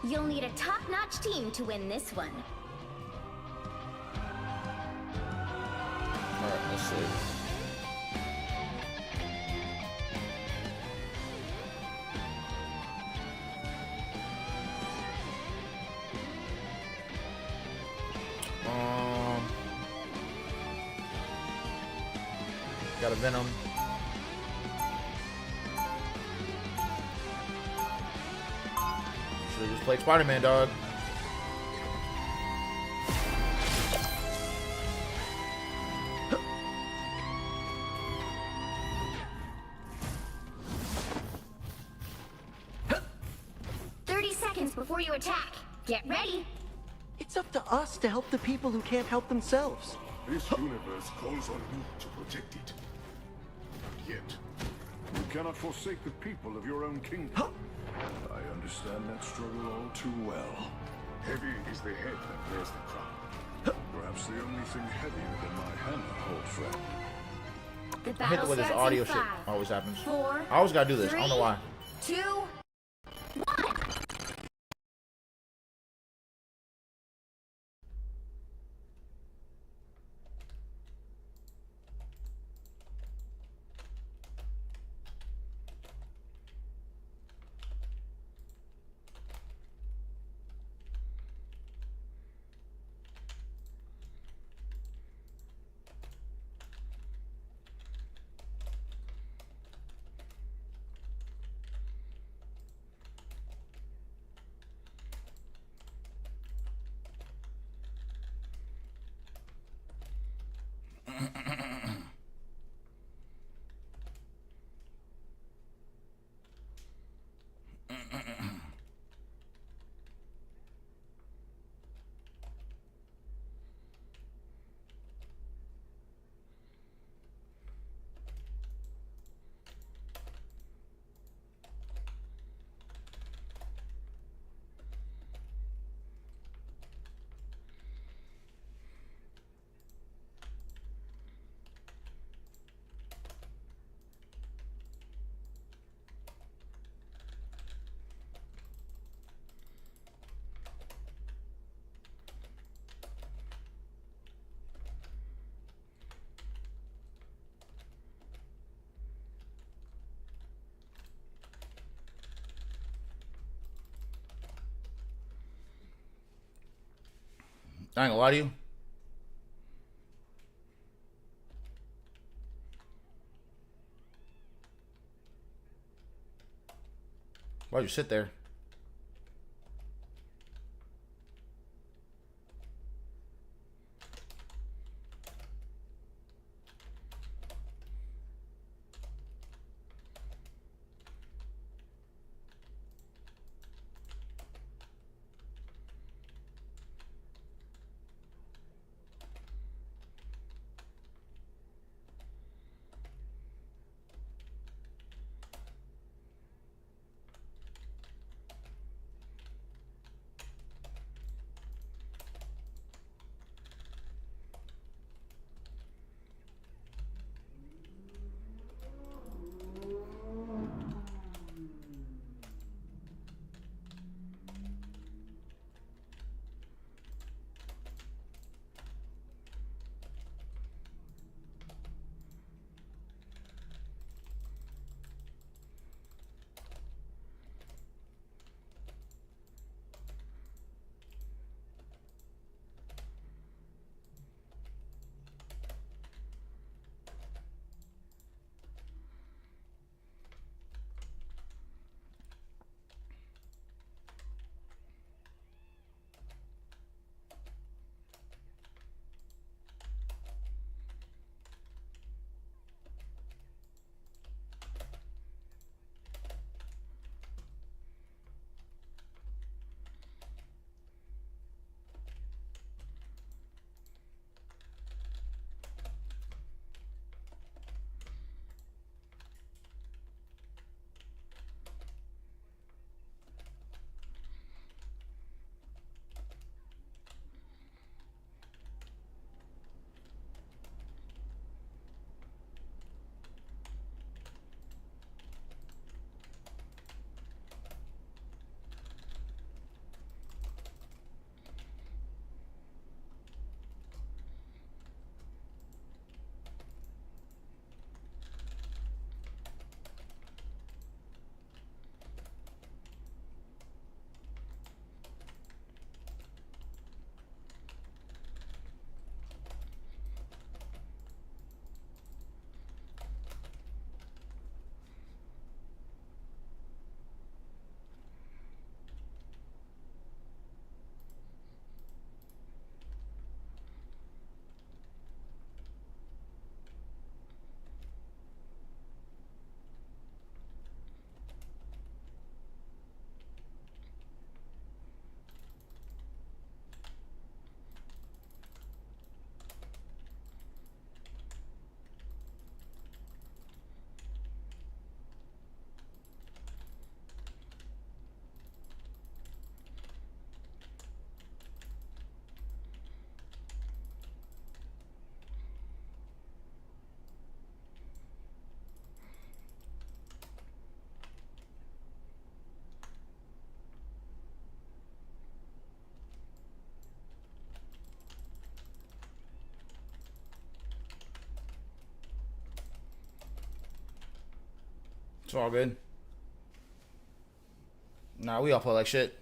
You'll need a top-notch team to win this one. Alright, let's see. Got a Venom. Should've just played Spider-Man, dog. Before you attack, get ready. It's up to us to help the people who can't help themselves. This universe calls on you to protect it. But yet, you cannot forsake the people of your own kingdom. I understand that struggle all too well. Heavy is the head that bears the crown. Perhaps the only thing heavier than my hammer, old friend. The I hit battle with this starts audio in shit. 5, Always happens. 4, I always gotta do this. I don't know why. 2, 1. I ain't gonna lie to you. Why'd you sit there? all good. Nah, we all play like shit.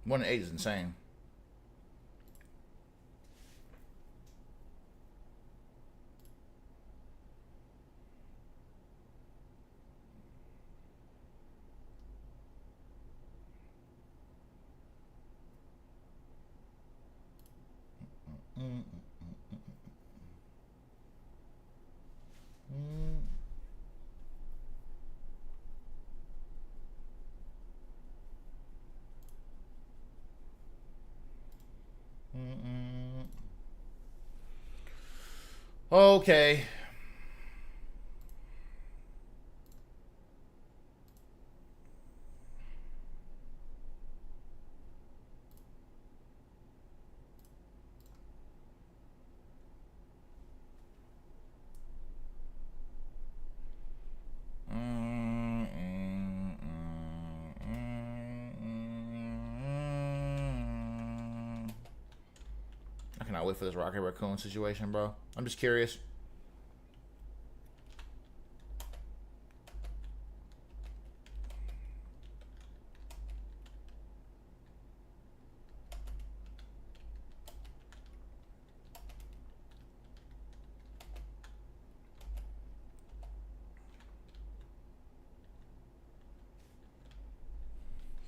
One and eight is insane. Okay. I cannot wait for this Rocket Raccoon situation, bro. I'm just curious.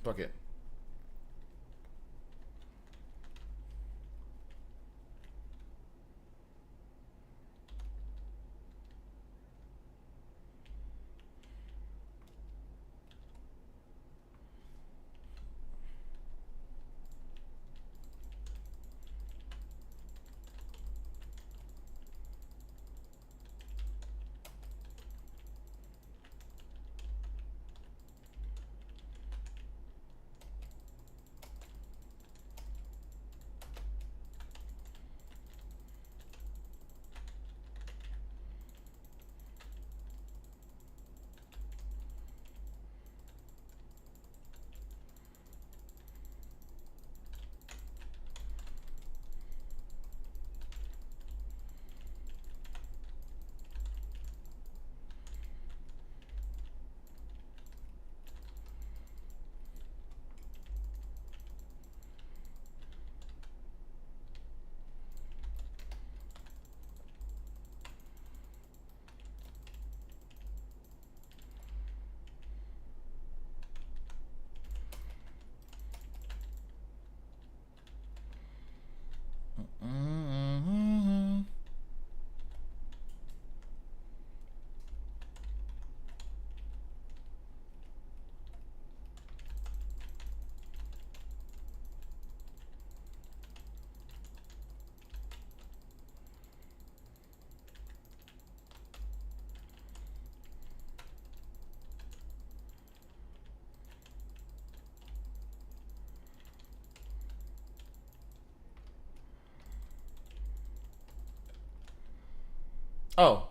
Fuck it. Oh.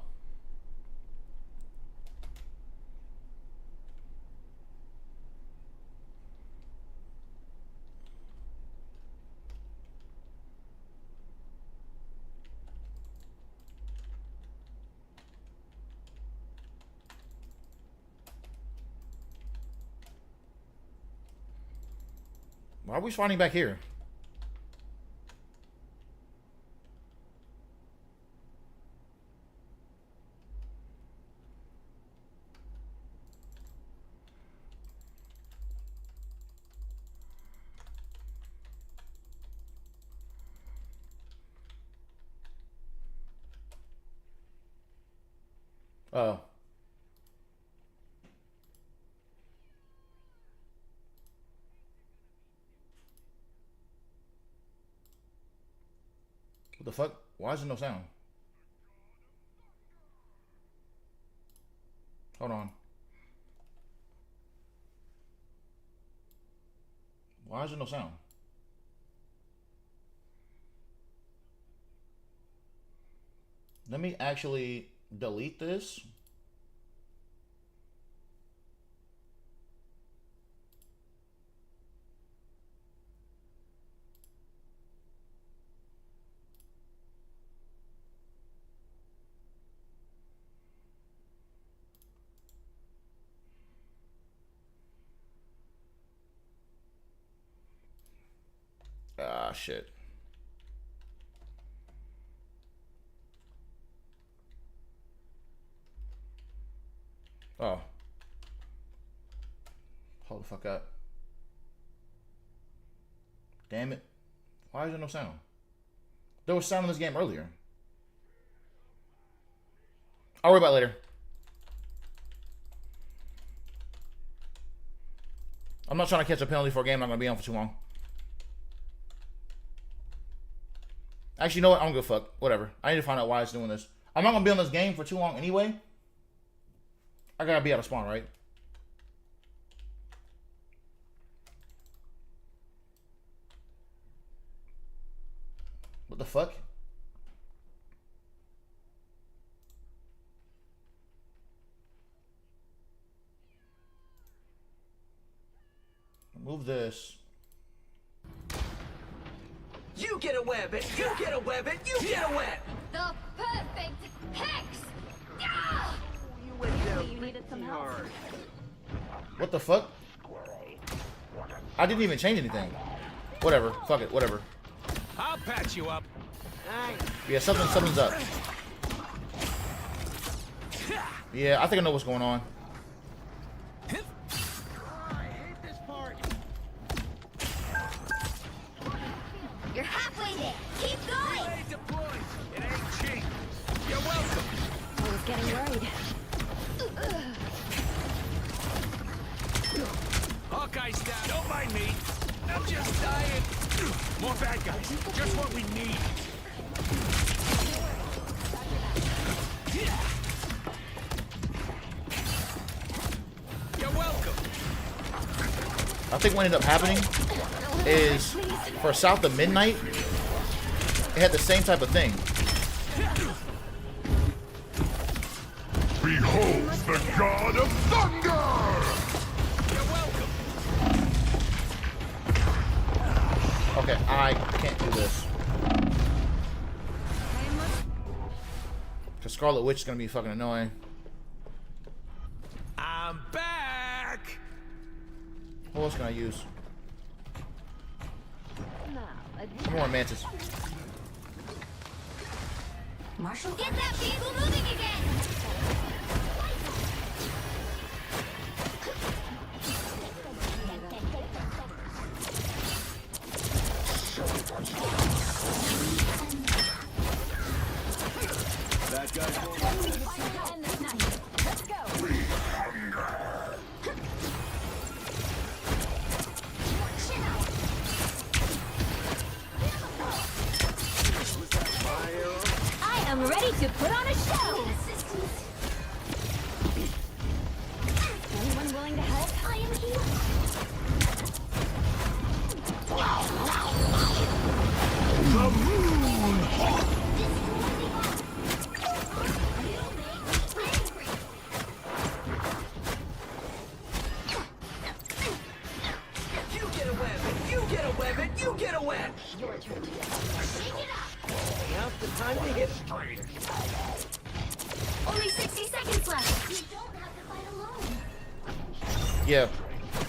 Why are we spawning back here? Oh. What the fuck? Why is there no sound? Hold on. Why is there no sound? Let me actually delete this. Ah, shit. Oh. Hold the fuck up. Damn it. Why is there no sound? There was sound in this game earlier. I'll worry about it later. I'm not trying to catch a penalty for a game I'm not going to be on for too long. Actually, you know what? I don't give a fuck. Whatever. I need to find out why it's doing this. I'm not going to be on this game for too long anyway. I gotta be out of spawn, right? What the fuck? Move this. You get a web it! You get a web it! You get a web! The perfect hex! Ah! You went down You needed some help. hard. What the fuck? I didn't even change anything. Whatever. Fuck it. Whatever. I'll patch you up. Yeah, something's up. Yeah, I think I know what's going on. You're halfway there. Keep going. Hey, deployed. It ain't cheap. You're welcome. I was getting worried. Hawkeye's down. Don't mind me. I'm just dying. More bad guys. Just what we need. You're welcome. I think what ended up happening is for South of Midnight, it had the same type of thing. Behold the god of thunder! You're welcome. Okay, I can't do this. Cause Scarlet Witch is gonna be fucking annoying. I'm back. What else can I use? More mantis. Marshall, get that vehicle moving again! That guy's Let's go! I am ready to put on a show! Anyone willing to help? I am here! You get a web it! You get a web it! You get a web! Your turn to shake it up! Now's the time to hit. Only 60 seconds left! You don't have to fight alone! Yeah,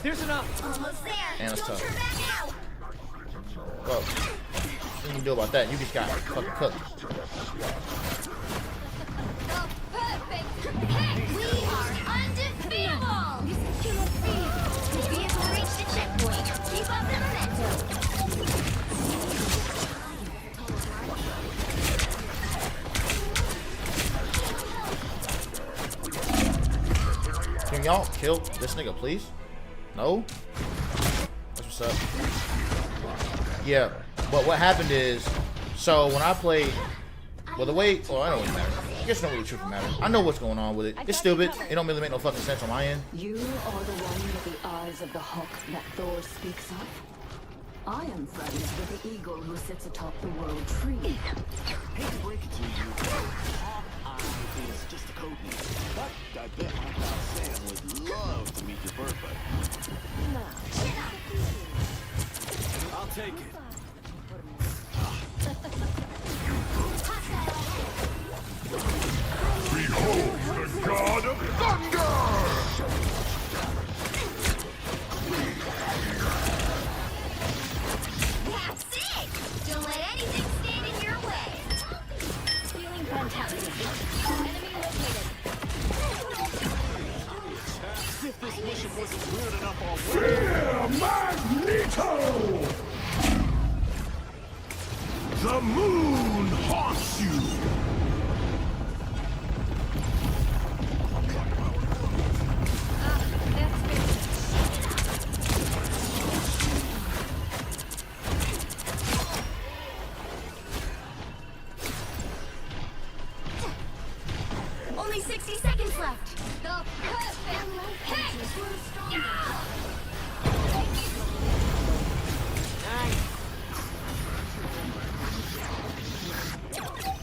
There's enough. Almost there! And it's Don't tough. turn back now! well, what you can do about that? You just got fucking cooked. The perfect hex! We are undefeatable! The vehicle reached the checkpoint. Keep up the momentum. Can y'all kill this nigga, please? No? That's what's up. Yeah, but what happened is, so when I played, well, the way, well, I don't really matter. I guess it don't really truly matter. I know what's going on with it. It's stupid. It don't really make no fucking sense on my end. You are the one with the eyes of the hawk that Thor speaks of. I am friends with the eagle who sits atop the world tree. Hate to break it to you, Hawkeye is just a code name. But I bet my pal Sam would love to meet your bird buddy. I'll take it. Behold the god of thunder! That's it! Don't let anything stand in your way. Feeling fantastic. Enemy located. As if this mission wasn't weird enough already. Magneto! The moon haunts you! Only 60 seconds left. The perfect hit.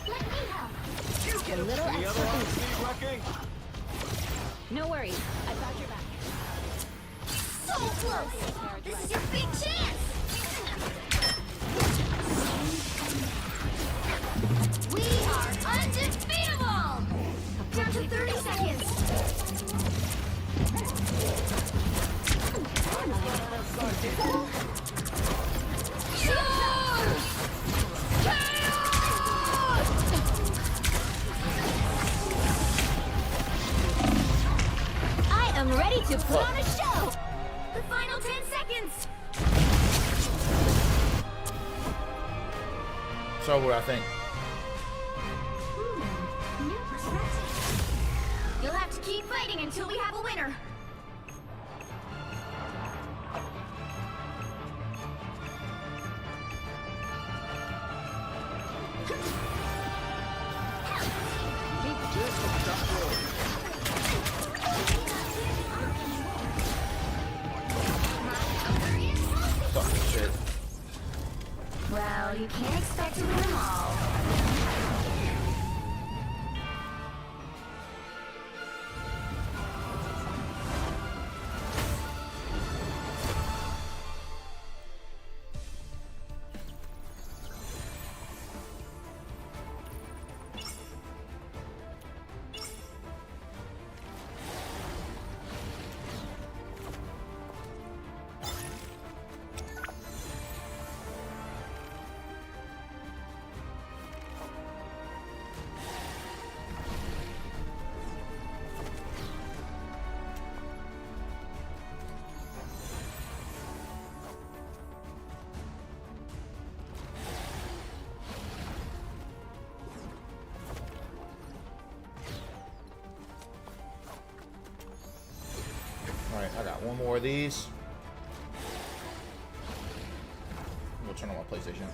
Let me help. You get a little extra boost. Wrecking? No worries, I got your back. So close. This is your big chance. We are undefeatable. Down to 30 seconds. I am ready to put on a show. The final 10 seconds. It's over, I think. New perspective. You'll have to keep fighting until we have a winner. Fucking shit. Well, you can't expect to win them all. Alright, I got one more of these. I'm gonna turn on my PlayStation.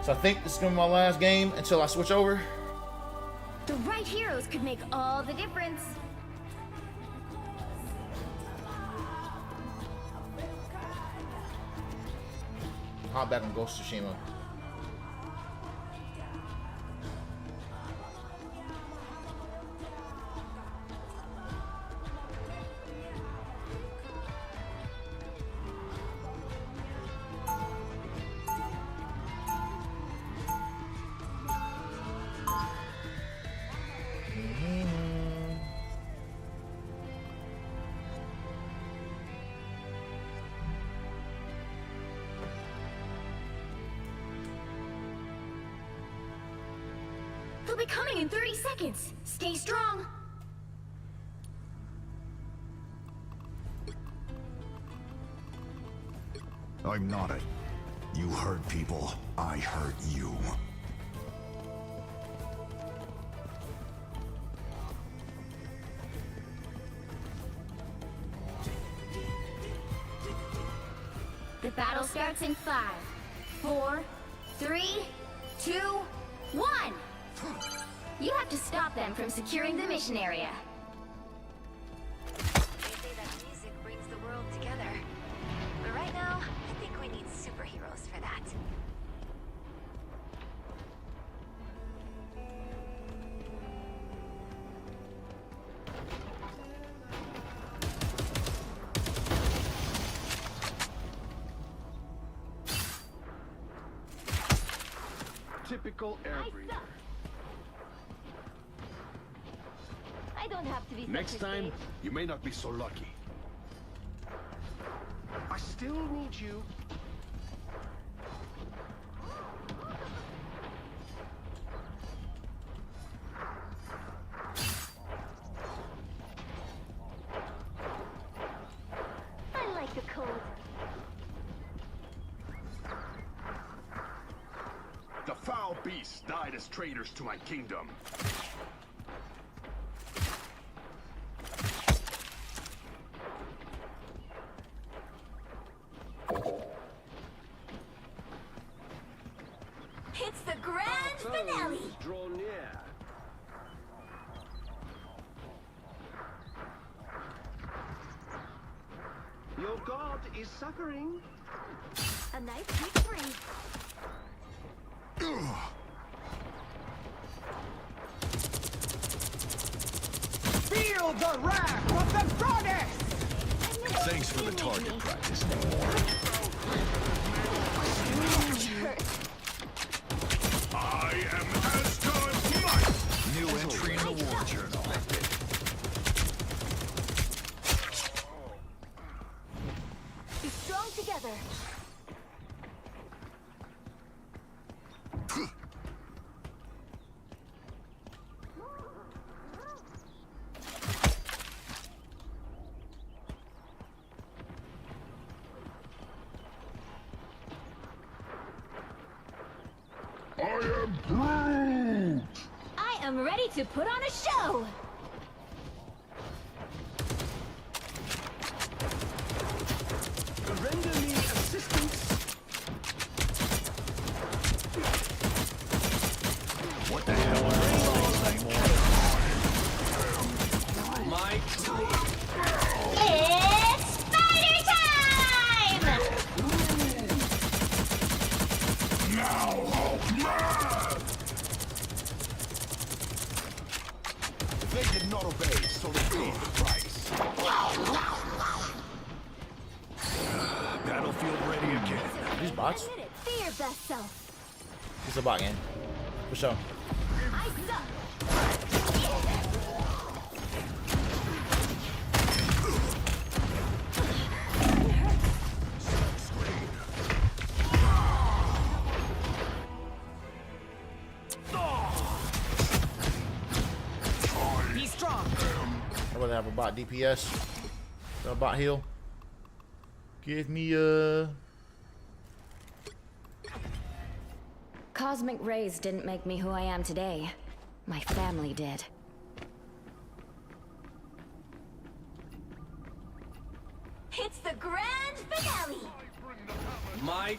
So I think this is gonna be my last game until I switch over. The right heroes could make all the difference. Hop back on Ghost of Tsushima. They'll be coming in 30 seconds. Stay strong. I'm not it. You hurt people. I hurt you. Battle starts in 5, 4, 3, 2, 1! You have to stop them from securing the mission area. They say that music brings the world together. But right now, I think we need superheroes for that. Typical air breather. I don't have to be Next such a time, sage. you may not be so lucky. I still need you. I like the cold. The foul beasts died as traitors to my kingdom. It's the grand finale! Draw near. Your god is suffering. A nice deep breeze. Feel the wrath of the goddess! Thanks for the target practice. I am Asgard's might! New entry in the war journal. Be strong together. I am Groot! I am ready to put on a show! Render me assistance. What the hell are these things anymore? My It's spider time! Now, Hulkman! They did not obey, so they paid the price. Battlefield ready again. These bots? Admit it, be your best self. It's a bot game. For sure. I suck! Be strong. I'd rather have a bot DPS than a bot heal. Give me a... Cosmic rays didn't make me who I am today. My family did. It's the grand finale! My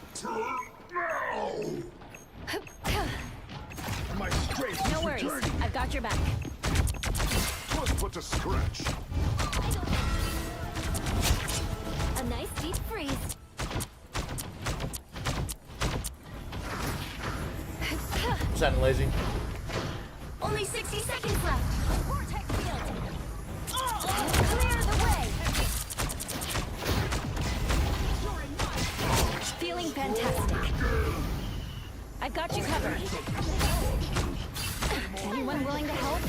My strength No is worries, returning. I've got your back. Twas but a scratch. A nice deep freeze. Sounding lazy. Only 60 seconds left. Vortex field. Clear the way. Feeling fantastic. I've got you covered. Anyone willing to help?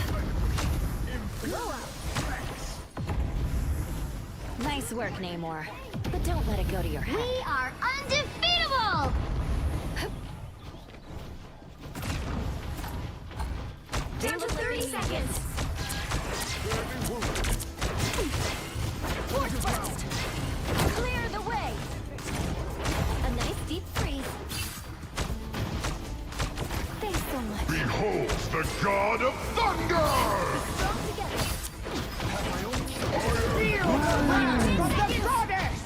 Nice work, Namor. But don't let it go to your head. We are undefeatable! Down to 30 seconds. Force burst. Clear the way. A nice deep freeze. Thanks so much. Behold the god of thunder! Strong together. Feel the wrath of the goddess!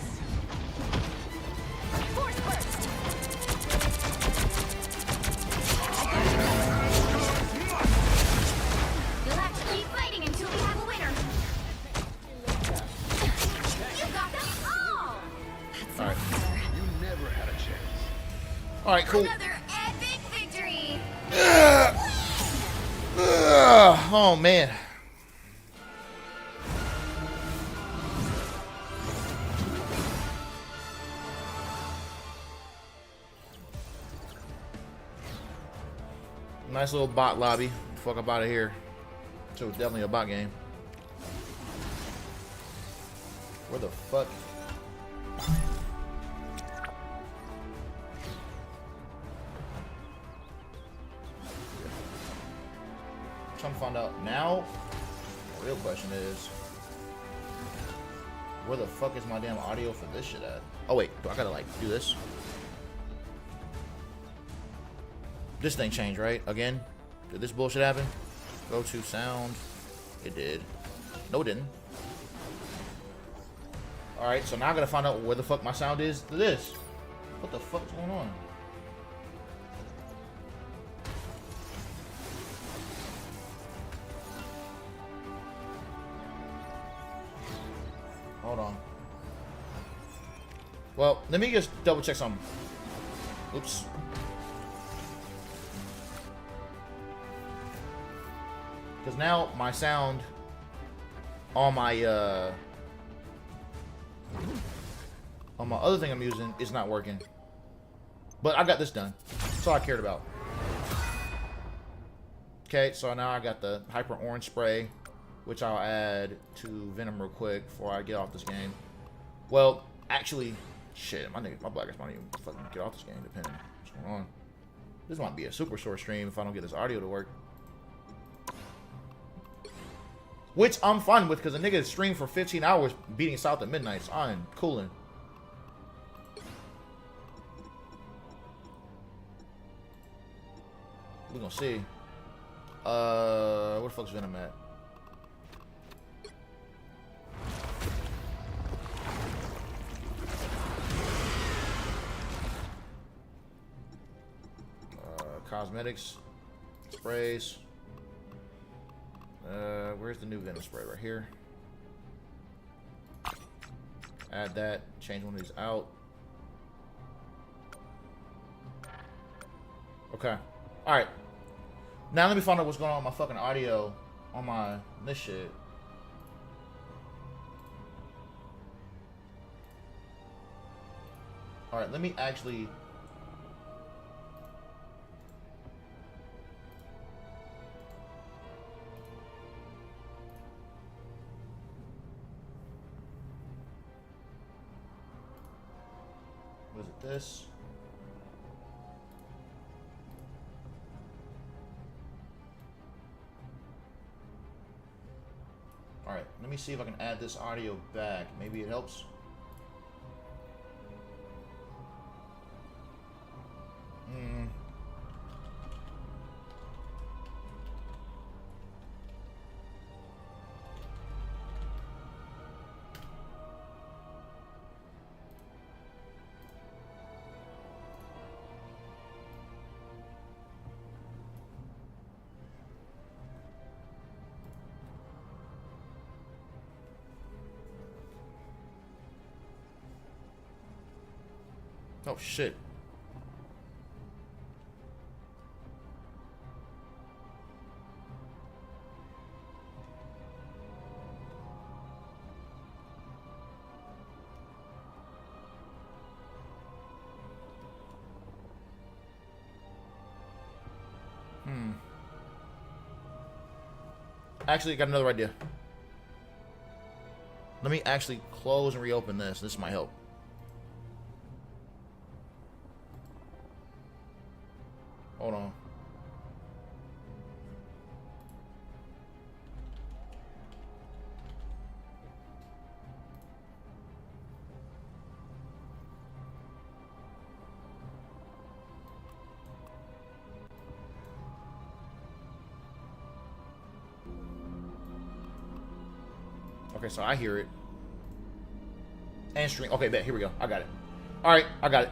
right, cool. Another epic victory. Oh man. Nice little bot lobby. Fuck up out of here. So it's definitely a bot game. Where the fuck? I'm trying to find out now. The real question is, where the fuck is my damn audio for this shit at? Oh wait, do I gotta like do this? This thing changed, right? Again? Did this bullshit happen? Go to sound. It did. No, it didn't. Alright, so now I gotta find out where the fuck my sound is to this. What the fuck is going on? Hold on. Well, let me just double check something. Oops. Because now my sound on my other thing I'm using is not working. But I got this done. That's all I cared about. Okay, so now I got the hyper orange spray, which I'll add to Venom real quick before I get off this game. Well, actually, shit, my black ass might even fucking get off this game depending on what's going on. This might be a super short stream if I don't get this audio to work. Which I'm fine with because the nigga streamed for 15 hours beating South at midnight, so I'm cooling. We're gonna see. Where the fuck's Venom at? Cosmetics, sprays. Where's the new Venom spray? Right here. Add that. Change one of these out. Okay. Alright. Now let me find out what's going on with my fucking audio on my this shit. Alright, let me actually... Was it this? Alright, let me see if I can add this audio back. Maybe it helps. Oh shit. Actually, I got another idea. Let me actually close and reopen this. This might help. Hold on. Okay, so I hear it. And string. Okay, bet. Here we go. I got it. All right, I got it.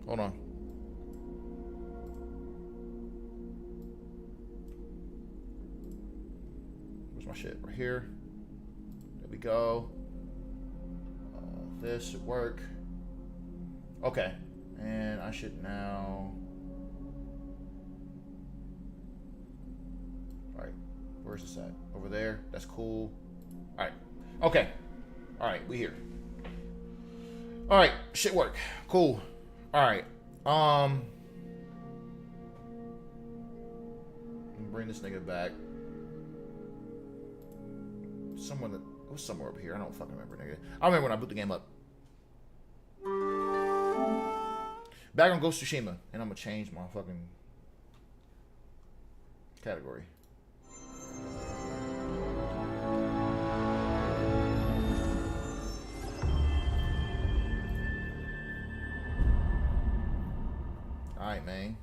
Hold on. Where's my shit? Right here. There we go. This should work. Okay. And I should now... Alright. Where's this at? Over there. That's cool. Alright. Okay. Alright, we here. Alright. Shit work. Cool. Alright. Bring this nigga back. Someone that... It was somewhere over here. I don't fucking remember, nigga. I remember when I boot the game up. Back on Ghost of Tsushima. And I'm gonna change my fucking category. Alright, man.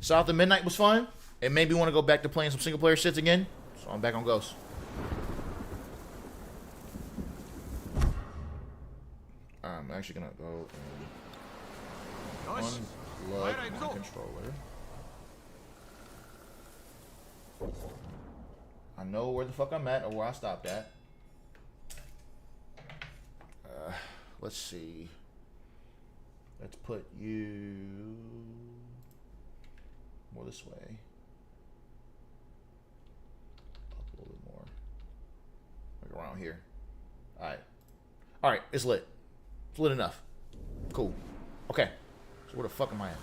South of Midnight was fun. It made me want to go back to playing some single player shits again. So I'm back on Ghost. I'm actually gonna go and unplug my controller. I know where the fuck I'm at or where I stopped at. Let's see. Let's put you more this way. Up a little bit more. Like around here. Alright. Alright, it's lit. It's lit enough. Cool. Okay. So where the fuck am I at?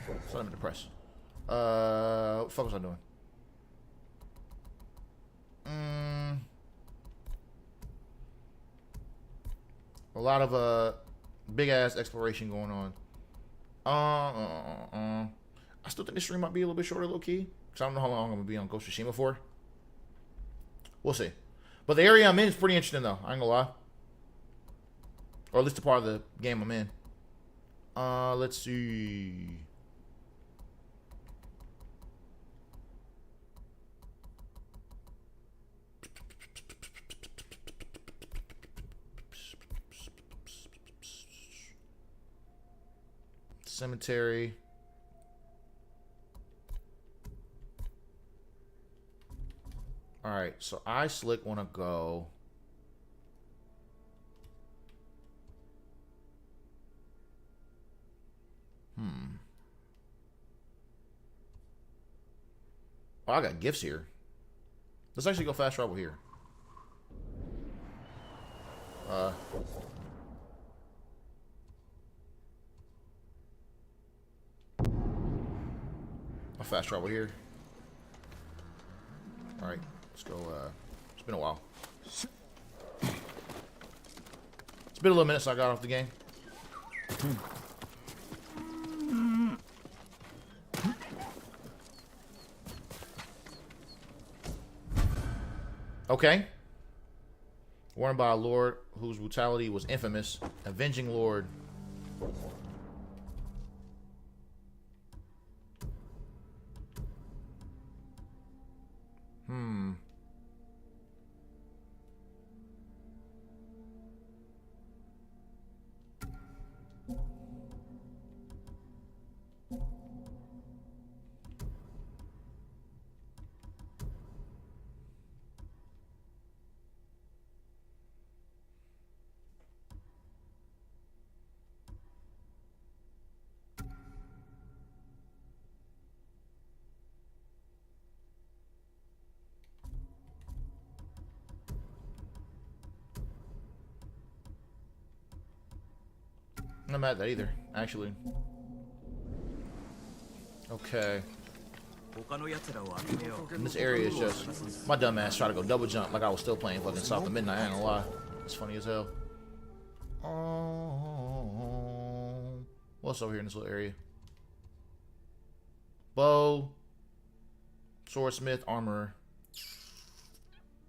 So I'm in the press. What the fuck was I doing? A lot of big ass exploration going on. I still think this stream might be a little bit shorter, low key, because I don't know how long I'm gonna be on Ghost of Tsushima for. We'll see. But the area I'm in is pretty interesting, though. I ain't gonna lie. Or at least the part of the game I'm in. Let's see. Cemetery. All right, so I slick want to go. Oh, I got gifts here. Let's actually go fast travel here. I'll fast travel here. All right, let's go. It's been a while. It's been a little minute since I got off the game. Okay. Warned by a lord whose brutality was infamous. Avenging lord. I'm not mad at that either, actually. Okay. And this area is just... My dumb ass tried to go double jump like I was still playing fucking South of Midnight, I ain't gonna lie. It's funny as hell. What's over here in this little area? Bow. Swordsmith, armor.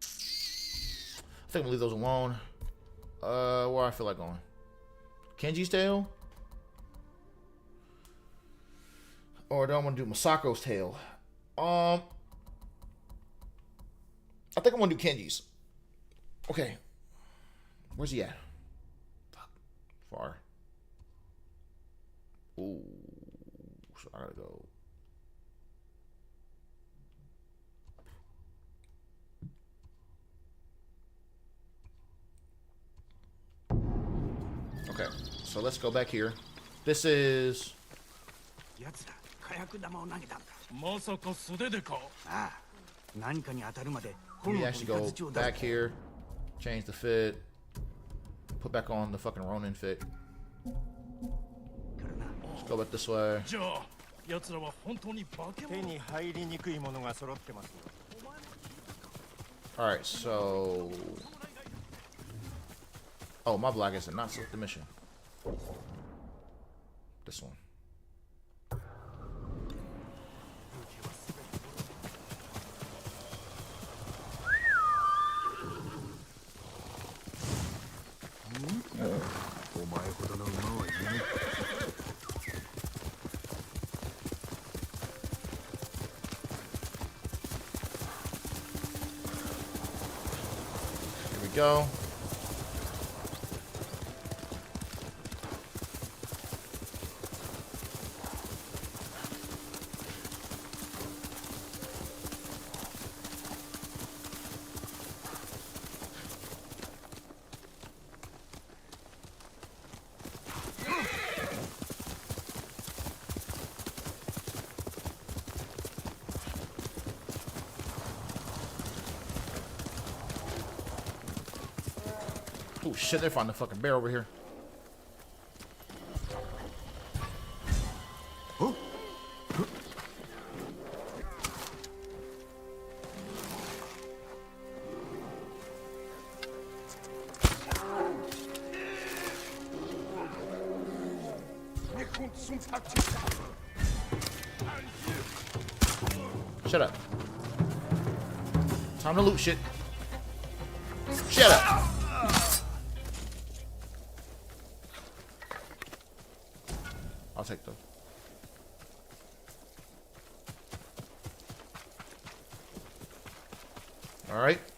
I think I'm gonna leave those alone. Where I feel like going. Kenji's tail? Or do I want to do Masako's tail? I think I'm gonna do Kenji's. Okay. Where's he at? Fuck. Far. Ooh. So I gotta go. So let's go back here. This is. やつら火薬玉を投げたんだ。まさか素手でか。ああ、何かに当たるまで。 We actually go back here, change the fit, put back on the fucking Ronin fit. Let's go back this way. Alright, so... Oh, my black is not select the mission. This one. Here we go. Oh shit, they're finding a fucking bear over here. Shut up. Time to loot shit. Shut up. I'll take those. All right.「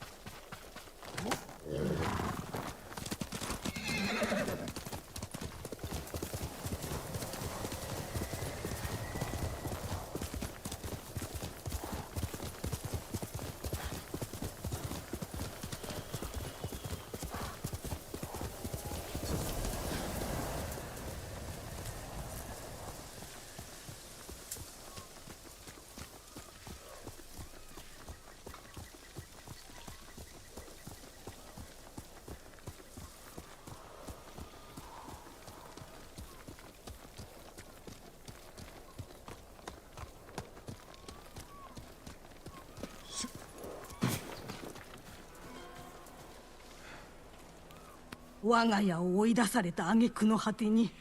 我が家を追い出された挙句の果てに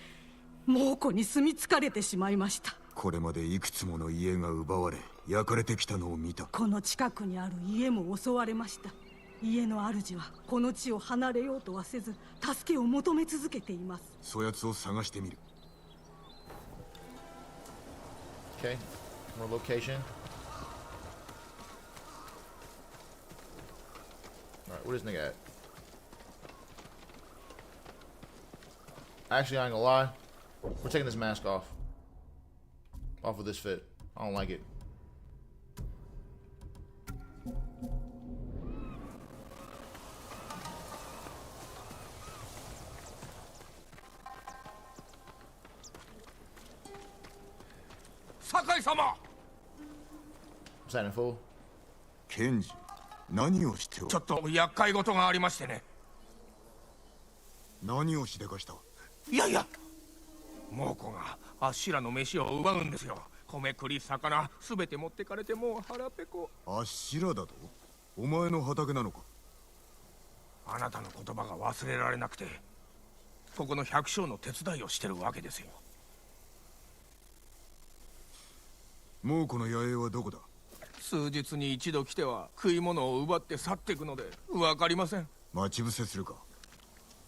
猛虎に住み着かれてしまいました。これまでいくつもの家が奪われ焼かれてきたのを見た。この近くにある家も襲われました。家の主はこの地を離れようとはせず助けを求め続けています。そやつを探してみる。 Okay, more location. All right, where this nigga at? Actually, I ain't gonna lie. We're taking this mask off of this fit. I don't like it. Sakai-sama! What's that, fool? 検事、何をしておる？ちょっと厄介事がありましてね。何をしでかした？いやいや、猛虎があっしらの飯を奪うんですよ。米、栗、魚、すべて持ってかれてもう腹ペコ。あっしらだと？お前の畑なのか？あなたの言葉が忘れられなくて、ここの百姓の手伝いをしてるわけですよ。猛虎の野営はどこだ？数日に一度来ては食い物を奪って去っていくので分かりません。待ち伏せするか？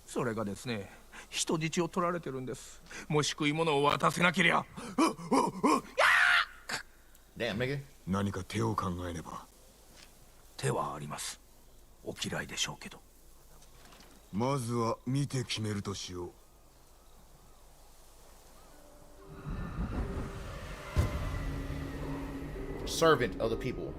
それがですね、人質を取られてるんです。もし食い物を渡せなけりゃ。Damn, nigga. 何か手を考えねば。手はあります。お嫌いでしょうけど。まずは見て決めるとしよう。Servant of the people.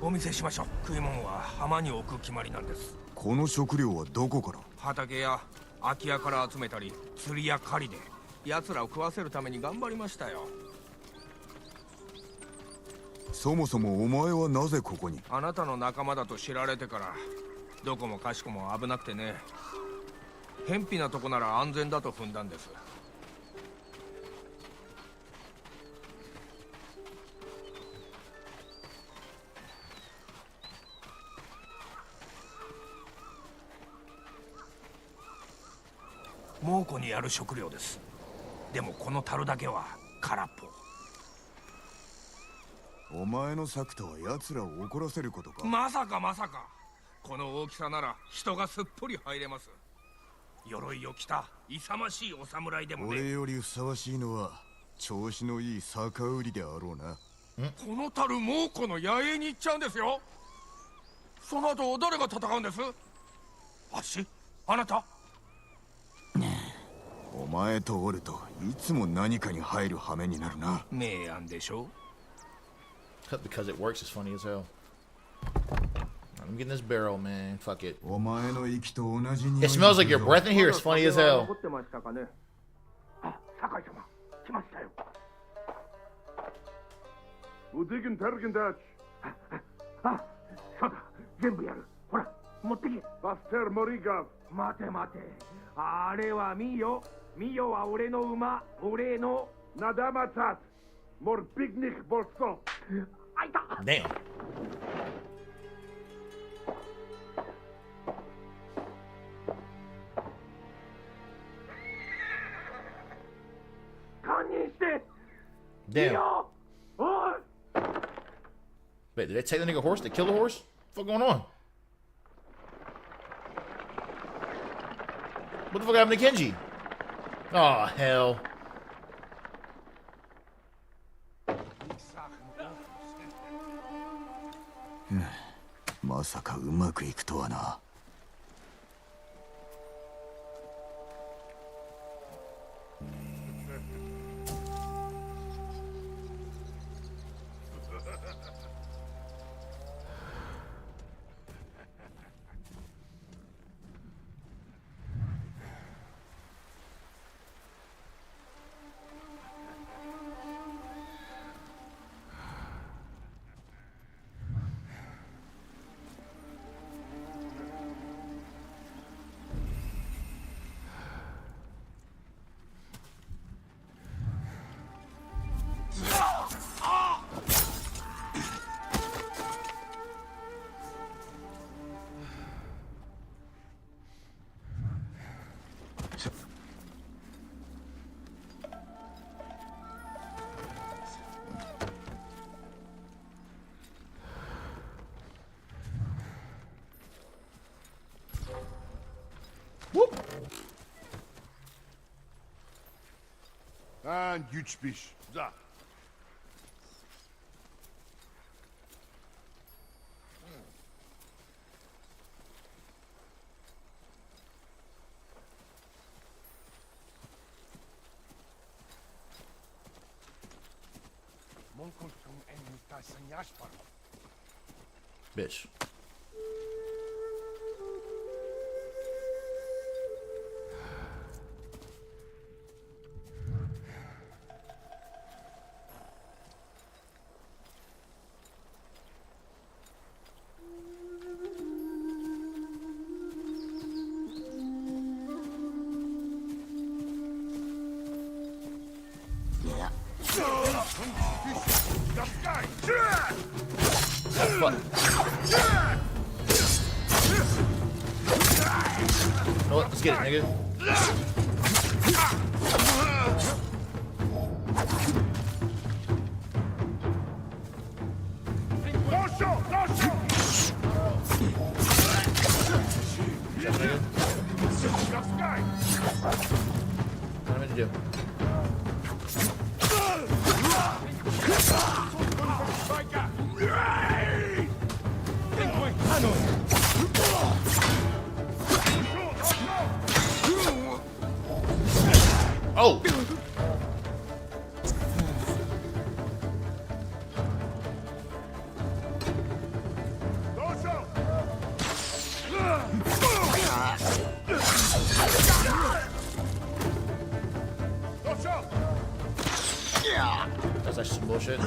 お見せしましょう。食い物は浜に置く決まりなんです。この食料はどこから？畑や空き家から集めたり、釣りや狩りで奴らを食わせるために頑張りましたよ。そもそもお前はなぜここに？あなたの仲間だと知られてからどこもかしこも危なくてね。偏僻なとこなら安全だと踏んだんです。猛虎にやる食料です。でもこの樽だけは空っぽ。お前の策とは奴らを怒らせることか？まさかまさか。この大きさなら人がすっぽり入れます。鎧を着た勇ましいお侍でもね。俺よりふさわしいのは調子のいい酒売りであろうな。この樽猛虎の野営に行っちゃうんですよ。その後誰が戦うんです？あなた？お前とおるといつも何かに入る羽目になるな。明暗でしょ。Because it works is funny as hell. I'm getting this barrel, man. Fuck it. It smells like your breath in here. It's funny as hell. 酒井様、来ましたよ。Udigen Tergen Dutch. そうだ、全部やる。ほら、持ってけ。バステル・モリガブ。待て待て。あれはミヨ。ミヨは俺の馬。俺の。ナダマタツ。モルビグニクボルソ。あいた。Damn. Damn. Wait, did they take the nigga horse? They kill the horse? What the fuck going on? What the fuck happened to Kenji? Oh, hell. Masaka うまくいくとはな。And Güçbiş. Da. Bitch. Fuck. You know what? Let's get it, nigga. What am I to do? Oh! That's actually some bullshit.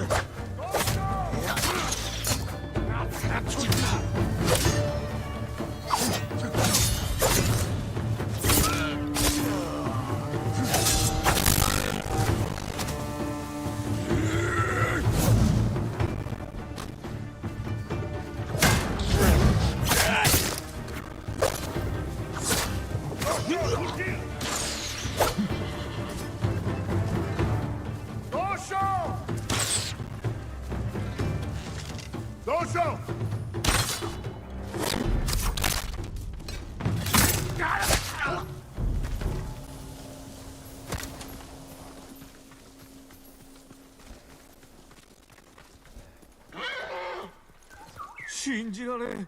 信じられん。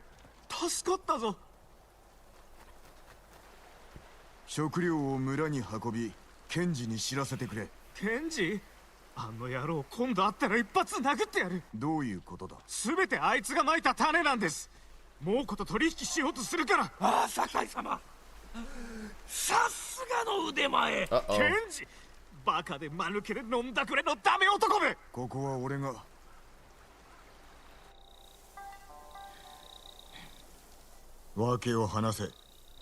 助かったぞ。食料を村に運び、ケンジに知らせてくれ。ケンジ？あの野郎、今度会ったら一発殴ってやる。どういうことだ？全てあいつが撒いた種なんです。猛虎と取引しようとするから。ああ、酒井様。さすがの腕前。ケンジ、バカで間抜けで飲んだくれのダメ男め。ここは俺が。訳を話せ。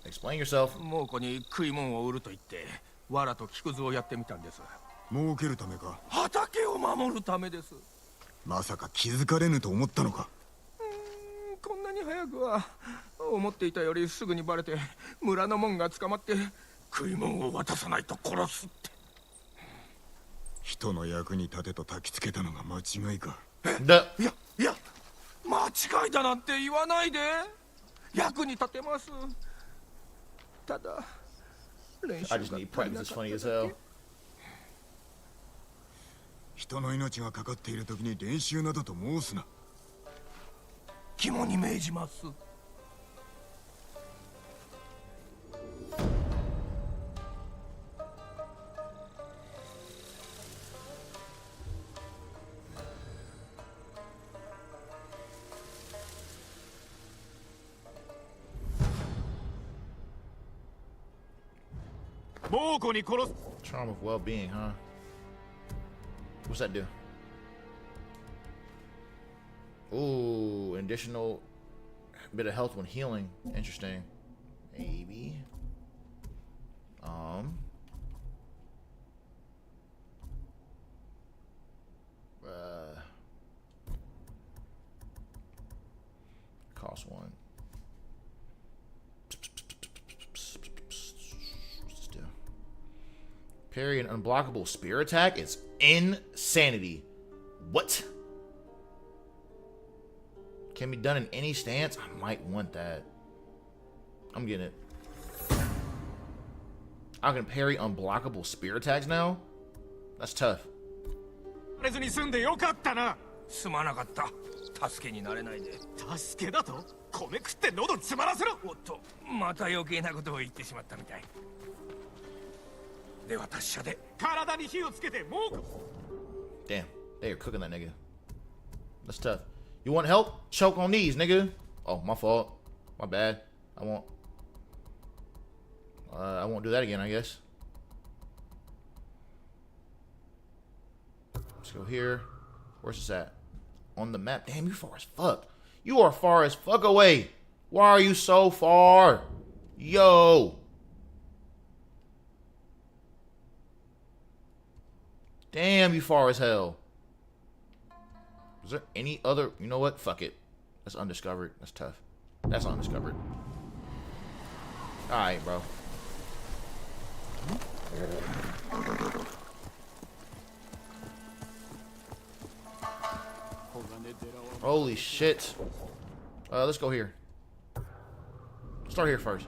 Explain yourself. 猛虎に食い物を売ると言って、藁と木くずをやってみたんです。儲けるためか？畑を守るためです。まさか気づかれぬと思ったのか？こんなに早くは。思っていたよりすぐにバレて、村の門が捕まって食い物を渡さないと殺すって。人の役に立てと焚きつけたのが間違いか？いや間違いだなんて言わないで。役に立てます。ただ練習が I just need practice. It's funny as hell. 人の命がかかっている時に練習などと申すな。肝に銘じます。猛虎に殺す。 Charm of well-being, huh? What's that do? Ooh, an additional bit of health when healing. Interesting. Maybe. Cost one. Parry an unblockable spear attack? It's insanity. What? Can be done in any stance? I might want that. I'm getting it. I can parry unblockable spear attacks now? That's tough. れずに済んでよかったな。すまなかった。助けになれないで。助けだと？米食って喉詰まらせろ。おっと、また余計なことを言ってしまったみたい。では達者で。体に火をつけて猛虎。 Damn, they are cooking that nigga. That's tough. You want help? Choke on these, nigga. Oh, my fault. My bad. I won't do that again, I guess. Let's go here. Where's this at? On the map. Damn, you far as fuck. You are far as fuck away. Why are you so far? Yo. Damn, you far as hell. Is there any other... You know what? Fuck it. That's undiscovered. That's tough. That's undiscovered. Alright, bro. Holy shit. Let's go here. Start here first.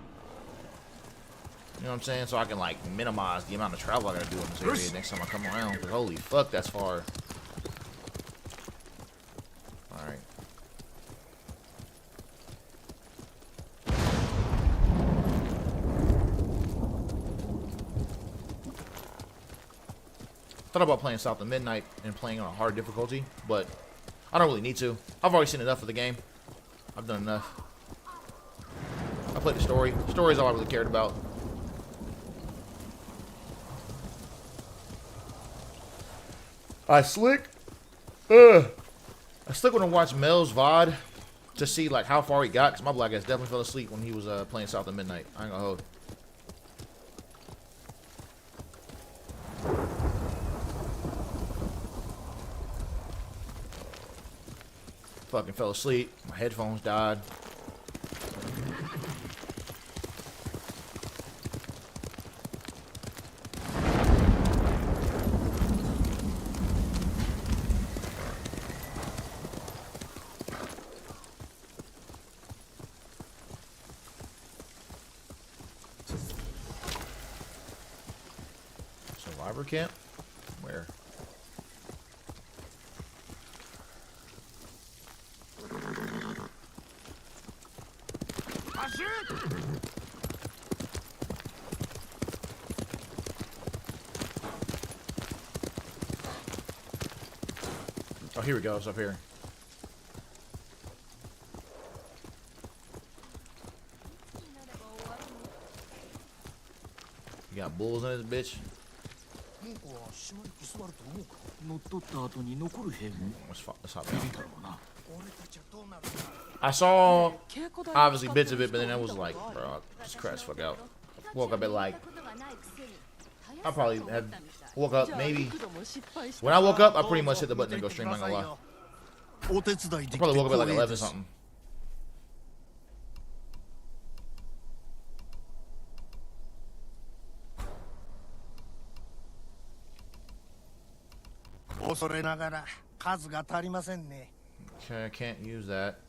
You know what I'm saying? So I can, like, minimize the amount of travel I gotta do in this area next time I come around. Because holy fuck, that's far. Alright. Thought about playing South of Midnight and playing on a hard difficulty, but I don't really need to. I've already seen enough of the game. I've done enough. I played the story. Story is all I really cared about. I slick when I watch Mel's VOD to see like how far he got, because my black ass definitely fell asleep when he was playing South of Midnight. I ain't gonna hold. Fucking fell asleep. My headphones died. Survivor camp? Where? Oh, here we go. It's up here. You got bulls in this bitch? Let's hop down. I saw obviously bits of it, but then I was like, bro, just crash the fuck out. Woke up at like, I probably had woke up maybe. When I woke up, I pretty much hit the button and go stream. I'm not gonna lie. I probably woke up at like 11 something. Okay, I can't use that.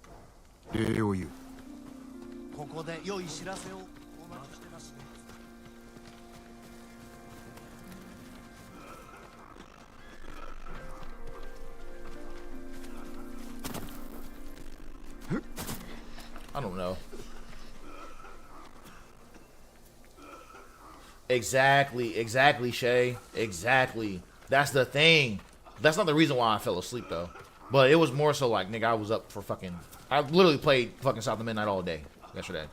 I don't know. Exactly, Shay. Exactly. That's the thing. That's not the reason why I fell asleep, though. But it was more so like, nigga, I was up for fucking... I literally played fucking South of Midnight all day yesterday.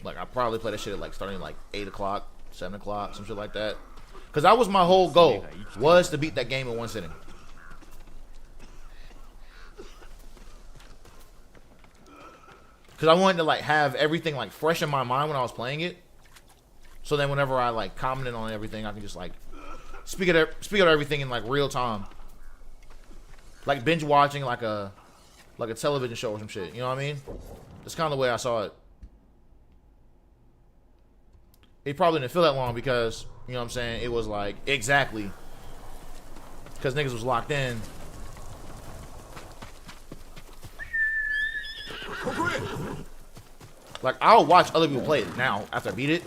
Like, I probably played that shit at, like, starting like 8 o'clock, 7 o'clock, some shit like that. Because that was my whole goal, was to beat that game in one sitting. Because I wanted to, like, have everything, like, fresh in my mind when I was playing it. So then whenever I, like, commented on everything, I can just, like, speak out everything in, like, real time. Like binge watching like a television show or some shit. You know what I mean? That's kind of the way I saw it. It probably didn't feel that long because, you know what I'm saying, it was like, exactly. Because niggas was locked in. Like, I'll watch other people play it now after I beat it.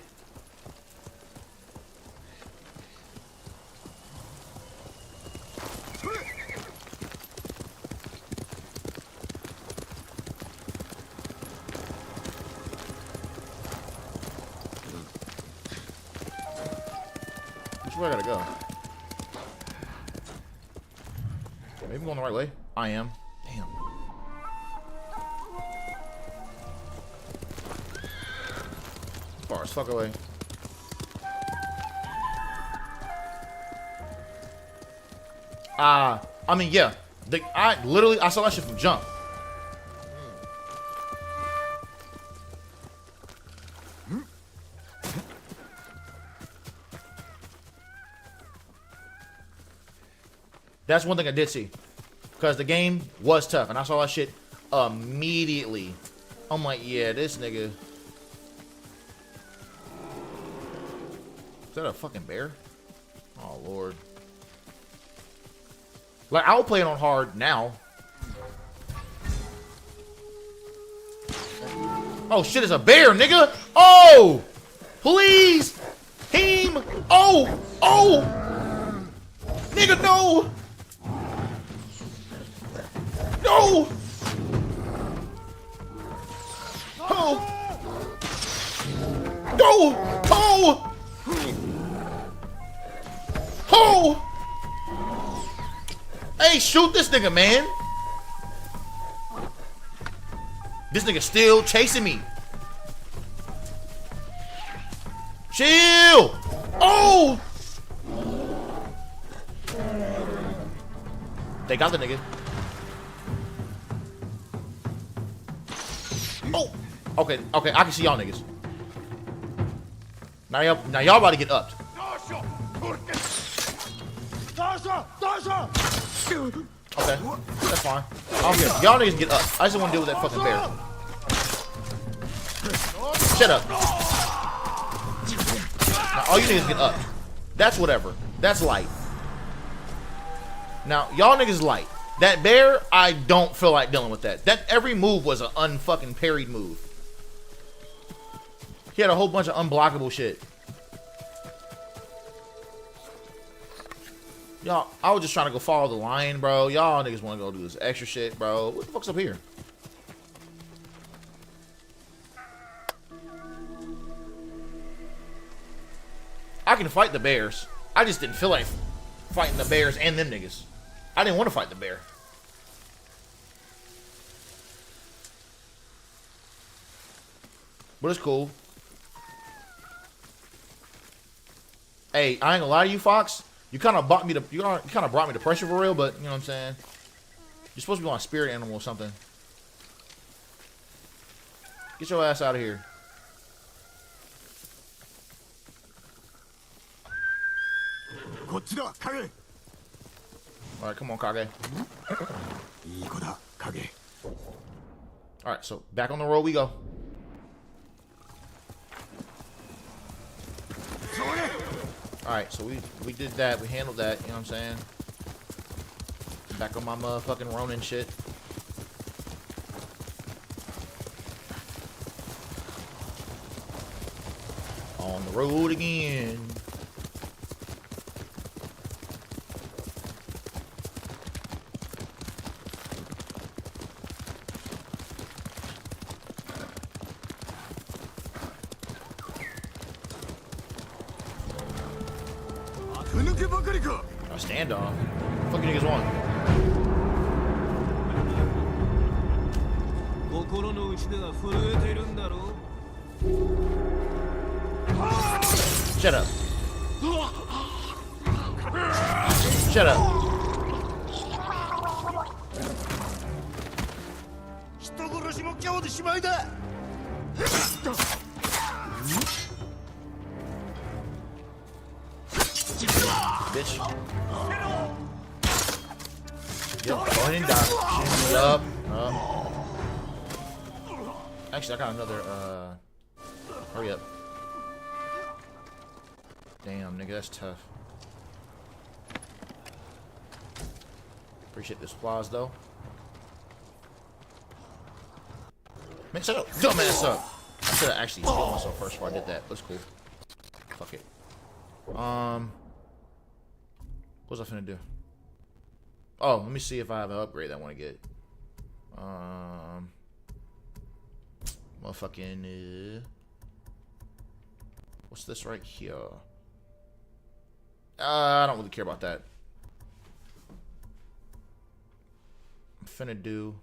Where I gotta go? Maybe I'm going the right way. I am. Damn. Far as fuck away. I mean, yeah. I saw that shit from jump. That's one thing I did see. Because the game was tough. And I saw that shit immediately. I'm like, yeah, this nigga. Is that a fucking bear? Oh, Lord. Like, I'll play it on hard now. Oh, shit, it's a bear, nigga. Oh! Please! Him! Oh! Oh! Nigga, no! No! Oh! No! Oh! Oh! Hey, shoot this nigga, man! This nigga still chasing me. Chill! Oh! They got the nigga. Oh! Okay, okay, I can see y'all niggas. Now y'all about to get upped. Okay, that's fine. I'm good. Y'all niggas get up. I just want to deal with that fucking bear. Shut up. Now all you niggas get up. That's whatever. That's light. Now y'all niggas light. That bear, I don't feel like dealing with that. That every move was an unfucking parried move. He had a whole bunch of unblockable shit. Y'all, I was just trying to go follow the lion, bro. Y'all niggas want to go do this extra shit, bro. What the fuck's up here? I can fight the bears. I just didn't feel like fighting the bears and them niggas. I didn't want to fight the bear. But it's cool. Hey, I ain't gonna lie to you, Fox. You kind of brought me to pressure for real, but you know what I'm saying. You're supposed to be on a spirit animal or something. Get your ass out of here. All right, come on, Kage. All right, so back on the road we go. Alright, so we did that. We handled that. You know what I'm saying? Back on my motherfucking Ronin shit. On the road again. A standoff? What the fuck you niggas want? Shut up. Shut up. Bitch. Yep, go ahead and die. Shimmy up. Actually, I got another, hurry up. Damn, nigga, that's tough. Appreciate the supplies, though. Man, shut up. Dumbass up. I should have actually killed myself first before I did that. That's cool. Fuck it. What was I finna do? Oh, let me see if I have an upgrade I want to get. Motherfucking, what's this right here? I don't really care about that. I'm finna do.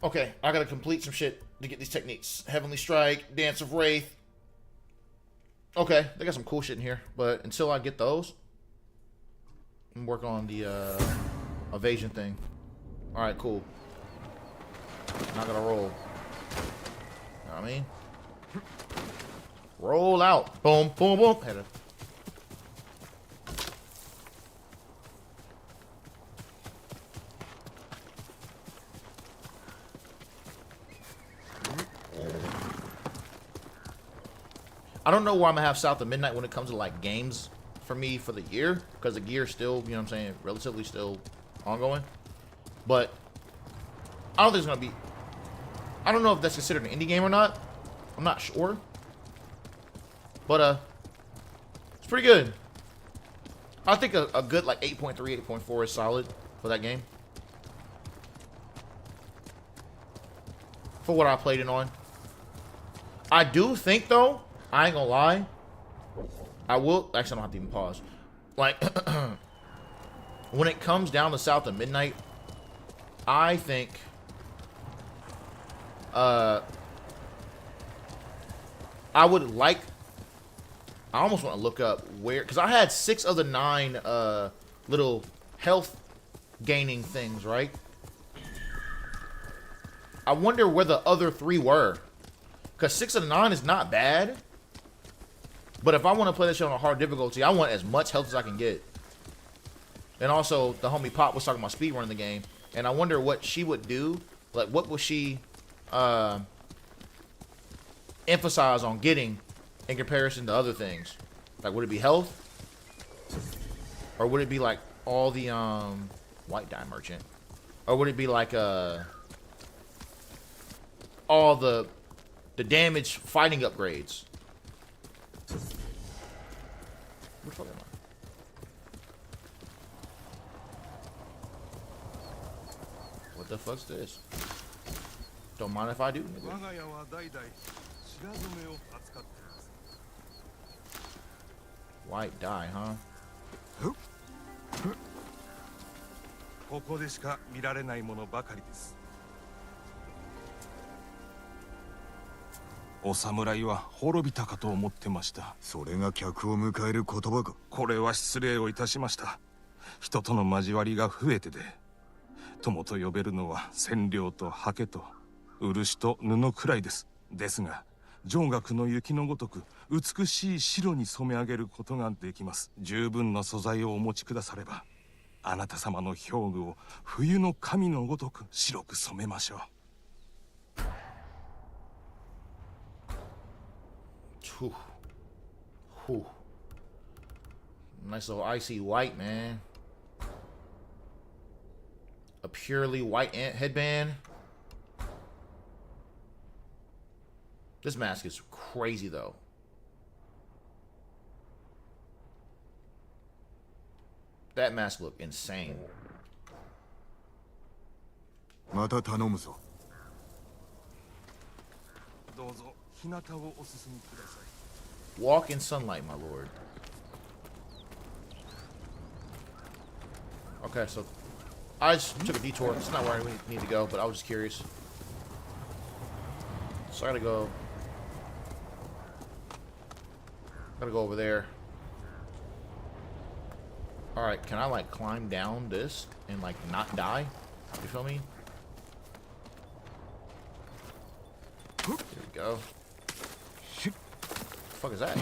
Okay, I gotta complete some shit to get these techniques. Heavenly Strike, Dance of Wraith. Okay, they got some cool shit in here, but until I get those, I'm working on the evasion thing. Alright, cool. Not gonna roll. Know what I mean? Roll out. Boom, boom, boom. Had a I don't know where I'm gonna have South of Midnight when it comes to like games for me for the year, because the gear still, you know what I'm saying, relatively still ongoing. But I don't think it's gonna be. I don't know if that's considered an indie game or not. I'm not sure. But it's pretty good. I think a good like 8.3, 8.4 is solid for that game. For what I played it on. I do think though, I ain't gonna lie. I will actually I don't have to even pause. Like when it comes down to South of Midnight, I think I almost want to look up where, because I had 6 of the 9 little health gaining things, right? I wonder where the other 3 were. Because 6 of the 9 is not bad. But if I want to play this shit on a hard difficulty, I want as much health as I can get. And also, the homie Pop was talking about speedrunning the game. And I wonder what she would do. Like, what would she emphasize on getting in comparison to other things? Like, would it be health? Or would it be like all the white dye merchant? Or would it be like all the damage fighting upgrades? Where the fuck am I? What the fuck's this? Don't mind if I do, nigga. White dye, huh? ここでしか見られないものばかりです。お侍は滅びたかと思ってました。それが客を迎える言葉か。これは失礼をいたしました。人との交わりが増えてで、友と呼べるのは千両と刷毛と漆と布くらいです。ですが、上学の雪のごとく美しい白に染め上げることができます。十分な素材をお持ちくだされば、あなた様の兵具を冬の神のごとく白く染めましょう。Nice little icy white, man. A purely white ant headband. This mask is crazy, though. That mask looked insane. また頼むぞ。どうぞ日向をお進みください。Walk in sunlight, my lord. Okay, so I just took a detour. It's not where I need to go, but I was just curious. So I gotta go. Gotta go over there. Alright, can I like climb down this and like not die? You feel me? There we go. What the fuck is that?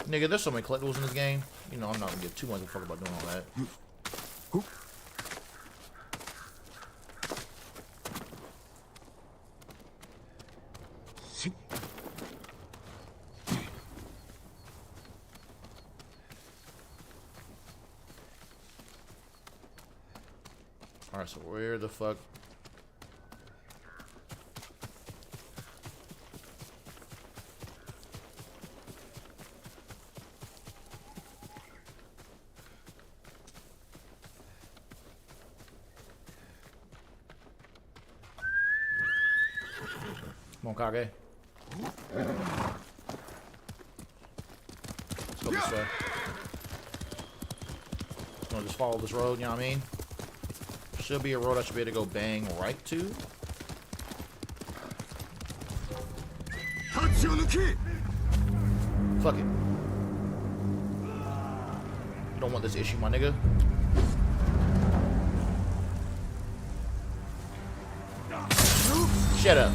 Nigga, there's so many collectibles in this game. You know, I'm not gonna give too much of a fuck about doing all that. Alright, so where the fuck? Come on, Kage. Let's go this way. I'm gonna just follow this road, you know what I mean? Should be a road I should be able to go bang right to. Fuck it. You don't want this issue, my nigga. Shut up.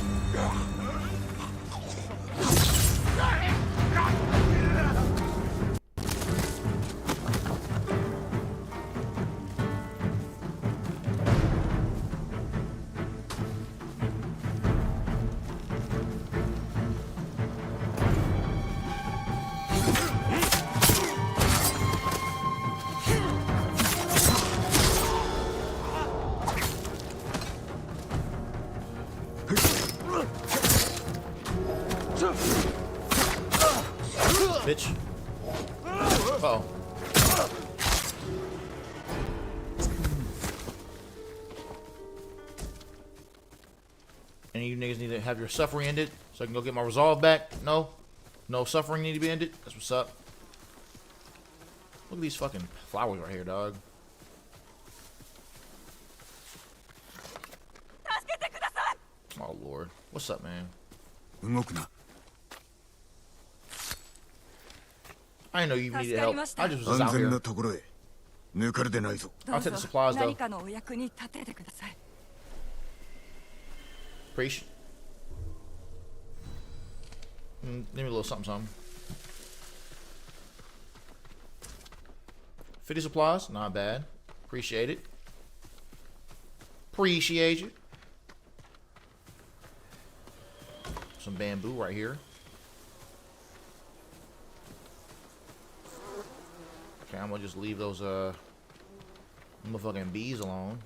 Bitch. Uh-oh. Any of you niggas need to have your suffering ended so I can go get my resolve back? No? No suffering need to be ended? That's what's up. Look at these fucking flowers right here, dog. Lord. What's up, man? 動くな。 I didn't know you needed help. I just was 安 out 全 here. なところへ。抜かれてないぞ。 I'll take the supplies though. 何かのお役に立ててください。 Appreciate. Give me a little something, something. 50 supplies, not bad. Appreciate it. Appreciate you. Some bamboo right here. Okay, I'm gonna just leave those motherfucking bees alone.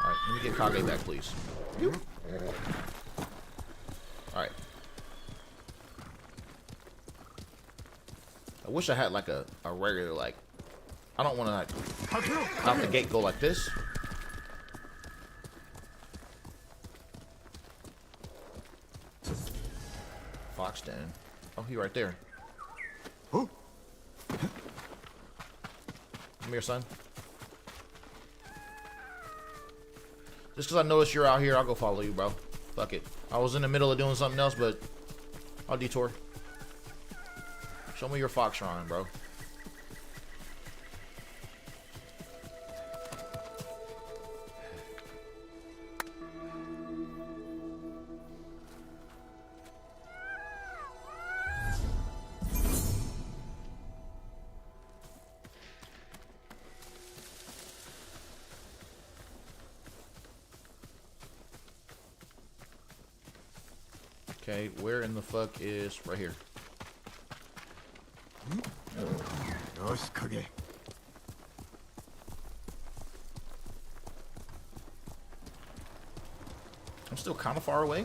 Alright, let me get Kage back, please. Alright. I wish I had like a regular, like, I don't want to like out the gate go like this. Fox den. Oh, he right there. Come here, son. Just because I noticed you're out here, I'll go follow you, bro. Fuck it. I was in the middle of doing something else, but I'll detour. Show me your fox shrine, bro. Okay, where in the fuck is right here? よし、影。 I'm still kind of far away.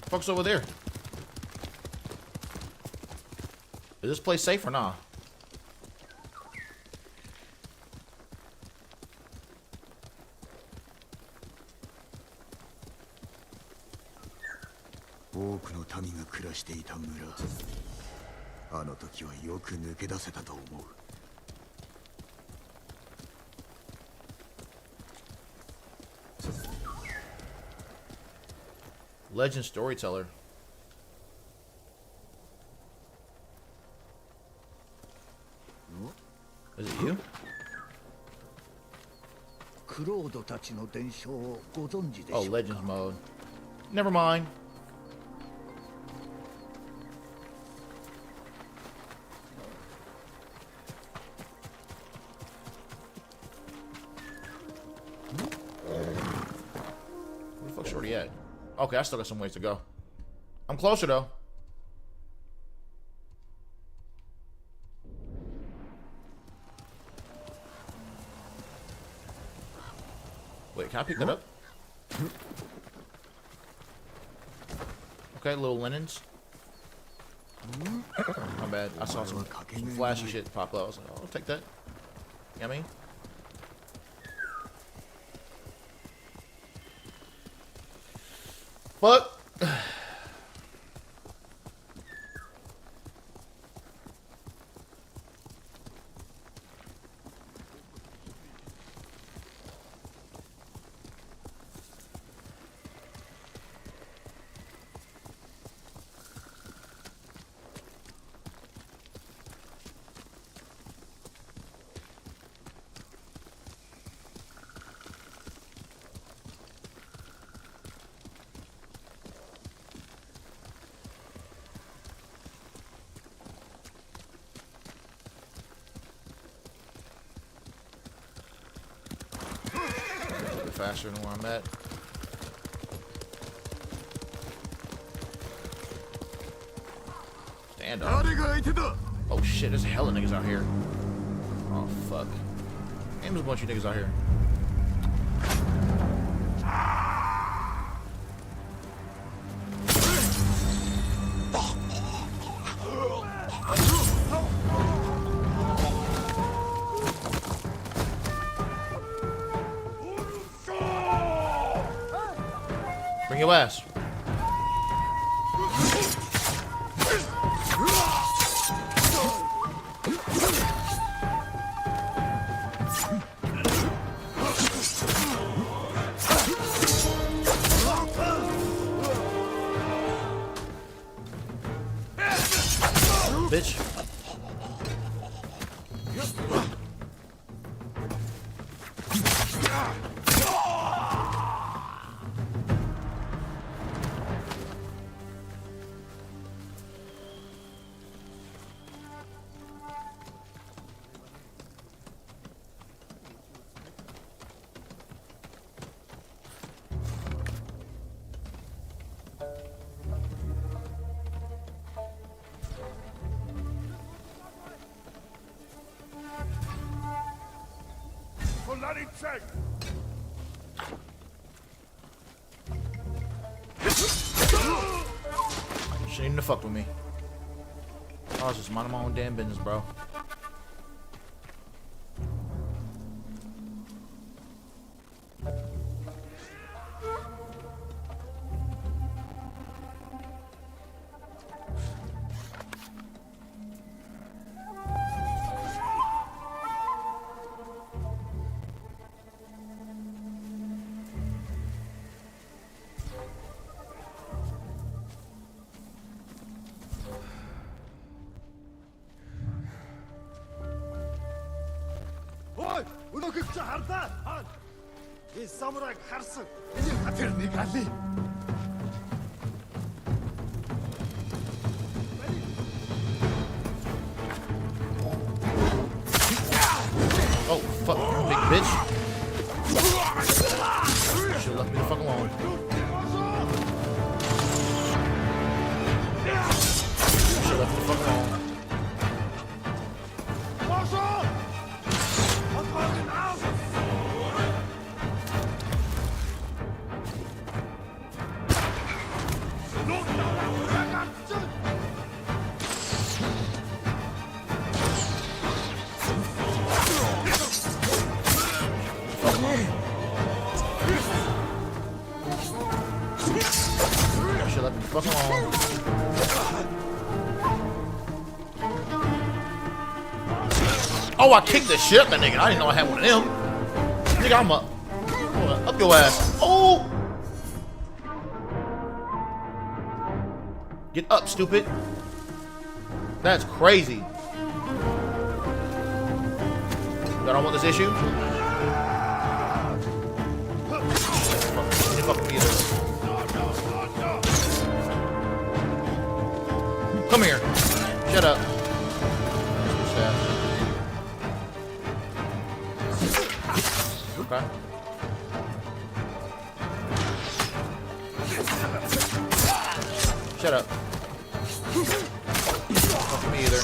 Fuck's over there? Is this place safe or not? Nah? 多くの民が暮らしていた村。あの時はよく抜け出せたと思う。 Legend storyteller. Is it you? クロードたちの伝承をご存知でしょ Oh, うか Legends mode. Never mind. Where the fuck's Shorty at? Okay, I still got some ways to go. I'm closer though. Wait, can I pick that up? Okay, little linens. My bad. I saw some flashy shit pop up. I was like, oh, I'll take that. You know what I mean? But faster than where I'm at. Stand up. Oh shit, there's hella niggas out here. Oh fuck. And there's a bunch of niggas out here. Bring your ass. bitch. Shouldn't even have fucked with me. I was just minding my own damn business, bro. Oh, fuck, big bitch. Should've left me the fuck alone. Should've left me the fuck alone. Should've left me the fuck alone. Oh, I kicked the shit out of that nigga. I didn't know I had one of them. Nigga, I'm up. Hold on, up your ass. Oh! Get up, stupid. That's crazy. Y'all don't want this issue? Fuck me either. Come here. Shut up. Okay. Shut up. Fuck me either.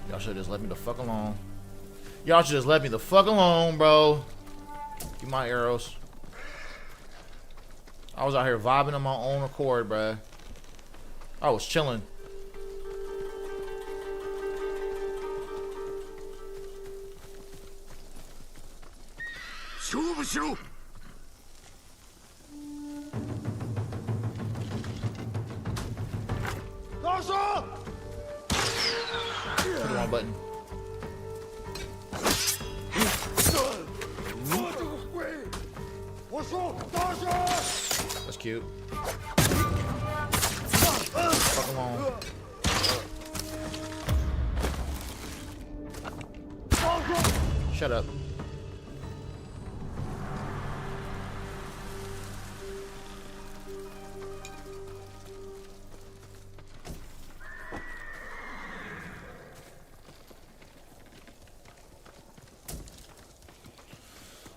Y'all should just let me the fuck alone. Y'all should just let me the fuck alone, bro. Give my arrows. I was out here vibing on my own accord, bruh. I was chilling. Put the wrong button. That's cute. Fuck along. Shut up.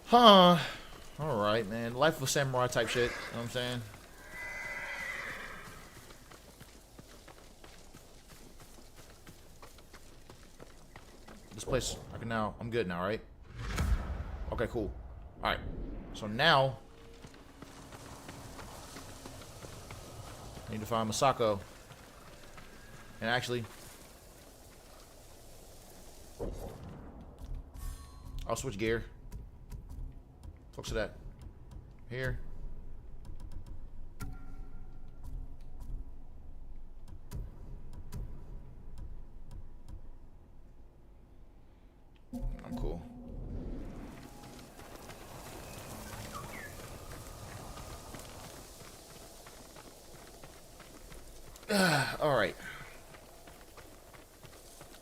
Huh. Alright, man. Life of a samurai type shit. You know what I'm saying? This place, I can now, I'm good now, right? Okay, cool. Alright. So now, I need to find Masako. And actually, I'll switch gear. Fuck's to that. Here. All right.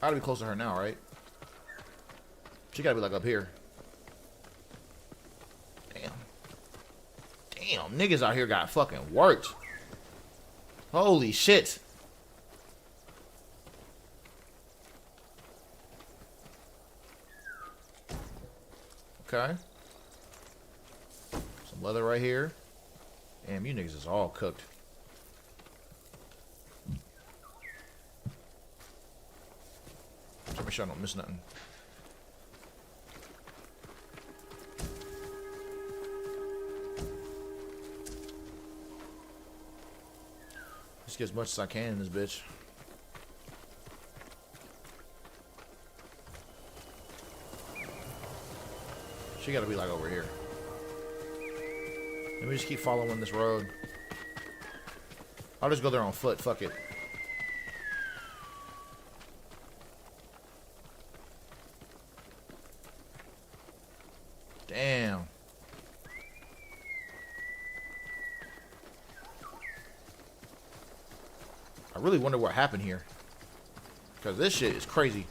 I gotta be close to her now, right? She gotta be like up here. Damn. Damn, niggas out here got fucking worked. Holy shit. Okay. Some leather right here. Damn, you niggas is all cooked. So make sure I don't miss nothing. Just get as much as I can in this bitch. She gotta be like over here. Let me just keep following this road. I'll just go there on foot, fuck it. Damn. I really wonder what happened here. Because this shit is crazy.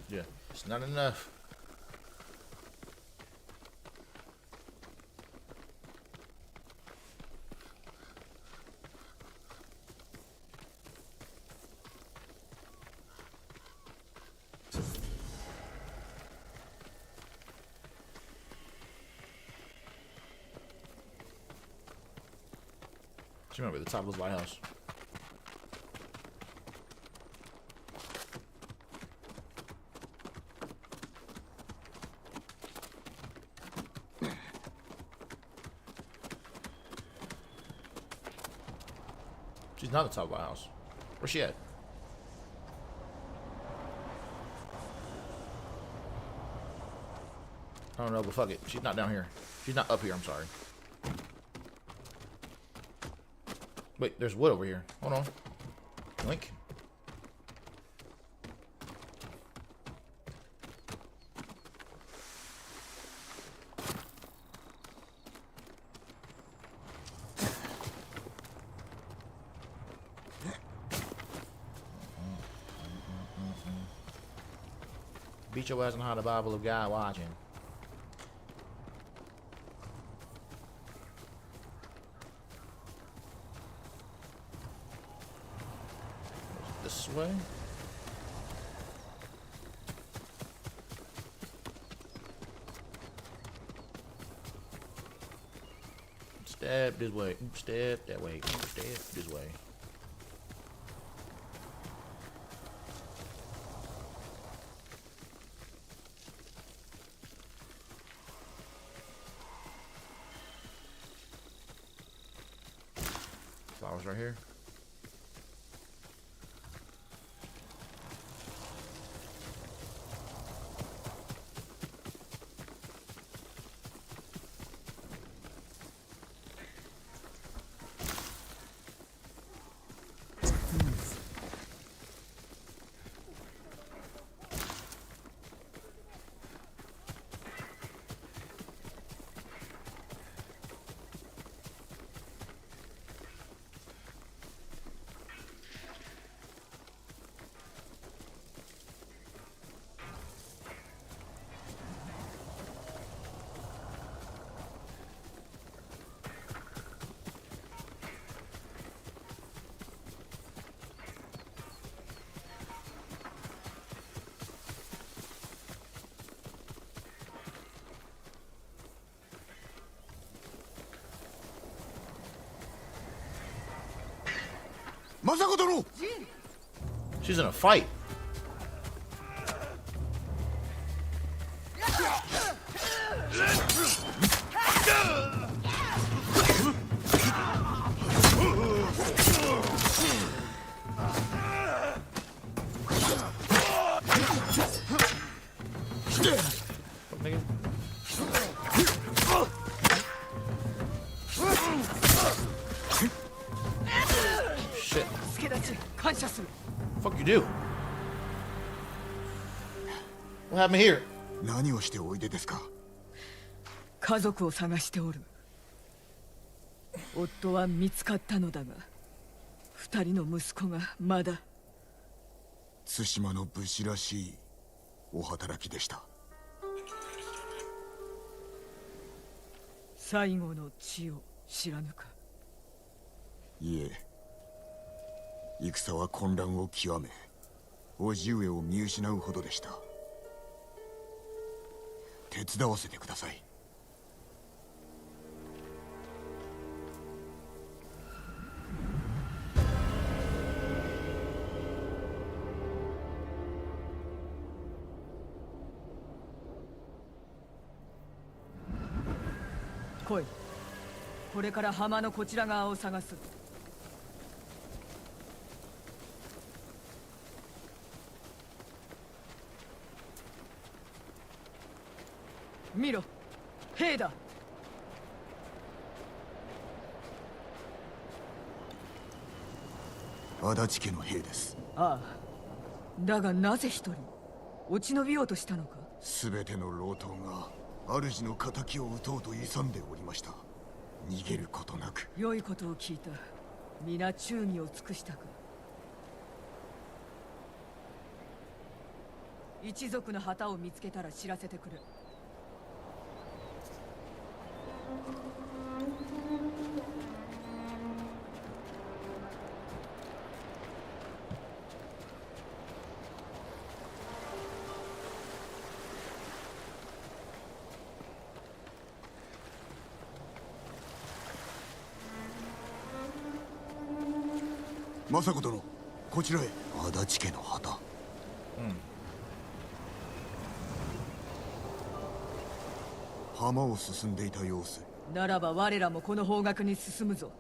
Yeah, it's not enough. She might be at the top of this lighthouse. She's not at the top of the house. Where's she at? I don't know, but fuck it. She's not down here. She's not up here, I'm sorry. Wait, there's wood over here. Hold on. Link. Beat your ass on how the Bible of God watching. This way? Stab this way. Stab that way. Stab this way. Flowers right here. 政子殿。 She's in a fight. Shit. Fuck you do? What happened here? 何をしておいでですか。家族を探しておる。夫は見つかったのだが、二人の息子がまだ。対馬の武士らしいお働きでした。最後の地を知らぬか。いえ、戦は混乱を極め、叔父上を見失うほどでした。手伝わせてください。来い。これから浜のこちら側を探す。見ろ、兵だ。足立家の兵です。ああ。だがなぜ一人落ち延びようとしたのか。全ての老頭が主の仇を討とうと勇んでおりました。逃げることなく。良いことを聞いた。皆忠義を尽くしたか。一族の旗を見つけたら知らせてくれ。政子殿、こちらへ。足立家の旗。浜を進んでいた様子。ならば我らもこの方角に進むぞ。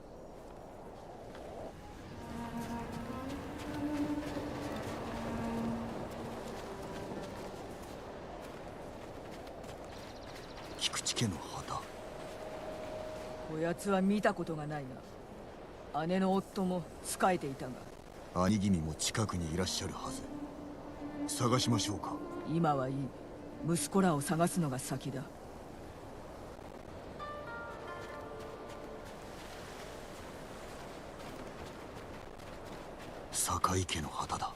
菊池家の旗。こやつは見たことがないが、姉の夫も仕えていたが。兄君も近くにいらっしゃるはず。探しましょうか。今はいい。息子らを探すのが先だ。坂井家の旗だ。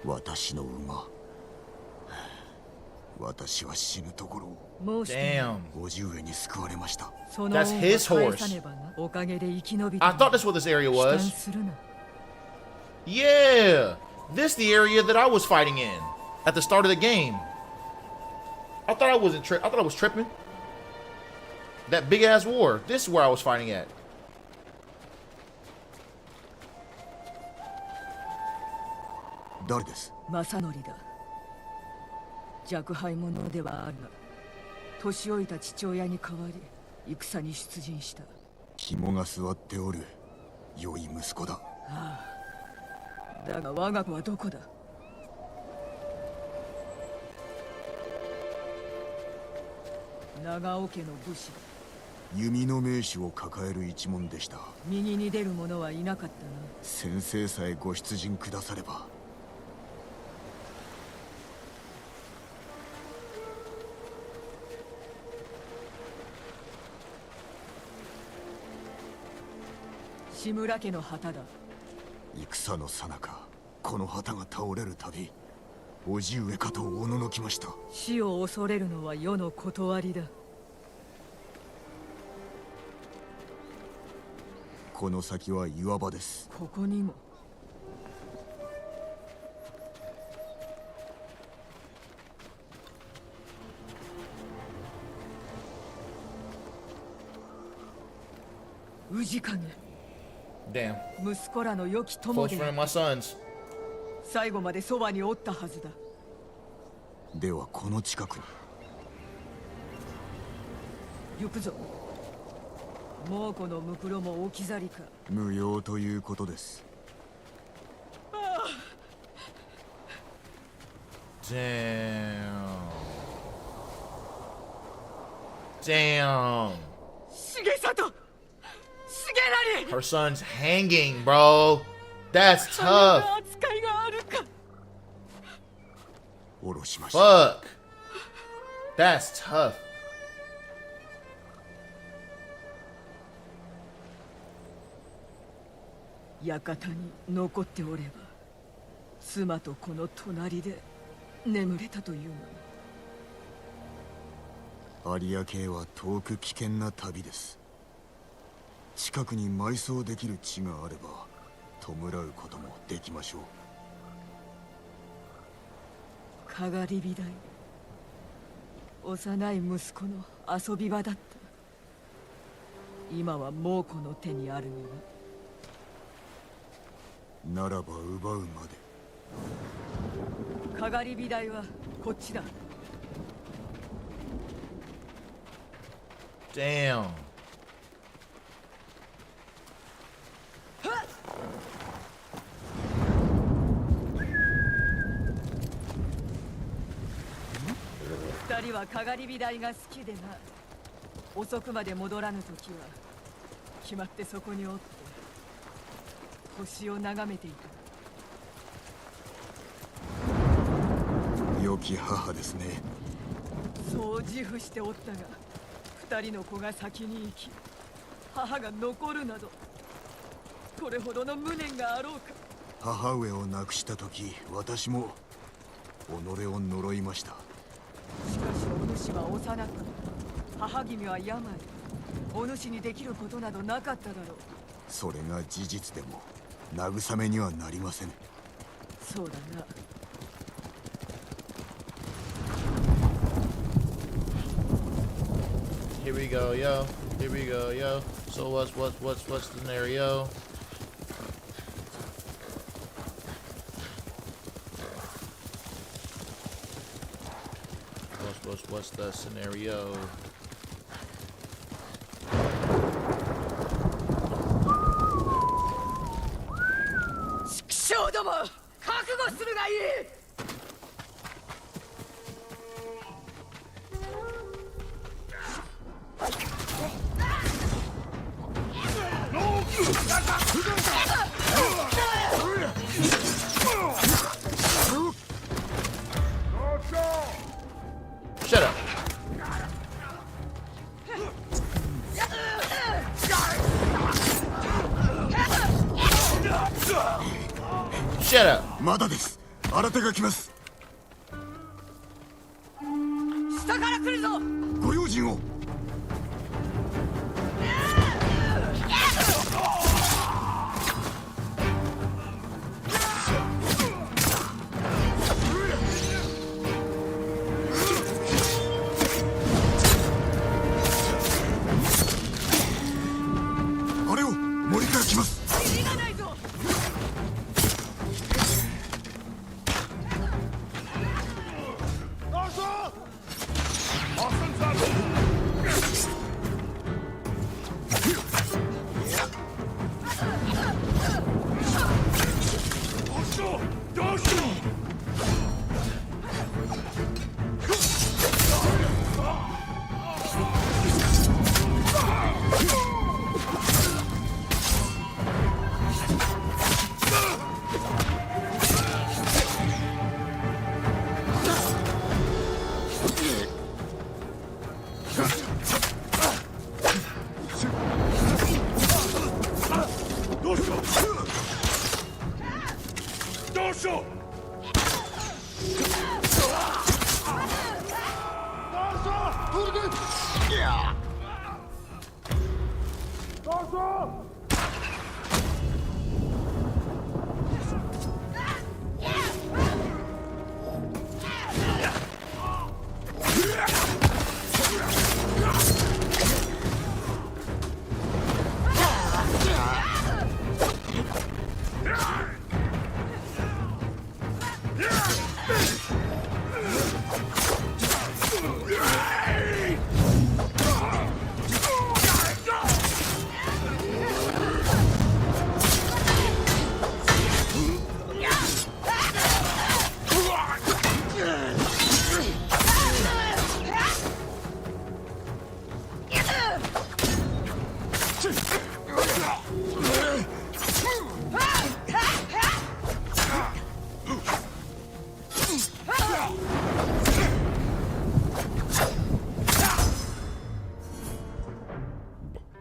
私の馬。私は死ぬところを。Damn. 叔父上に救われました。 That's his horse. おかげで生き延び I た。 thought this what this area was. 悲嘆するな。 Yeah, this the area that I was fighting in at the start of the game. I thought I wasn't I thought I was tripping. That big ass war. This is where I was fighting at. 誰です。正則だ。若輩者ではあるが、年老いた父親に代わり戦に出陣した。肝が据わっておる良い息子だ。ああ。だが我が子はどこだ。長尾家の武士だ。弓の名手を抱える一門でした。右に出る者はいなかったな。先生さえご出陣くだされば。志村家の旗だ。戦の最中、この旗が倒れるたび、叔父上かとおののきました。死を恐れるのは世の断りだ。この先は岩場です。ここにも。氏影。Damn. 息子らの良き友 Close で friend of my son's. 最後までそばにおったはずだ。ではこの近くに。行くぞ。もうこのムクロも置き去りか。無用ということです。Damn. Damn. Her son's hanging, bro. That's tough. Fuck. That's tough. 館に残っておれば妻とこの隣で眠れたというのに。有明へは遠く危険な旅です。近くに埋葬できる地があれば弔うこともできましょう。かがり火台、幼い息子の遊び場だった。今は猛虎の手にあるのならば奪うまで。かがり火台はこっちだ。Damn.2人はかがり火台が好きでな。遅くまで戻らぬ時は決まってそこにおって星を眺めていた。良き母ですね。そう自負しておったが、2人の子が先に行き母が残るなど、これほどの無念があろうか。母上を亡くした時、私も己を呪いました。しかしお主は幼く、母君は病。お主にできることなどなかっただろう。それが事実でも慰めにはなりません。そうだな。Here we go, yo. Here we go, yo. So what's the scenario? What's the scenario? Shut up. Shut up. まだです。新手が来ます。下から来るぞ。ご用心を。あれを森から来ます。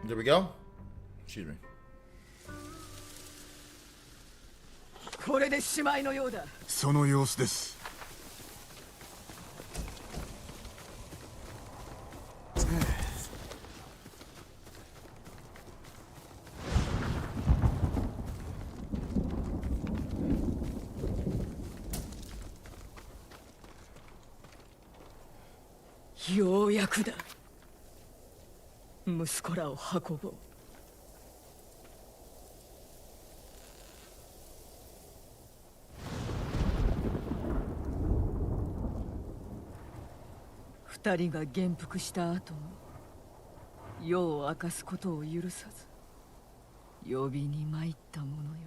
There we go. Excuse me. これでしまいのようだ。その様子です。ようやくだ。息子らを運ぼう。二人が元服した後も世を明かすことを許さず呼びに参ったものよ。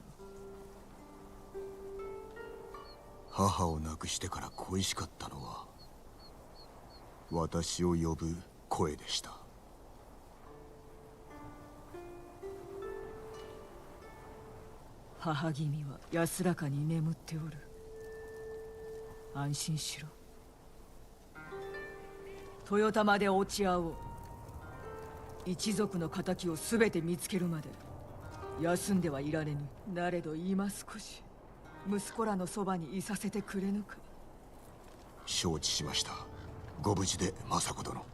母を亡くしてから恋しかったのは私を呼ぶ声でした。母君は安らかに眠っておる。安心しろ。豊玉で落ち合おう。一族の仇を全て見つけるまで休んではいられぬ。なれど今少し息子らのそばにいさせてくれぬか。承知しました。ご無事で政子殿。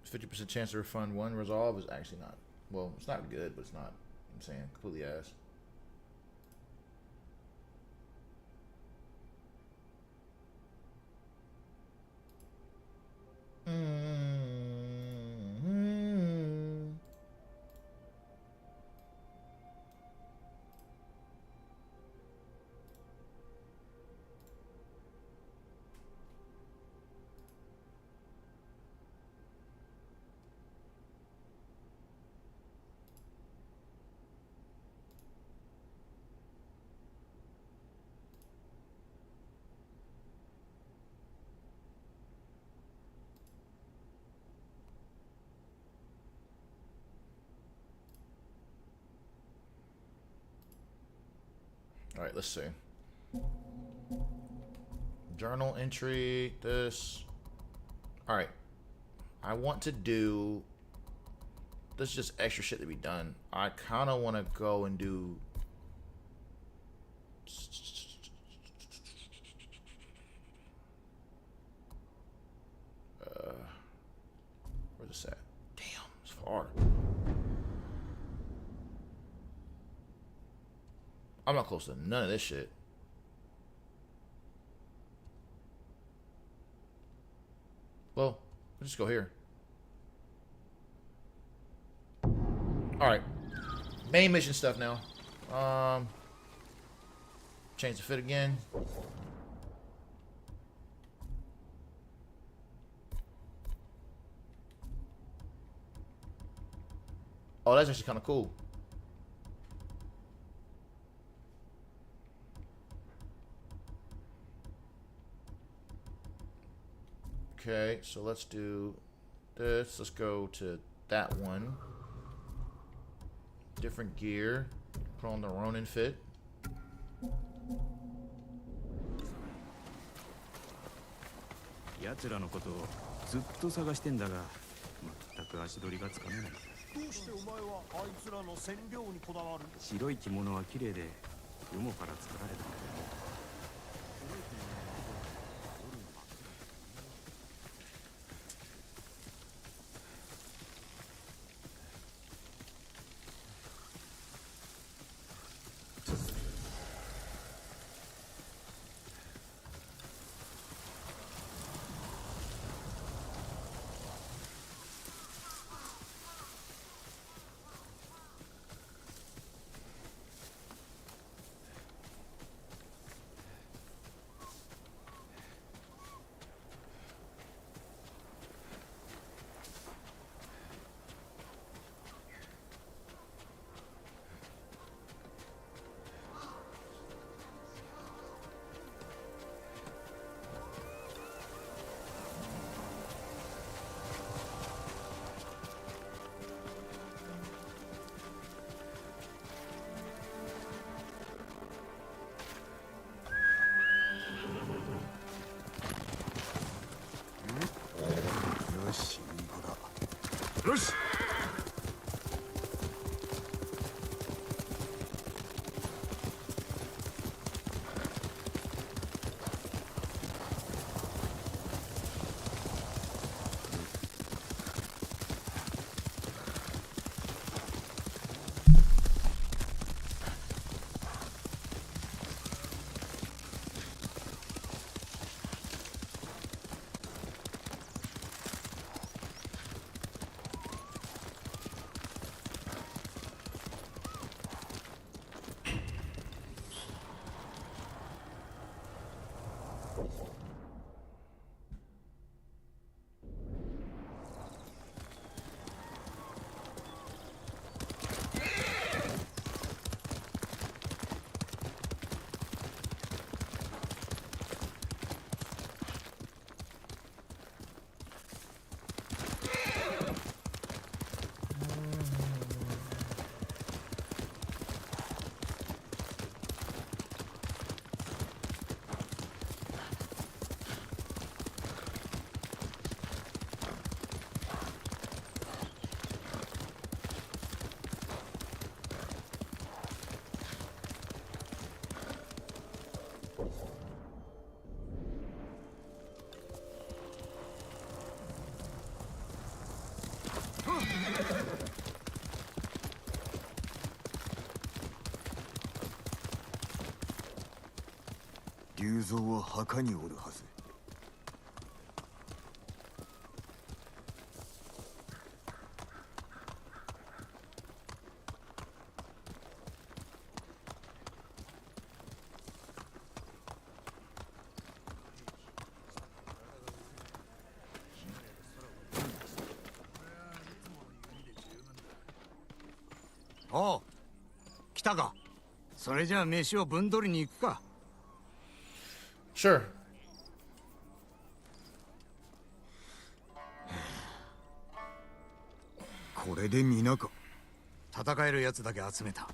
50% chance to refund one resolve is actually not, well, it's not good, but it's not, I'm saying, completely ass. All right, let's see. Journal entry, this. All right. I want to do, this is just extra shit to be done. I kind of want to go and do, where's this at? Damn, it's far. I'm not close to none of this shit. Well, let's just go here. Alright. Main mission stuff now. Change the fit again. Oh, that's actually kind of cool. Okay, so let's do this. Let's go to that one. Different gear. Put on the Ronin fit. 奴らのことをずっと探してんだが、全く足取りがつかめない。どうしてお前はあいつらの染料にこだわる？白い着物は綺麗で、ヨモから作られた。竜蔵は墓におるはず。おう、来たか。それじゃあ飯を分取りに行くか。Sure. これで皆か。戦えるやつだけ集めた。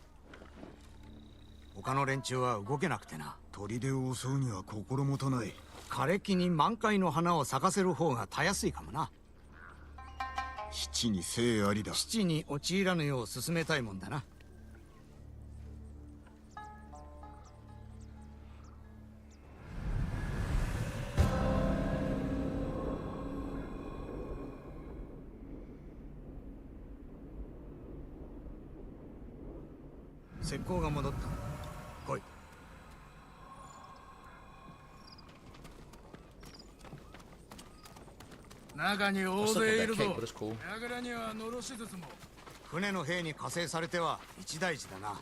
他の連中は動けなくてな。砦を襲うには心もとない。枯れ木に満開の花を咲かせる方がたやすいかもな。七に生ありだ。七に陥らぬよう進めたいもんだな。石膏が戻った。来い。中に大勢いるぞ。 But it's cool. 櫓にはのろしずつも。船の兵に加勢されては一大事だな。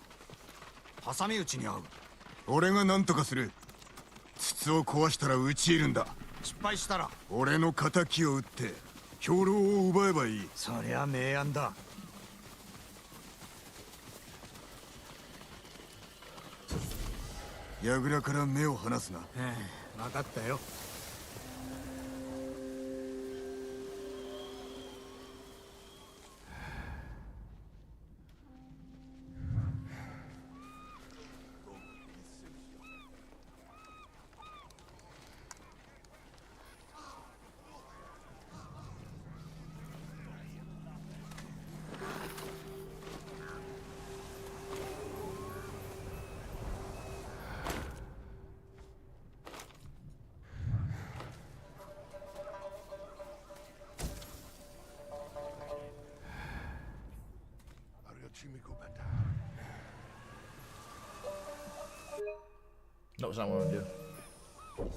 挟み撃ちに遭う。俺が何とかする。筒を壊したら撃ち入るんだ。失敗したら俺の敵を撃って兵糧を奪えばいい。そりゃ明暗だ。櫓から目を離すな。分かったよ。No, it's not what I'm gonna do. What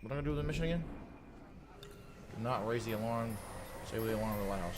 am I gonna do with the mission again? Do not raise the alarm. Say the alarm allows.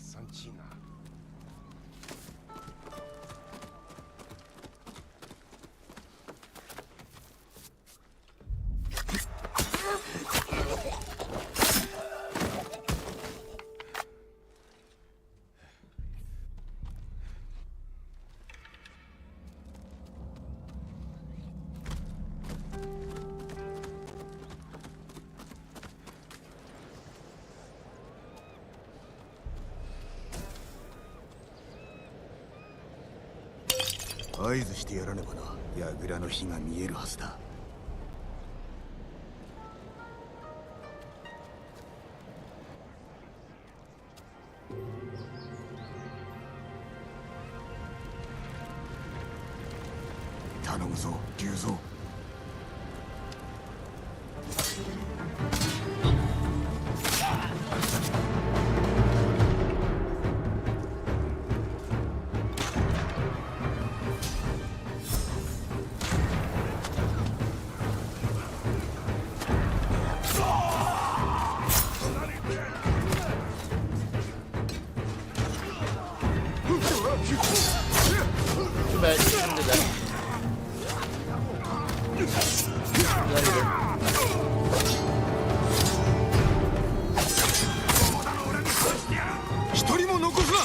Sanchina.合図してやらねばな。櫓の火が見えるはずだ。頼むぞ、竜蔵。Too bad. You shouldn't do that. Do that either. 一人も残すな。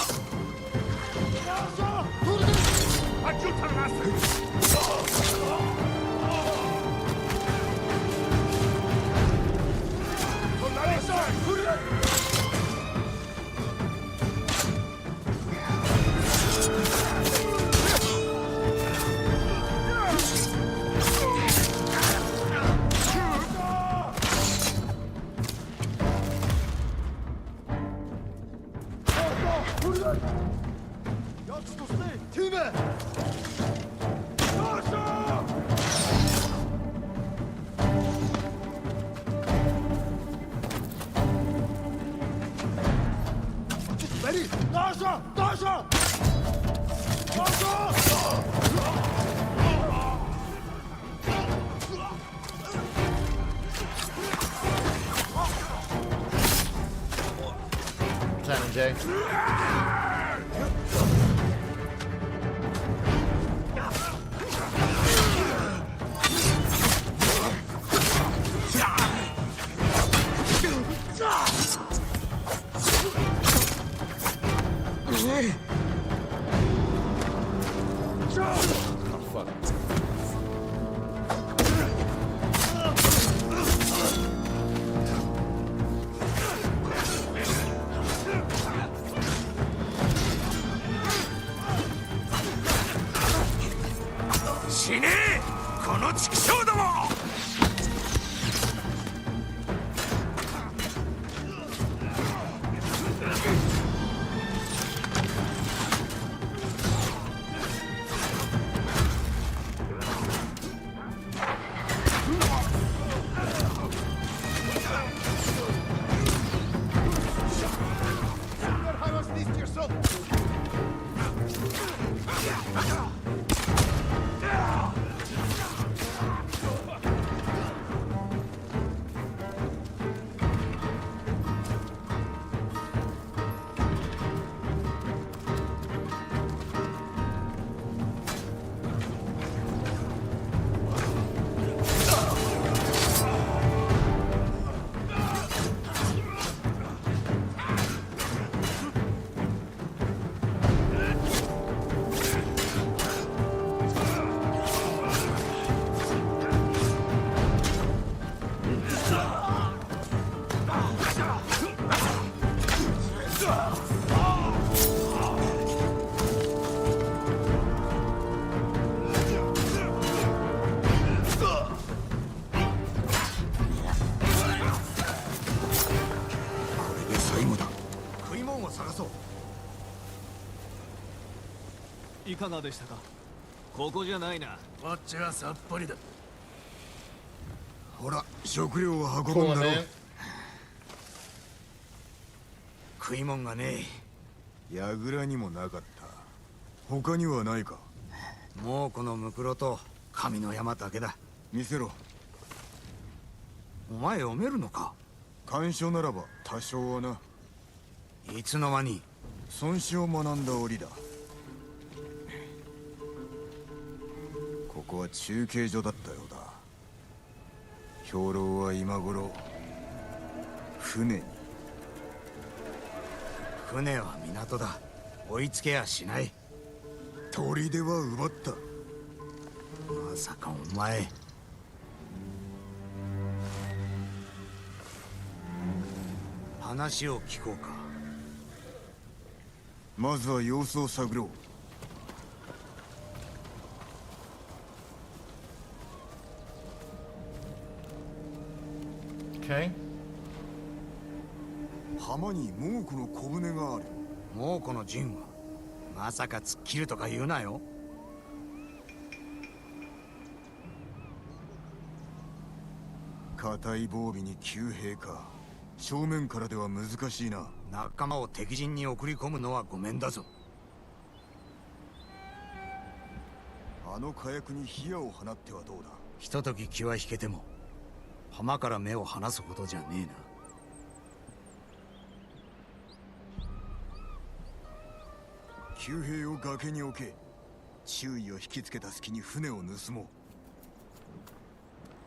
Lieutenant Jay. Oh, fuck. Ui いかがでしたか。ここじゃないな。こっちはさっぱりだ。ほら、食料を運ぶんだろ。食い物がねえ。櫓にもなかった。他にはないか。もうこのムクロと神の山だけだ。見せろ。お前読めるのか。干渉ならば多少はな。いつの間に。孫子を学んだ折だ。ここは中継所だったようだ。兵糧は今頃船に。船は港だ。追いつけやしない。砦は奪った。まさかお前。話を聞こうか。まずは様子を探ろう。Okay. 浜に猛虎の小舟がある。猛虎の陣はまさか突っ切るとか言うなよ。硬い防備に急兵か。正面からでは難しいな。仲間を敵陣に送り込むのはごめんだぞ。あの火薬に火矢を放ってはどうだ。ひととき気は引けても浜から目を離すほどじゃねえな。旧兵を崖に置け。注意を引きつけた隙に船を盗もう。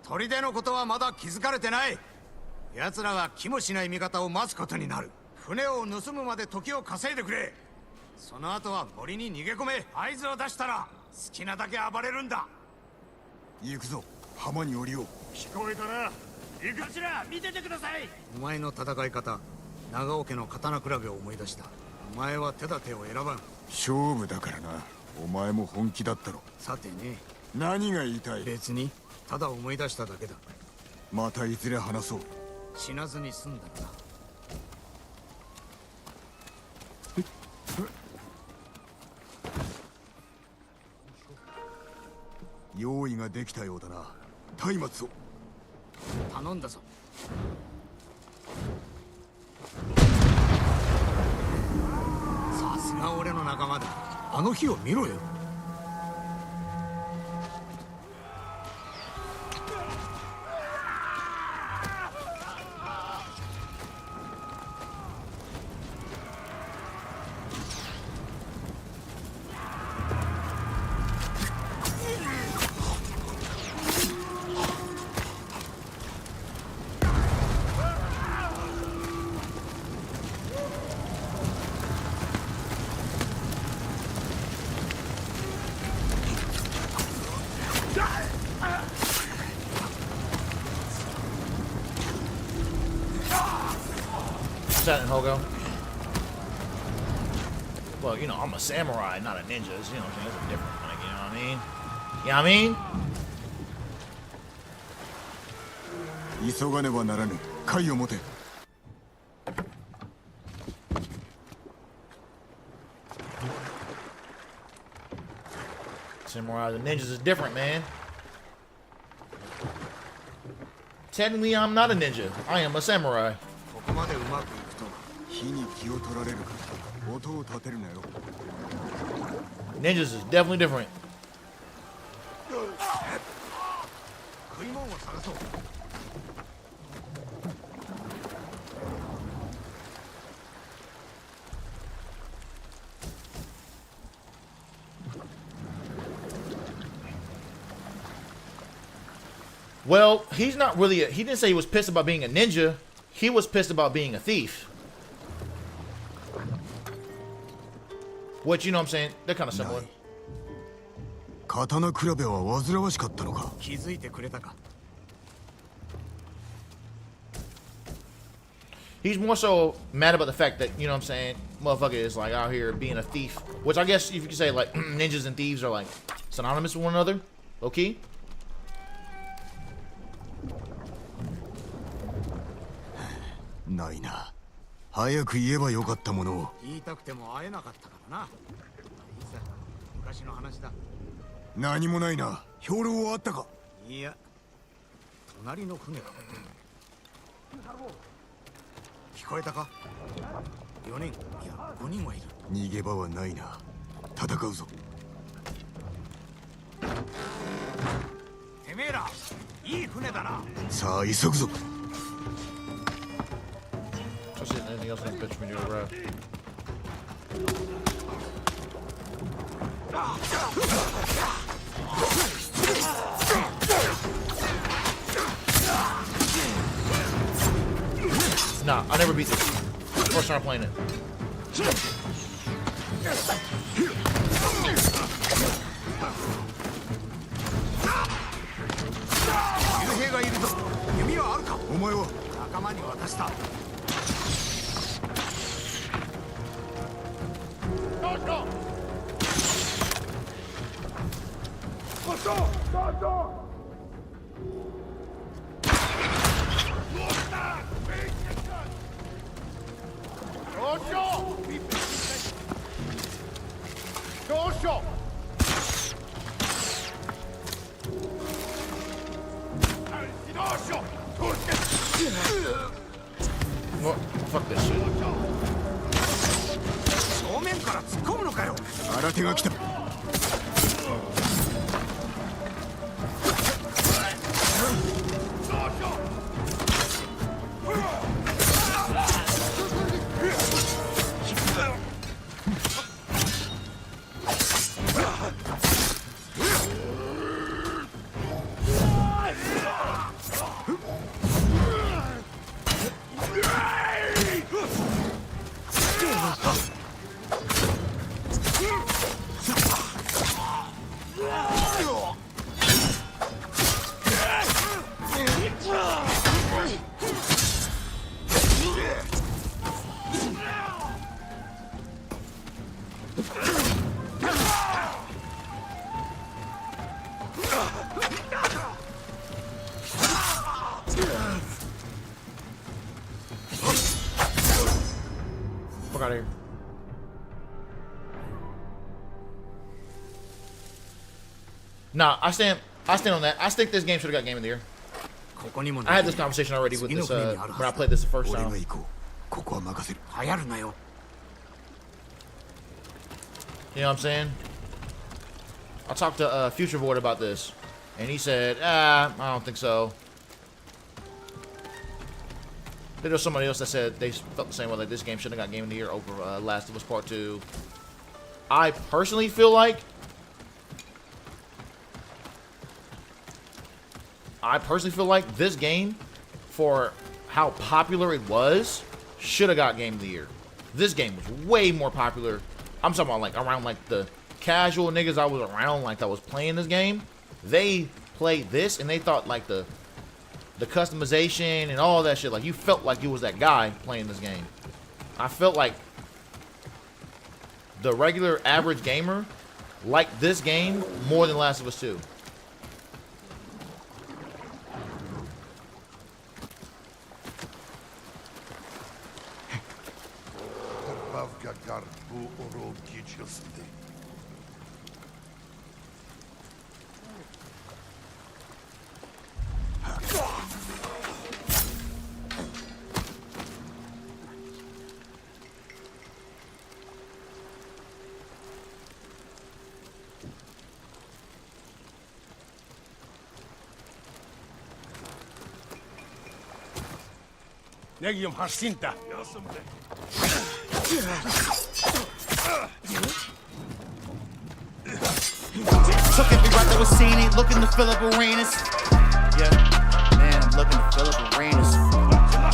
砦のことはまだ気づかれてない。奴らが気もしない味方を待つことになる。船を盗むまで時を稼いでくれ。その後は森に逃げ込め。合図を出したら好きなだけ暴れるんだ。行くぞ。浜に降りよう。聞こえたな。行く。こちら見ててください。お前の戦い方、長尾家の刀比べを思い出した。お前は手立てを選ばん。勝負だからな。お前も本気だったろ。さてね。何が言いたい？別にただ思い出しただけだ。またいずれ話そう。死なずに済んだな。用意ができたようだな。松明を頼んだぞ。さすが俺の仲間だ。あの日を見ろよ。That in Hogo? Well, you know, I'm a samurai, not a ninja. You know what I'm saying? That's a different thing, you know what I mean? You know what I mean? 急がねばならぬ。貝を持て。Samurai and ninjas is different, man. Technically, I'm not a ninja. I am a samurai. ここまでうまくいくと火に気を取られるから。音を立てるなよ。Ninjas is definitely different. 食い物を探そう。Well, he's not really he didn't say he was pissed about being a ninja. He was pissed about being a thief. Which, you know what I'm saying? They're kind of similar. 刀比べは煩わしかったのか。気づいてくれたか。He's more so mad about the fact that, you know what I'm saying, motherfucker is like out here being a thief. Which I guess if you could say like ninjas and thieves are like synonymous with one another. Okay? ないな。早く言えばよかったものを。言いたくても会えなかったからな。いいさ、昔の話だ。何もないな。兵糧はあったか？いや、隣の船だ。聞こえたか？4人、いや5人はいる。逃げ場はないな。戦うぞ。てめえら、いい船だな。さあ急ぐぞ。I'll see anything else in the picture when you arrive. Nah, I never beat this. First time I'm playing it. 幽兵がいるぞ。弓はあるか？お前は仲間に渡した。What? Fuck this shit. 正面から突っ込むのかよ。新手が来た。Fuck out of here. Nah, I stand on that. I think this game should have got Game of the Year. I had this conversation already with this when I played this the first time. You know what I'm saying? I talked to Future Void about this, and he said, I don't think so. There was somebody else that said they felt the same way, like this game shouldn't have got Game of the Year over Last of Us Part 2. I personally feel like this game, for how popular it was, should have got Game of the Year. This game was way more popular. I'm talking about like around like the casual niggas I was around, like that was playing this game. They played this and they thought like the customization and all that shit, like you felt like you was that guy playing this game. I felt like the regular average gamer liked this game more than Last of Us 2. Negium Harsinta. Took every route that was seen it, looking to fill up arenas. Yeah, man, I'm looking to fill up arenas.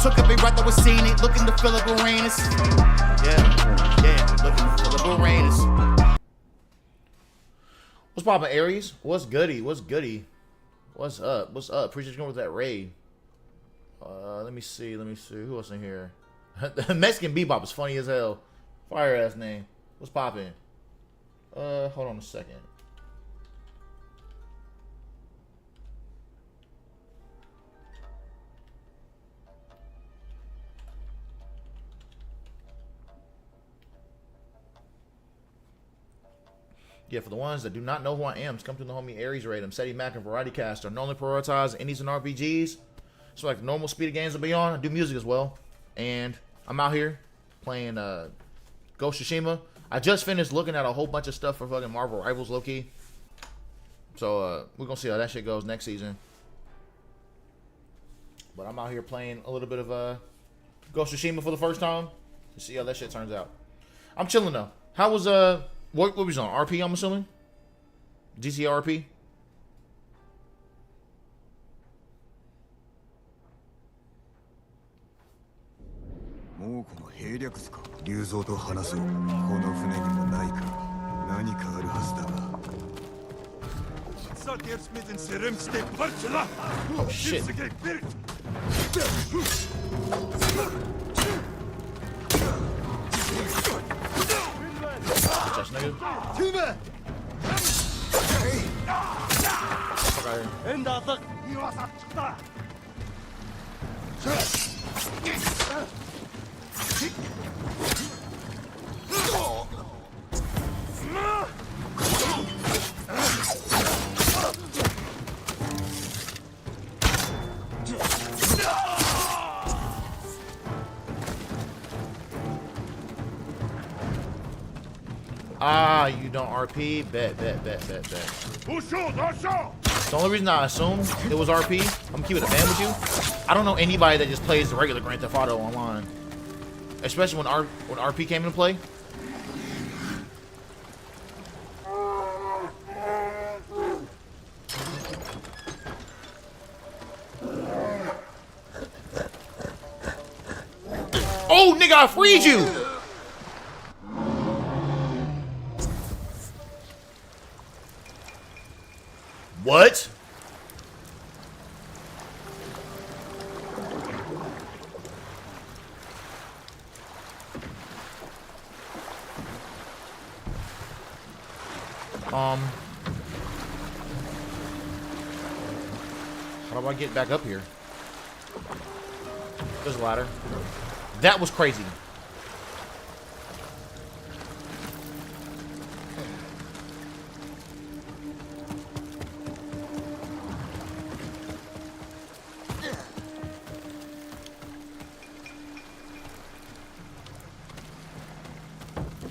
Took every route that was seen it, looking to fill up arenas. Yeah, looking to fill up arenas. What's poppin', Aries? What's goody? What's goody? What's up? What's up? Appreciate you going with that raid. Let me see. Who else in here? Mexican Bebop is funny as hell. Fire ass name. What's poppin'? Hold on a second. Yeah, for the ones that do not know who I am, come to the homie Aries raid. I'm Seti Mac and Variety Caster. I normally prioritize indies and RPGs. So like normal speed of games will be on. I do music as well. And I'm out here playing Ghost of Tsushima. I just finished looking at a whole bunch of stuff for fucking Marvel Rivals low-key. So we're going to see how that shit goes next season. But I'm out here playing a little bit of Ghost of Tsushima for the first time. To see how that shit turns out. I'm chilling though. How was what was on? RP, I'm assuming? GCRP? もうこの兵略図か。竜蔵と話そう。この船にもないか。何かあるはずだが。Oh shit. Just nigga. Ah, you don't RP? Bet. The only reason I assumed it was RP, I'm gonna keep it a band with you. I don't know anybody that just plays the regular Grand Theft Auto online. Especially when RP came into play. Oh, nigga, I freed you! What? How do I get back up here? There's a ladder. That was crazy.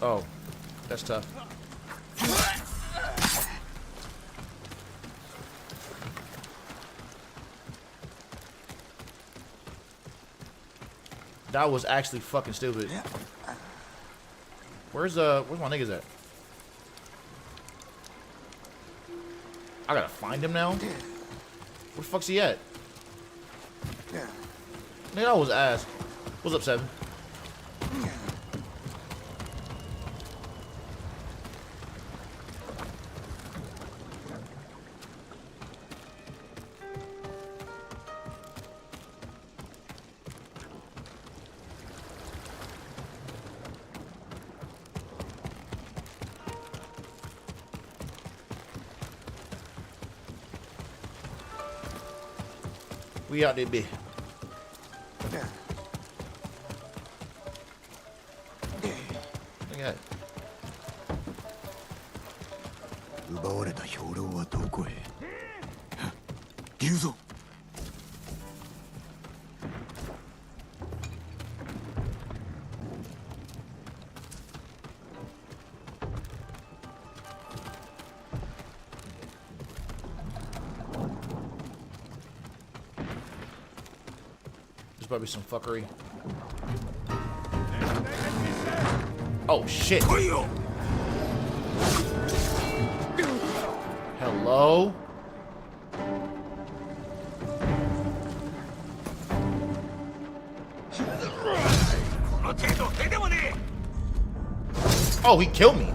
Oh, that's tough. That was actually fucking stupid. Where's my niggas at? I gotta find him now? Where the fuck's he at? Nigga, that was ass. What's up, Seven? We out there, bitch. Look at that. 奪われた兵糧はどこへ龍蔵 There's probably some fuckery. Oh shit. Hello? Oh, he killed me.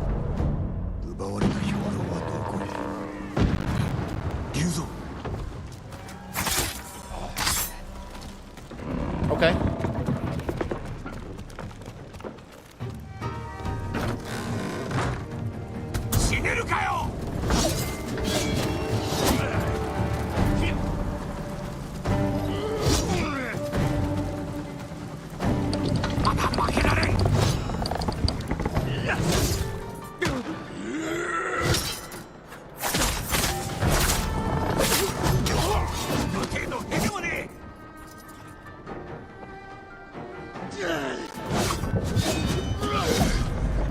Okay.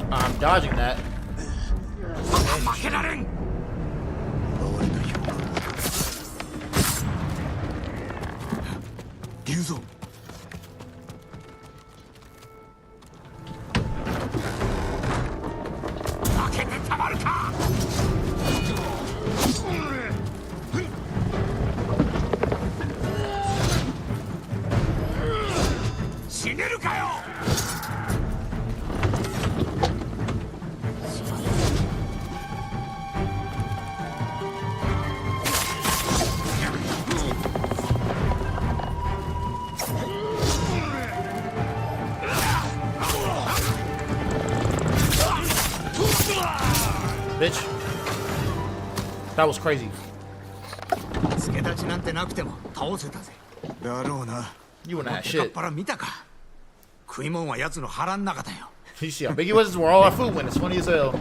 I'm dodging that. Bitch. That was crazy. You and that shit. You see how big he was? Where all our food went. It's funny as hell.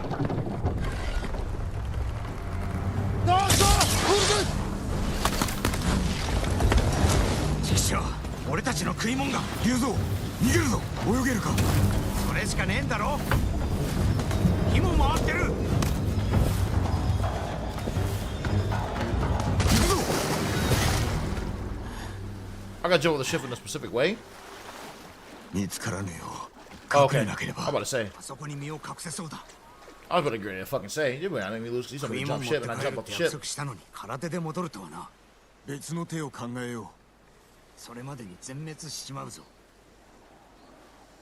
I gotta jump with the ship in a specific way. Oh, okay. I'm about to say. I was about to get fucking say. You I think we lose. He's gonna jump ship and I jump off the ship. 別の手を考えよう。それまでに全滅しちまうぞ。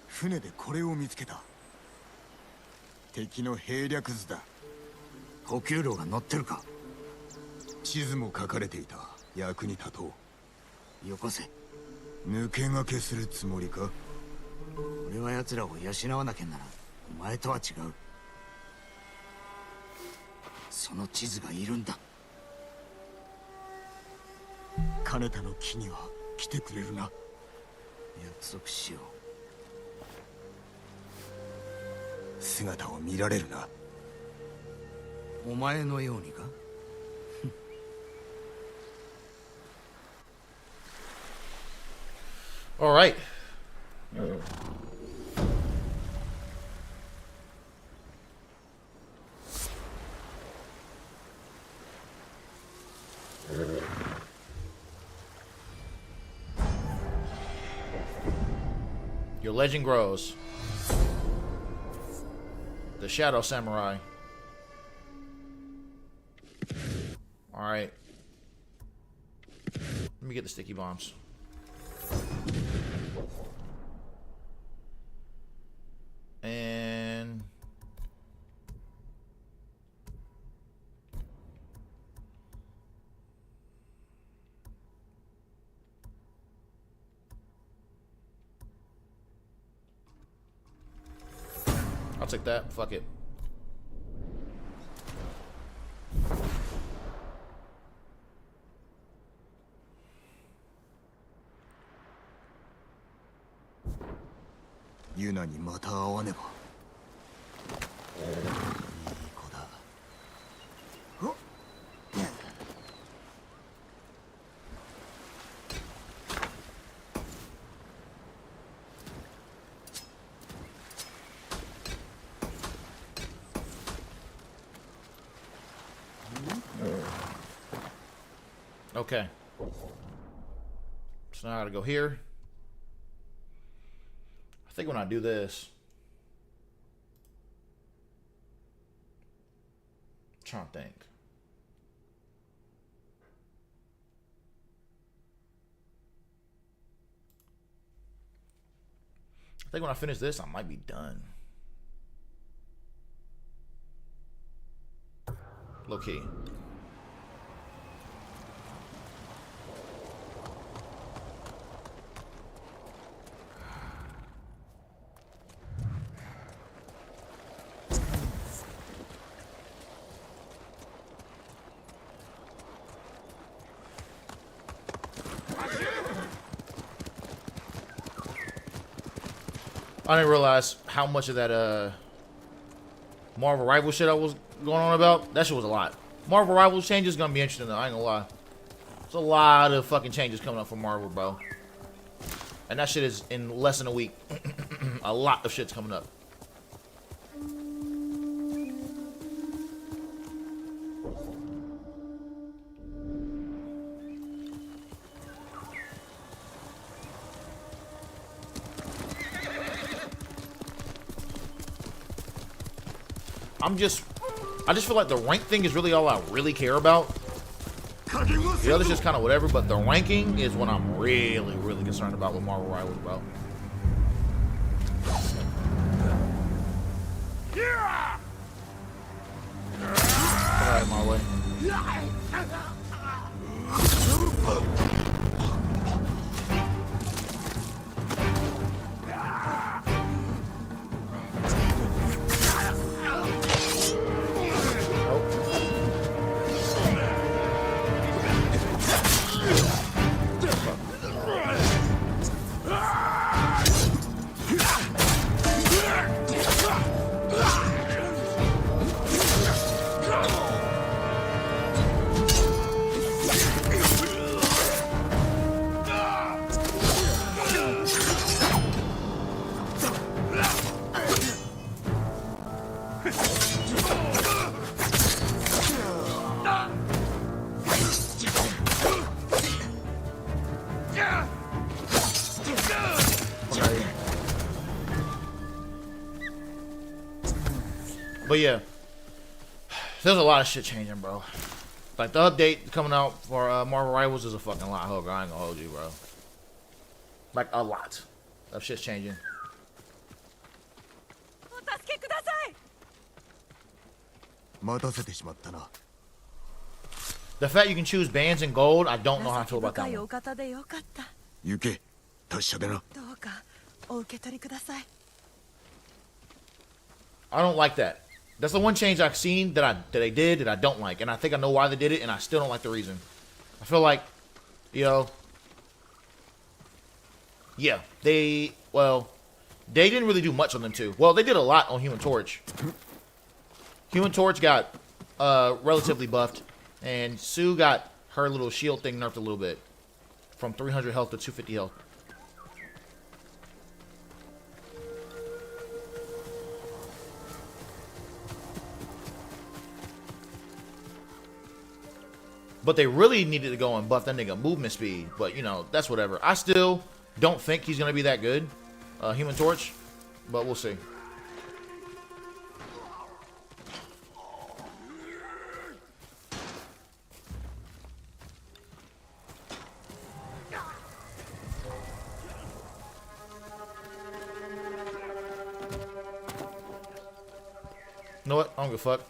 船でこれを見つけた。敵の兵略図だ。補給路が乗ってるか。地図も書かれていた。役に立とう。よこせ。抜け駆けするつもりか？俺は奴らを養わなきゃならお前とは違う。その地図がいるんだ。金田の木には来てくれるな。約束しよう。姿を見られるな。お前のようにかAll right. Your legend grows. The Shadow Samurai. All right. Let me get the sticky bombs. And I'll take that. Fuck it. Yuna にまた会わねば。いい子だ。Okay. So now I gotta go here. I think when I do this, I'm trying to think. I think when I finish this, I might be done. Low key. I didn't realize how much of that Marvel Rivals shit I was going on about. That shit was a lot. Marvel Rivals changes gonna be interesting though, I ain't gonna lie. There's a lot of fucking changes coming up for Marvel, bro. And that shit is in less than a week. A lot of shit's coming up. I just feel like the rank thing is really all I really care about. The other's just kind of whatever, but the ranking is what I'm really, really concerned about with Marvel Rivals, bro. Get out of my way. But yeah, there's a lot of shit changing, bro. Like the update coming out for Marvel Rivals is a fucking lot, Hooker. I ain't gonna hold you, bro. Like a lot of shit's changing. 待たせてしまったな。The fact you can choose bands and gold, I don't know how I feel about that 深い one. お方でよかった。行け達者でな。どうかお受け取りください。 I don't like that. That's the one change I've seen that they did that I don't like, and I think I know why they did it, and I still don't like the reason. I feel like, yeah, they didn't really do much on them too. Well, they did a lot on Human Torch. Human Torch got relatively buffed, and Sue got her little shield thing nerfed a little bit, from 300 health to 250 health. But they really needed to go and buff that nigga movement speed. But, that's whatever. I still don't think he's going to be that good, Human Torch. But we'll see. You know what? I don't give a fuck.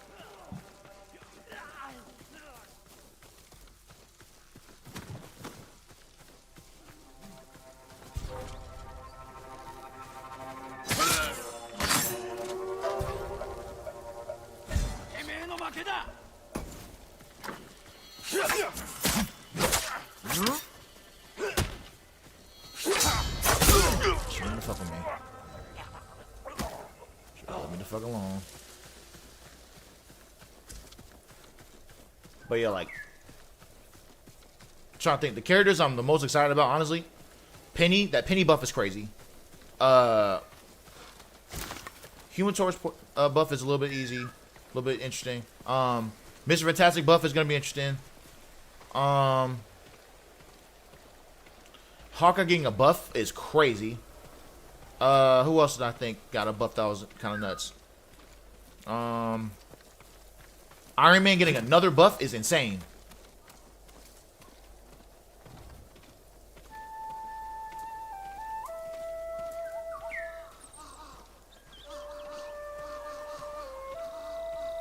But yeah, like, I'm trying to think. The characters I'm the most excited about, honestly, Penny. That Penny buff is crazy. Human Torch buff is a little bit easy, a little bit interesting. Mr. Fantastic buff is gonna be interesting. Hawkeye getting a buff is crazy. Who else did I think got a buff that was kind of nuts? Iron Man getting another buff is insane.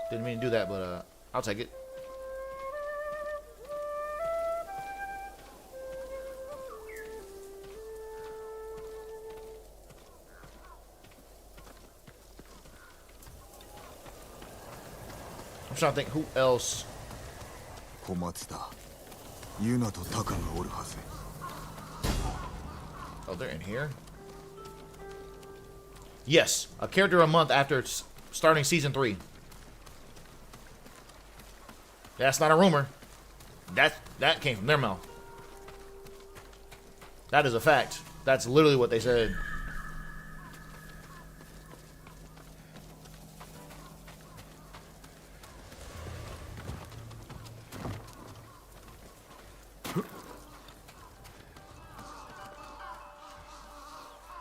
Didn't mean to do that, but I'll take it. I'm trying to think who else. Oh, they're in here? Yes, a character a month after starting season 3. That's not a rumor. That came from their mouth. That is a fact. That's literally what they said.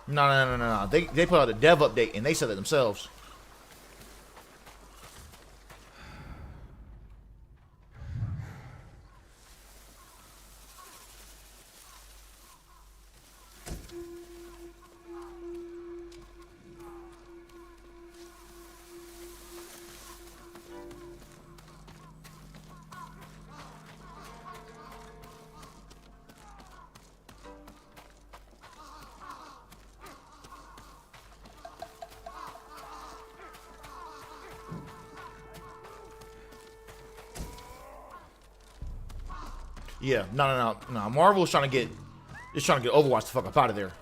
No. They put out a dev update and they said it themselves. Yeah, no. Marvel's trying to get Overwatch the fuck up out of there.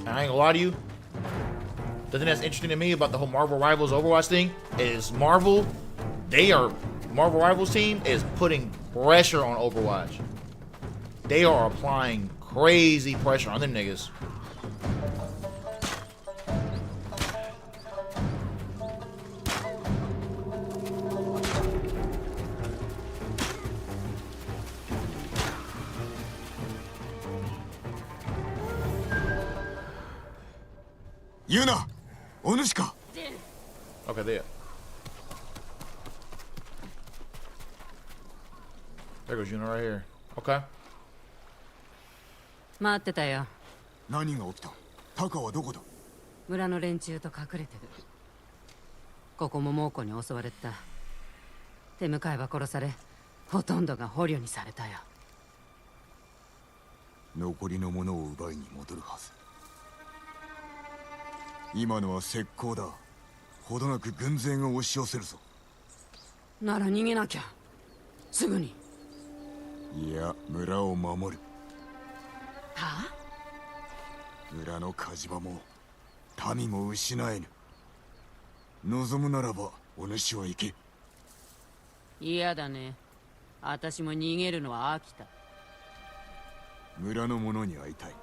I ain't gonna lie to you. The thing that's interesting to me about the whole Marvel Rivals Overwatch thing is Marvel, Marvel Rivals team is putting pressure on Overwatch. They are applying crazy pressure on them niggas. Yuna, Onushika. Okay, there. There goes Yuna right here. Okay. 待ってたよ。何が起きた？タカはどこだ？村の連中と隠れてる。ここも猛虎に襲われた。手向かいは殺され、ほとんどが捕虜にされたよ。残りのものを奪いに戻るはず。今のは石膏だ。ほどなく軍勢が押し寄せるぞ。なら逃げなきゃ。すぐに。いや、村を守る。はあ？村の火事場も民も失えぬ。望むならばお主は行け。嫌だね。私も逃げるのは飽きた。村の者に会いたい。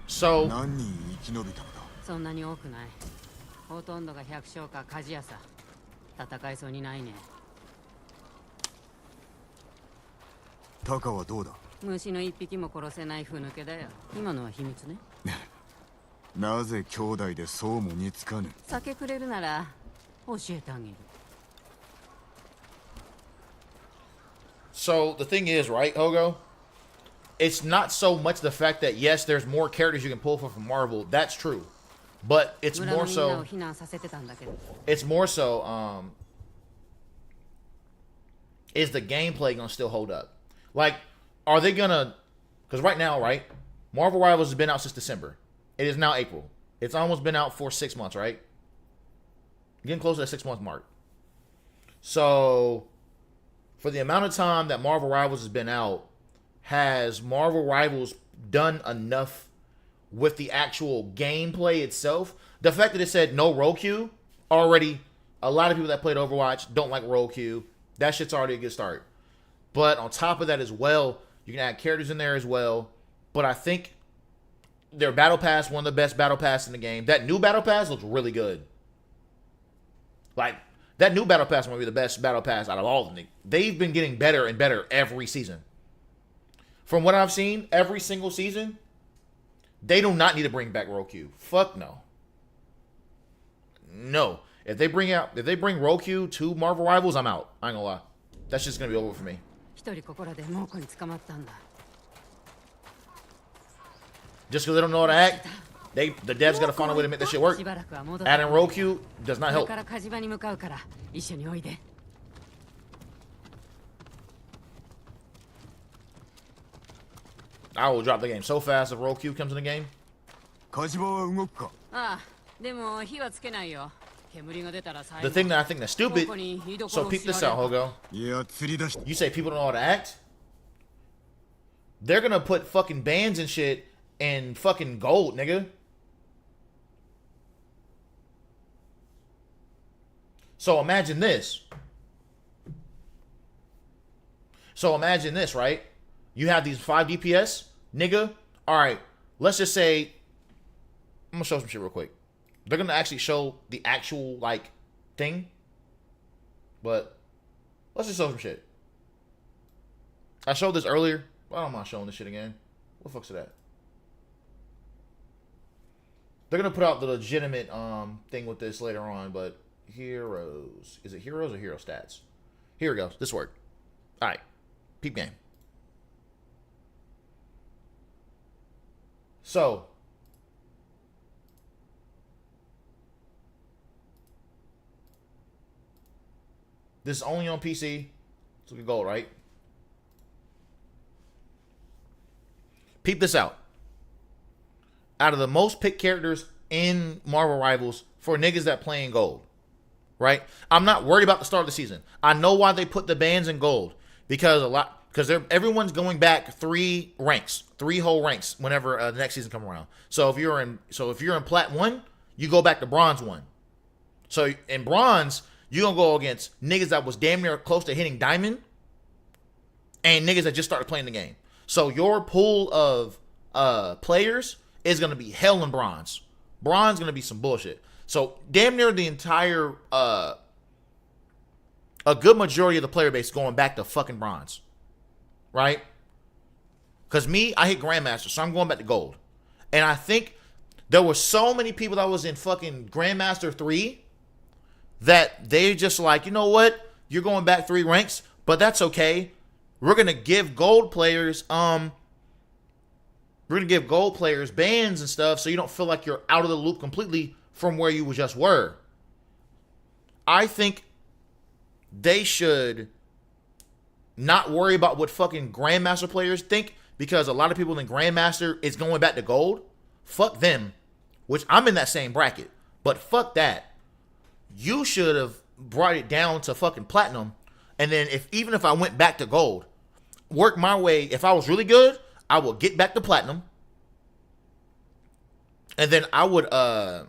So 何人生き延びたのだ？そんなに多くない。ほとんどが百姓か鍛冶屋さ。戦いそうにないね。タカはどうだ？虫の一匹も殺せないふぬけだよ。今のは秘密ね。なぜ兄弟でそうも似つかぬ？酒くれるなら教えてあげる。So the thing is, right, Hogo? It's not so much the fact that yes, there's more characters you can pull from Marvel. That's true, but it's more so. It's more so. Is the gameplay gonna still hold up? Like, are they gonna? Because right now, right, Marvel Rivals has been out since December. It is now April. It's almost been out for 6 months, right? Getting close to that 6-month mark. So, for the amount of time that Marvel Rivals has been out, has Marvel Rivals done enough with the actual gameplay itself? The fact that it said no roll queue, already, a lot of people that played Overwatch don't like roll queue. That shit's already a good start. But on top of that as well, you can add characters in there as well. But I think their Battle Pass, one of the best Battle Pass in the game. That new Battle Pass looks really good. Like, that new Battle Pass might be the best Battle Pass out of all of them. They've been getting better and better every season. From what I've seen, every single season, they do not need to bring back roll queue. Fuck no. No. If they bring roll queue to Marvel Rivals, I'm out. I ain't gonna lie. That's just gonna be over for me. Just because they don't know how to act, the devs gotta find a way to make that shit work. Adding roll queue does not help. I will drop the game so fast if roll queue comes in the game. 火事場は動くか？ああ、でも火はつけないよ。煙が出たら最後。 The thing that I think that's stupid. So peep this out, Hogo. You say people don't know how to act? They're gonna put fucking bands and shit in fucking gold, nigga. So imagine this. Right? You have these 5 DPS, nigga. All right, let's just say I'm gonna show some shit real quick. They're gonna actually show the actual like thing, but let's just show some shit. I showed this earlier, but I don't mind showing this shit again. What the fuck's that? They're gonna put out the legitimate thing with this later on, but heroes. Is it heroes or hero stats? Here we go. This worked. All right, peep game. So, this is only on PC. So we go, right? Peep this out. Out of the most picked characters in Marvel Rivals for niggas that play in gold, right? I'm not worried about the start of the season. I know why they put the bands in gold. because everyone's going back 3 whole ranks whenever the next season comes around. So if you're in Plat 1, you go back to Bronze 1. So in Bronze, you're gonna go against niggas that was damn near close to hitting Diamond and niggas that just started playing the game. So your pool of players is gonna be hell in Bronze. Bronze gonna be some bullshit. So damn near the entire a good majority of the player base going back to fucking Bronze. Right? Because me, I hit Grandmaster, so I'm going back to Gold. And I think there were so many people that was in fucking Grandmaster 3 that they just like, you know what? You're going back 3 ranks, but that's okay. We're gonna give Gold players bans and stuff so you don't feel like you're out of the loop completely from where you just were. I think they should not worry about what fucking Grandmaster players think, because a lot of people in Grandmaster is going back to Gold. Fuck them, which I'm in that same bracket, but fuck that. You should have brought it down to fucking Platinum, and then even if I went back to Gold, work my way. If I was really good, I would get back to Platinum, and then I would go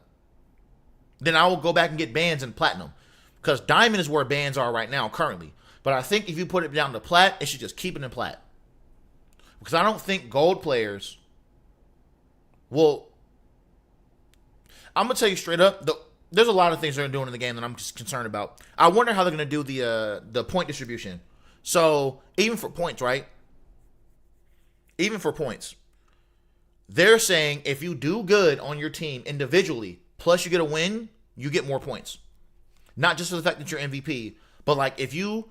back and get bans in Platinum, because Diamond is where bans are right now currently. But I think if you put it down to Plat, it should just keep it in Plat. Because I don't think Gold players will... I'm going to tell you straight up, there's a lot of things they're doing in the game that I'm just concerned about. I wonder how they're going to do the point distribution. So, even for points, right? Even for points. They're saying if you do good on your team individually, plus you get a win, you get more points. Not just for the fact that you're MVP, but like if you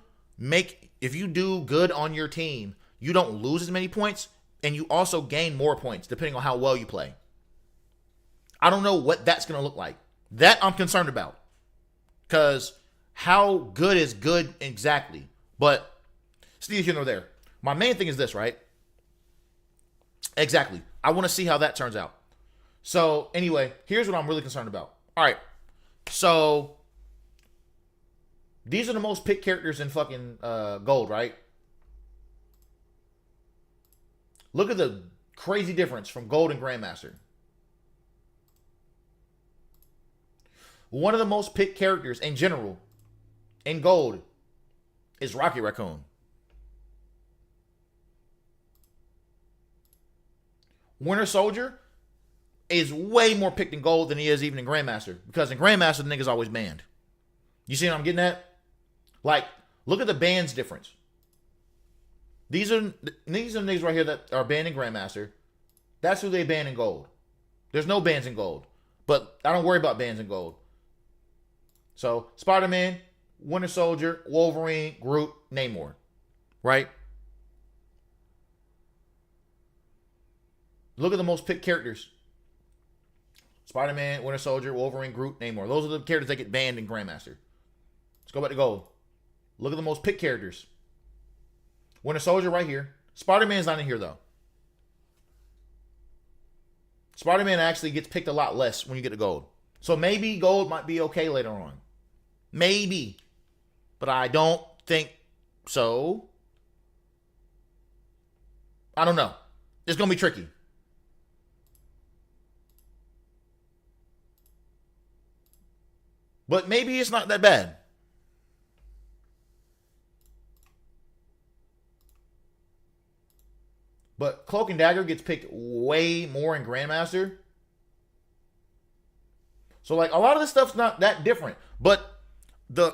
do good on your team, you don't lose as many points, and you also gain more points depending on how well you play. I don't know what that's going to look like. That I'm concerned about, because how good is good exactly? But it's neither here nor there. My main thing is this, right? Exactly. I want to see how that turns out. So anyway, here's what I'm really concerned about. All right. So these are the most picked characters in fucking Gold, right? Look at the crazy difference from Gold and Grandmaster. One of the most picked characters in general in Gold is Rocket Raccoon. Winter Soldier is way more picked in Gold than he is even in Grandmaster. Because in Grandmaster, the nigga's always banned. You see what I'm getting at? Like, look at the bans difference. These are niggas right here that are banned in Grandmaster. That's who they ban in Gold. There's no bans in Gold. But I don't worry about bans in Gold. So, Spider-Man, Winter Soldier, Wolverine, Groot, Namor. Right? Look at the most picked characters. Spider-Man, Winter Soldier, Wolverine, Groot, Namor. Those are the characters that get banned in Grandmaster. Let's go back to Gold. Look at the most picked characters. Winter Soldier right here. Spider-Man's not in here, though. Spider-Man actually gets picked a lot less when you get to Gold. So maybe Gold might be okay later on. Maybe. But I don't think so. I don't know. It's going to be tricky. But maybe it's not that bad. But Cloak and Dagger gets picked way more in Grandmaster. So, like, a lot of this stuff's not that different. But the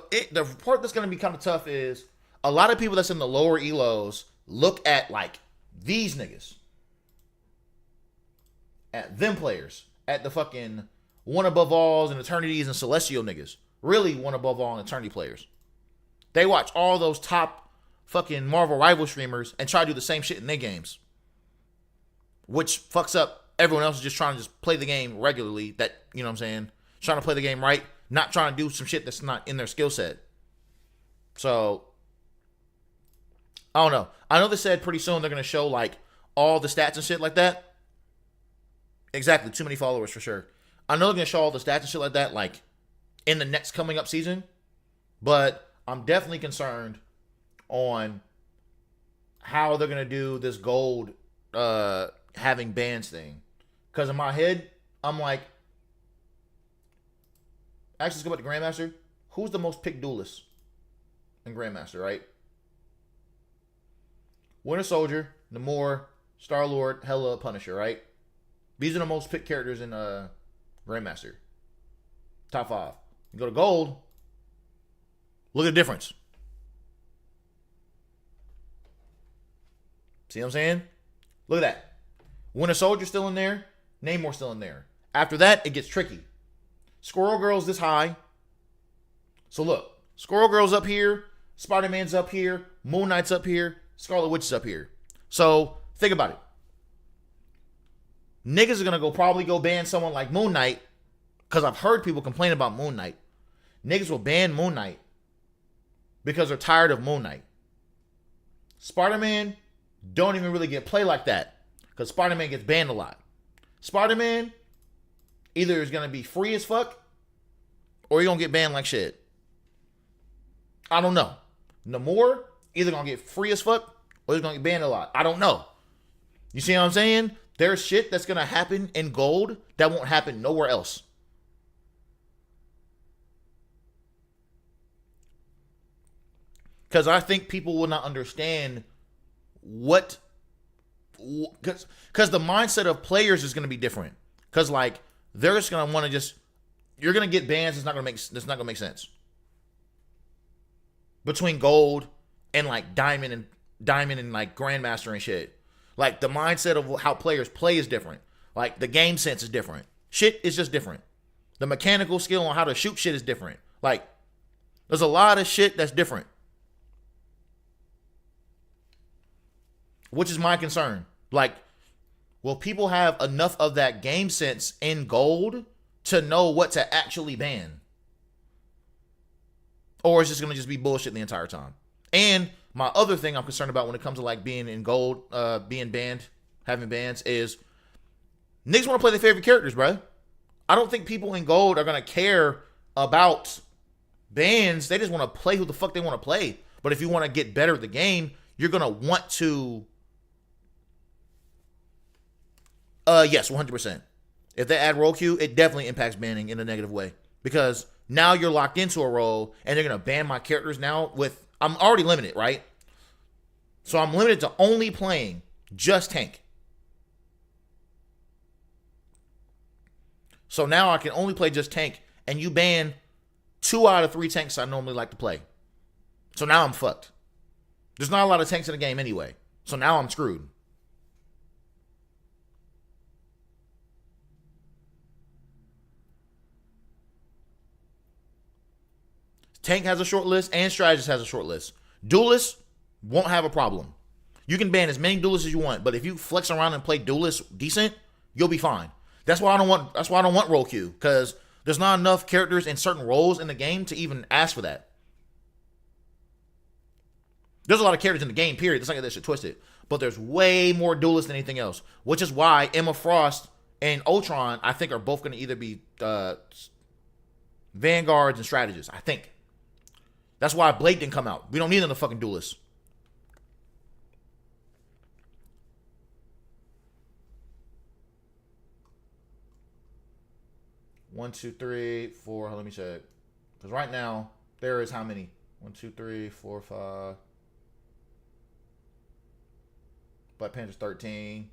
part that's going to be kind of tough is a lot of people that's in the lower elos look at, like, these niggas. At them players. At the fucking One Above Alls and Eternities and Celestial niggas. Really One Above All and Eternity players. They watch all those top fucking Marvel rival streamers and try to do the same shit in their games. Which fucks up everyone else is just trying to just play the game regularly. That, you know what I'm saying? Trying to play the game right. Not trying to do some shit that's not in their skill set. So, I don't know. I know they said pretty soon they're going to show, like, all the stats and shit like that. Exactly. Too many followers for sure. I know they're going to show all the stats and shit like that, like, in the next coming up season. But I'm definitely concerned on how they're gonna do this gold having bans thing. Because in my head, I'm like, actually, let's go back to Grandmaster. Who's the most picked duelist in Grandmaster, right? Winter Soldier, Namor, Star-Lord, Hela, Punisher, right? These are the most picked characters in Grandmaster. Top 5. You go to Gold, look at the difference. See what I'm saying? Look at that. Winter Soldier still in there. Namor still in there. After that, it gets tricky. Squirrel Girl's this high. So look, Squirrel Girl's up here. Spider-Man's up here. Moon Knight's up here. Scarlet Witch is up here. So think about it. Niggas are gonna probably go ban someone like Moon Knight, because I've heard people complain about Moon Knight. Niggas will ban Moon Knight because they're tired of Moon Knight. Spider-Man don't even really get play like that, because Spider-Man gets banned a lot. Spider-Man either is gonna be free as fuck, or you're gonna get banned like shit. I don't know. Namor either gonna get free as fuck, or he's gonna get banned a lot. I don't know. You see what I'm saying? There's shit that's gonna happen in Gold that won't happen nowhere else. Because I think people will not understand what, because the mindset of players is gonna be different. Because like they're just gonna want to just, you're gonna get bans. It's not gonna make sense. Between Gold and like Diamond and like Grandmaster and shit. Like the mindset of how players play is different. Like the game sense is different. Shit is just different. The mechanical skill on how to shoot shit is different. Like there's a lot of shit that's different. Which is my concern. Like, will people have enough of that game sense in Gold to know what to actually ban? Or is this going to just be bullshit the entire time? And my other thing I'm concerned about when it comes to like being in Gold, being banned, having bans, is niggas want to play their favorite characters, bro. I don't think people in Gold are going to care about bans. They just want to play who the fuck they want to play. But if you want to get better at the game, you're going to want to... yes, 100%. If they add role queue, it definitely impacts banning in a negative way. Because now you're locked into a role, and they're going to ban my characters now with... I'm already limited, right? So I'm limited to only playing just tank. So now I can only play just tank, and you ban 2 out of 3 tanks I normally like to play. So now I'm fucked. There's not a lot of tanks in the game anyway. So now I'm screwed. Tank has a short list and Strategist has a short list. Duelist won't have a problem. You can ban as many duelists as you want, but if you flex around and play duelist decent, you'll be fine. That's why I don't want role queue, because there's not enough characters in certain roles in the game to even ask for that. There's a lot of characters in the game, period. It's not like that shit twisted. But there's way more duelists than anything else, which is why Emma Frost and Ultron, I think, are both going to either be Vanguards and Strategists, I think. That's why Blade didn't come out. We don't need another fucking duelist. One, two, three, four. Let me check. Because right now, there is how many? 1, 2, 3, 4, 5. Black Panther's 13.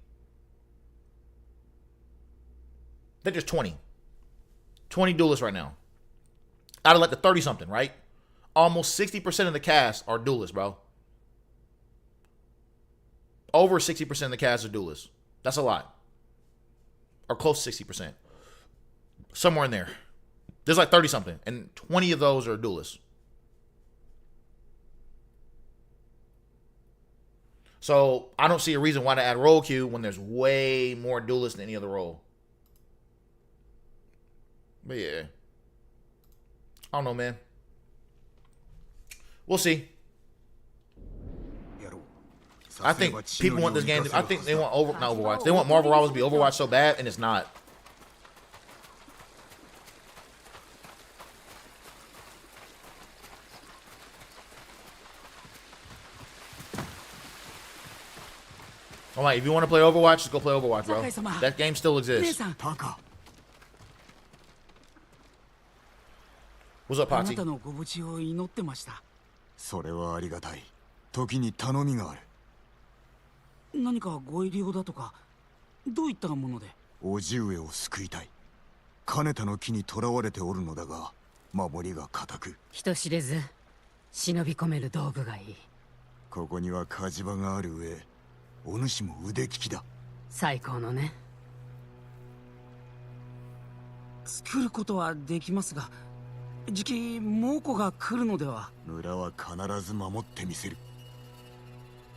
I think there's 20. 20 duelists right now. Out of like the 30-something, right? Almost 60% of the cast are duelists, bro. Over 60% of the cast are duelists. That's a lot. Or close to 60%. Somewhere in there. There's like 30-something. And 20 of those are duelists. So I don't see a reason why to add role queue when there's way more duelists than any other role. But yeah. I don't know, man. We'll see. I think people want this game. I think they want not Overwatch. They want Marvel Rivals to be Overwatch so bad, and it's not. I'm like, if you want to play Overwatch, just go play Overwatch, bro. That game still exists. What's up, あな Pati? たのご無事を祈ってました。それはありがたい。時に頼みがある。何かご入り用だとか、どういったもので？叔父上を救いたい。金田の木に囚われておるのだが、守りが固く。人知れず忍び込める道具がいい。ここには火事場がある上、お主も腕利きだ。最高のね。作ることはできますが、じき猛虎が来るのでは。村は必ず守ってみせる。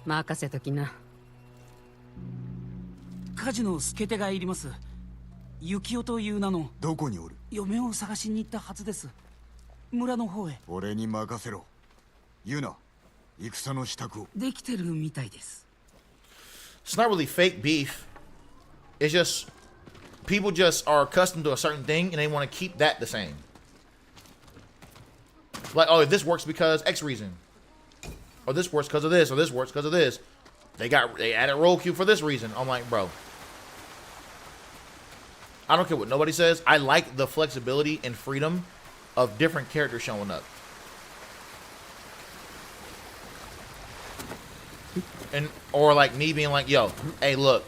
任せときな。火事の助手がいります。幸男という名の。どこにおる？嫁を探しに行ったはずです。村の方へ。俺に任せろ。言うな。戦の支度を。できてるみたいです。It's not really fake beef. It's just people just are accustomed to a certain thing and they want to keep that the same. Like, oh, this works because X reason. Or this works because of this, or this works because of this. They added roll queue for this reason. I'm like, bro. I don't care what nobody says. I like the flexibility and freedom of different characters showing up. And or like me being like, yo, hey, look,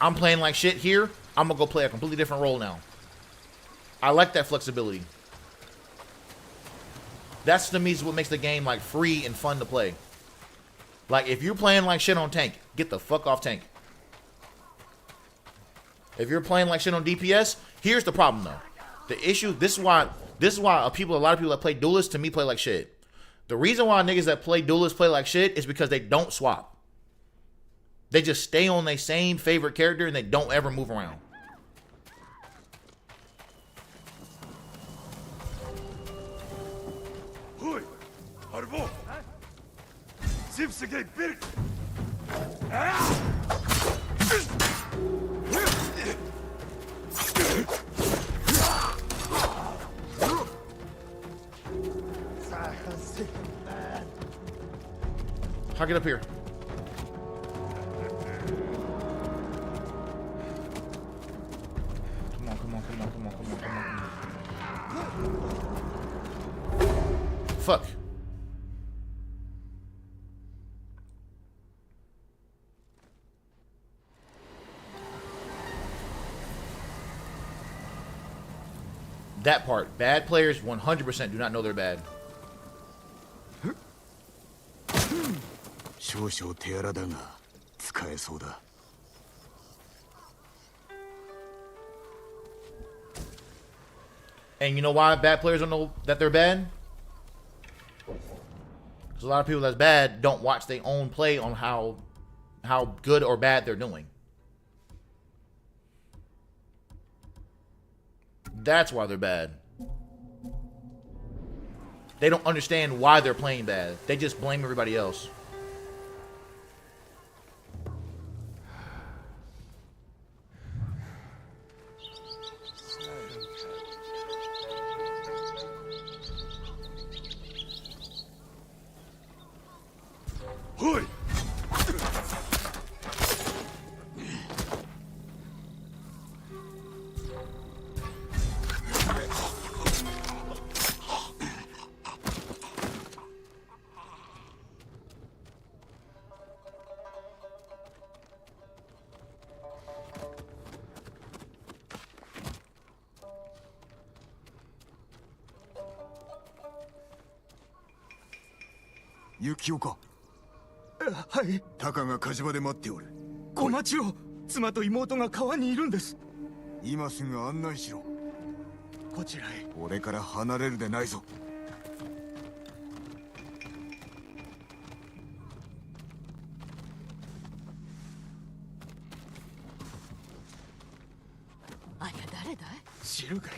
I'm playing like shit here. I'm gonna go play a completely different role now. I like that flexibility. That's to me is what makes the game like free and fun to play. Like if you're playing like shit on tank, get the fuck off tank. If you're playing like shit on DPS, here's the problem though. The issue, this is why a lot of people that play duelists to me play like shit. The reason why niggas that play duelists play like shit is because they don't swap. They just stay on their same favorite character and they don't ever move around. How get up here? Come on. Fuck. That part. Bad players 100% do not know they're bad. 少々手荒だが使えそうだ。And you know why bad players don't know that they're bad? Because a lot of people that's bad don't watch their own play on how good or bad they're doing. That's why they're bad. They don't understand why they're playing bad. They just blame everybody else.幸男か。はい。タカが火事場で待っておる。お待ちを。妻と妹が川にいるんです。今すぐ案内しろ。こちらへ。俺から離れるでないぞ。ありゃ誰だい？知るかよ。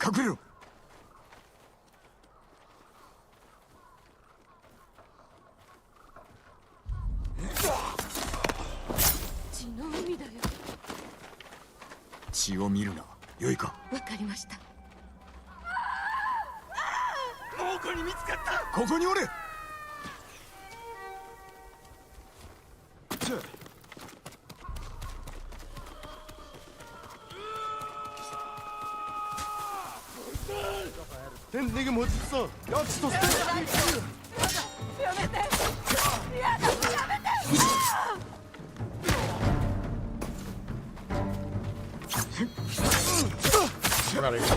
隠れろ。血の海だよ。血を見るな。よいか。わかりました。猛虎こに見つかった。ここにおれ。내게 못 있어. 역시도. やめて。やだ、やめて。 Get out of here.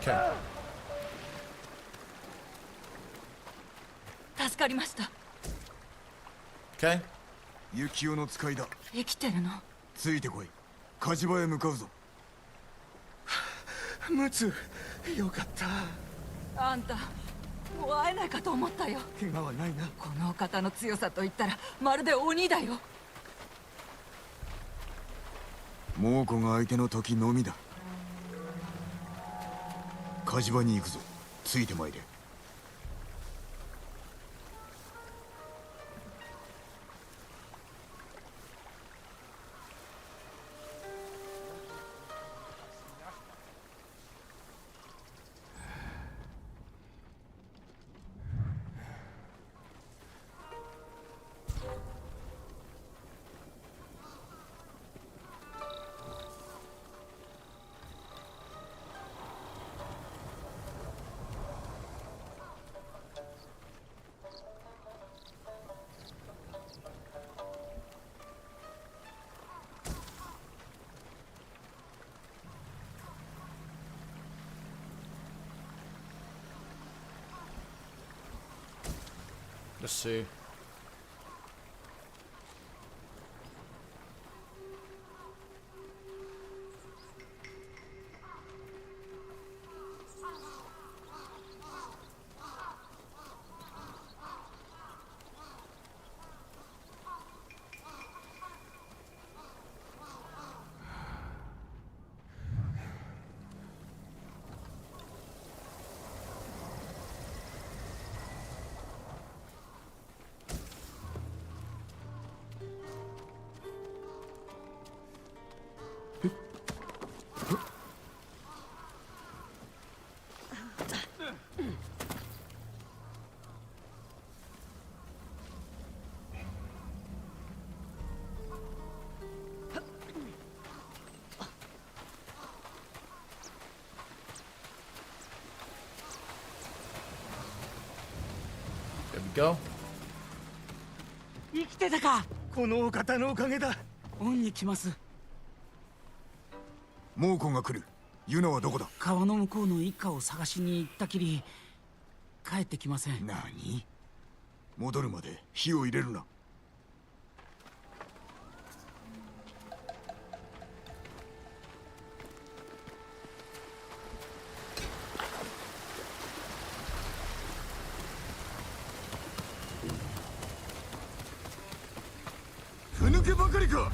Okay. 助かりました。 Okay. 幸男の使いだ。生きてるの？ついてこい。火事場へ向かうぞ。ムツ、よかった。あんた、もう会えないかと思ったよ。怪我はないな。このお方の強さと言ったらまるで鬼だよ。猛虎が相手の時のみだ。火事場に行くぞ。ついてまいれ。Let's see. Go. 生きてたか。このお方のおかげだ。恩に来ます。猛虎が来る。ユナはどこだ。川の向こうの一家を探しに行ったきり帰ってきません。何？戻るまで火を入れるな。ふぬけばかりか。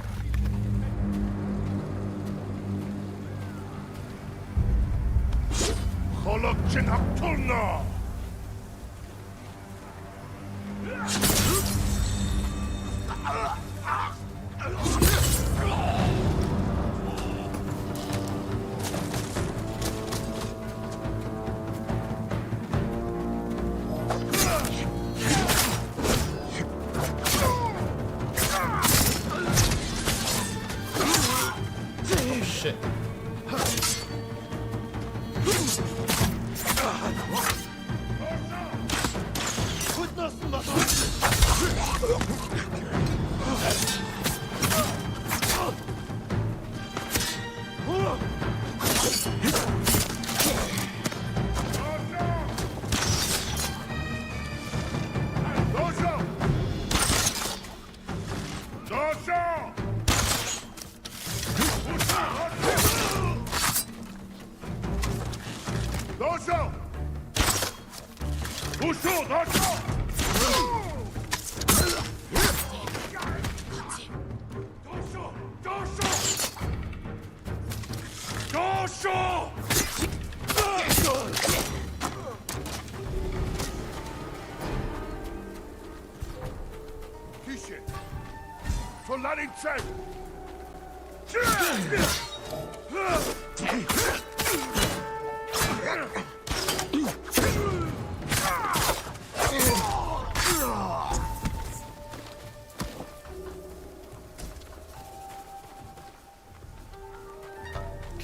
خلقتن اقتلنا. Shit.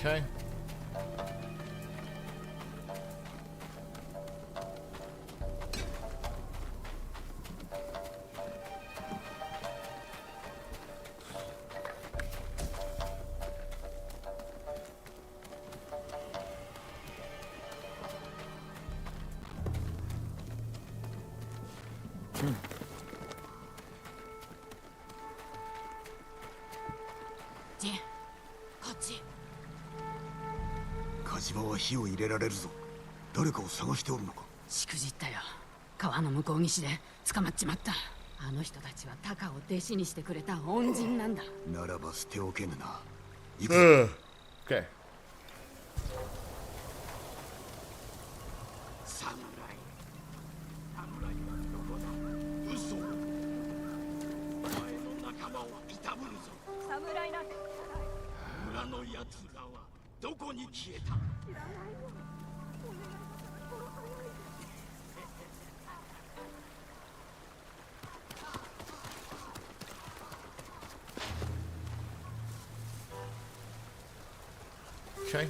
Okay.ジン、こっち。火事場は火を入れられるぞ。誰かを探しておるのか。しくじったよ。川の向こう岸で捕まっちまった。あの人たちはタカを弟子にしてくれた恩人なんだ。ならば捨ておけぬな。Okay. 侍なんて村の奴らはどこに消えた。Okay.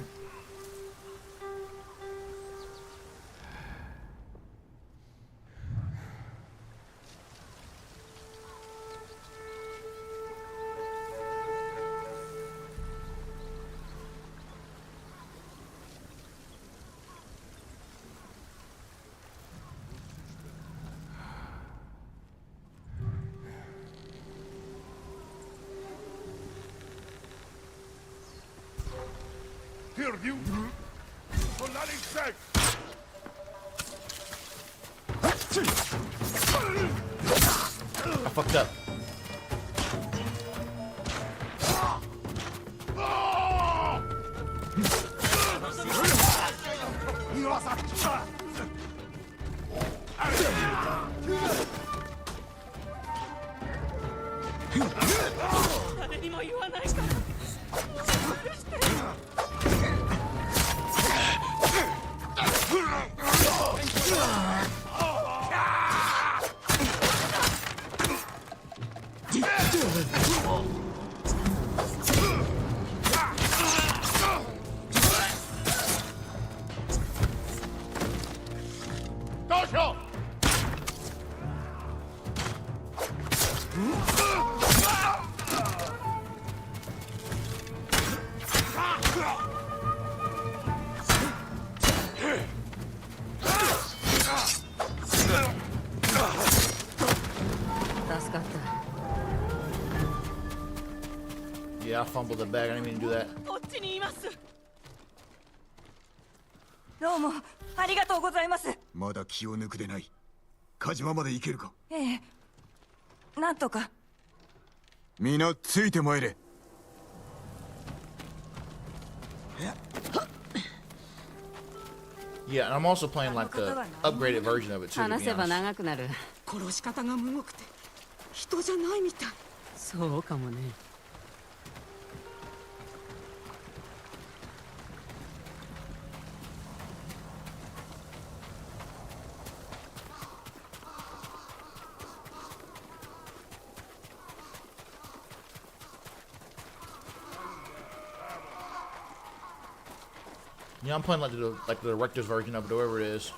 Here, you! Solari Sek! I fucked up. Yeah, I fumbled the bag. I didn't even do that. こっちにいます。どうもありがとうございます。まだ気を抜くでない。火事場まで行けるか。ええ、なんとか。皆ついて参れ。Yeah, and I'm also playing like the upgraded version of it too. To 話 be せば honest. 長くなる。殺し方がむごくて人じゃないみたい。そうかもね。Yeah, I'm playing like the director's version of it, whoever it is.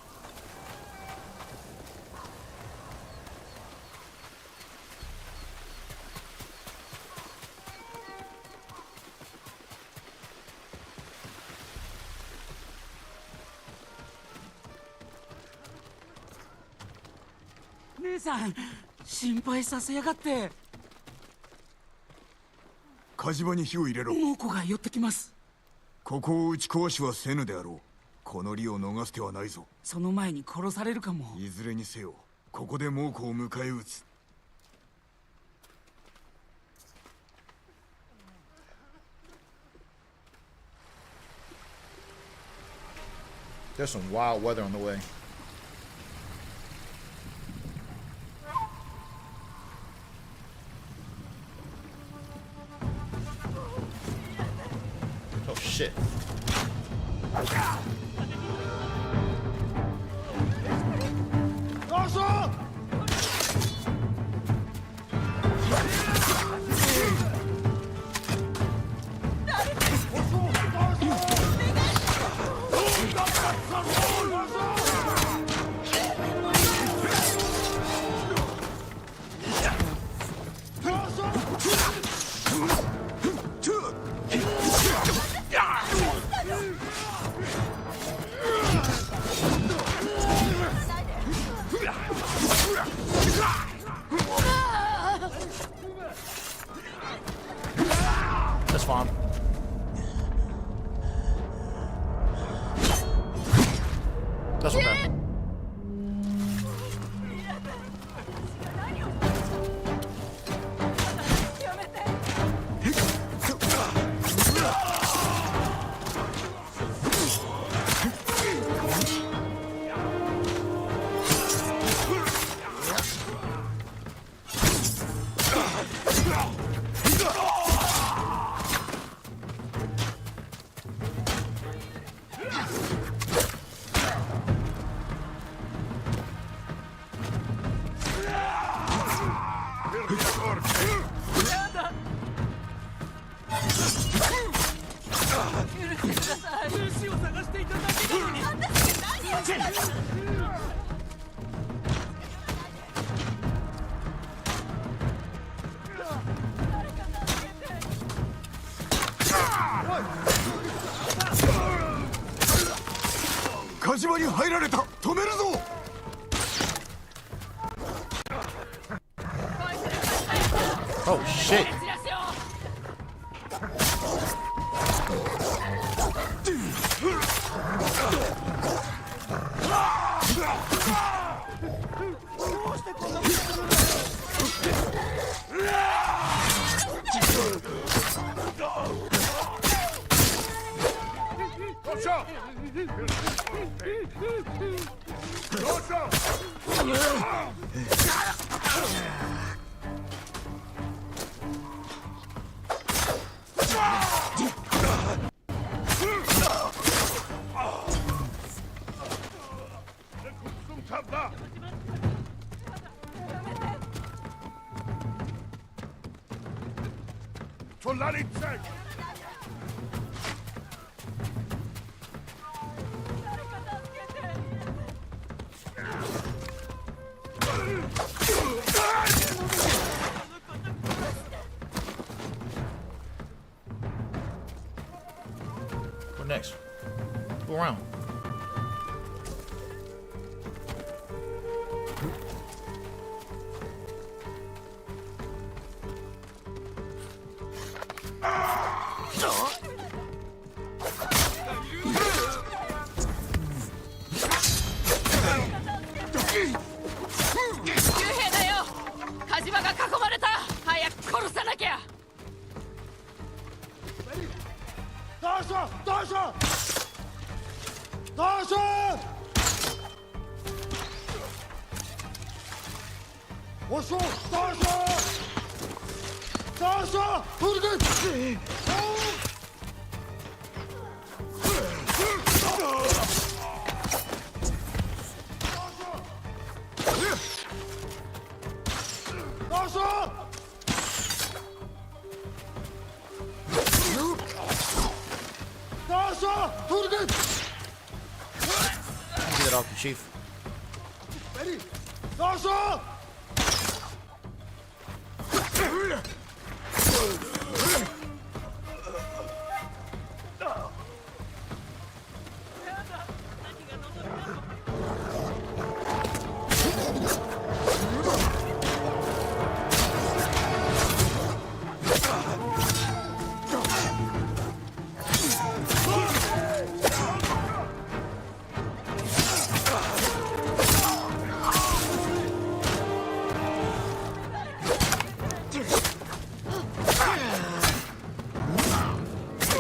姉さん、心配させやがって。火事場に火を入れろ。猛虎が寄ってきます。ここを打ち壊しはせぬであろう。この利を逃す手はないぞ。その前に殺されるかも。いずれにせよここで猛虎を迎え撃つ。There's some wild weather on the way. Oh shit. That's fine. That's okay. Oh shit. What next? Go around. Get it off the chief. Ready?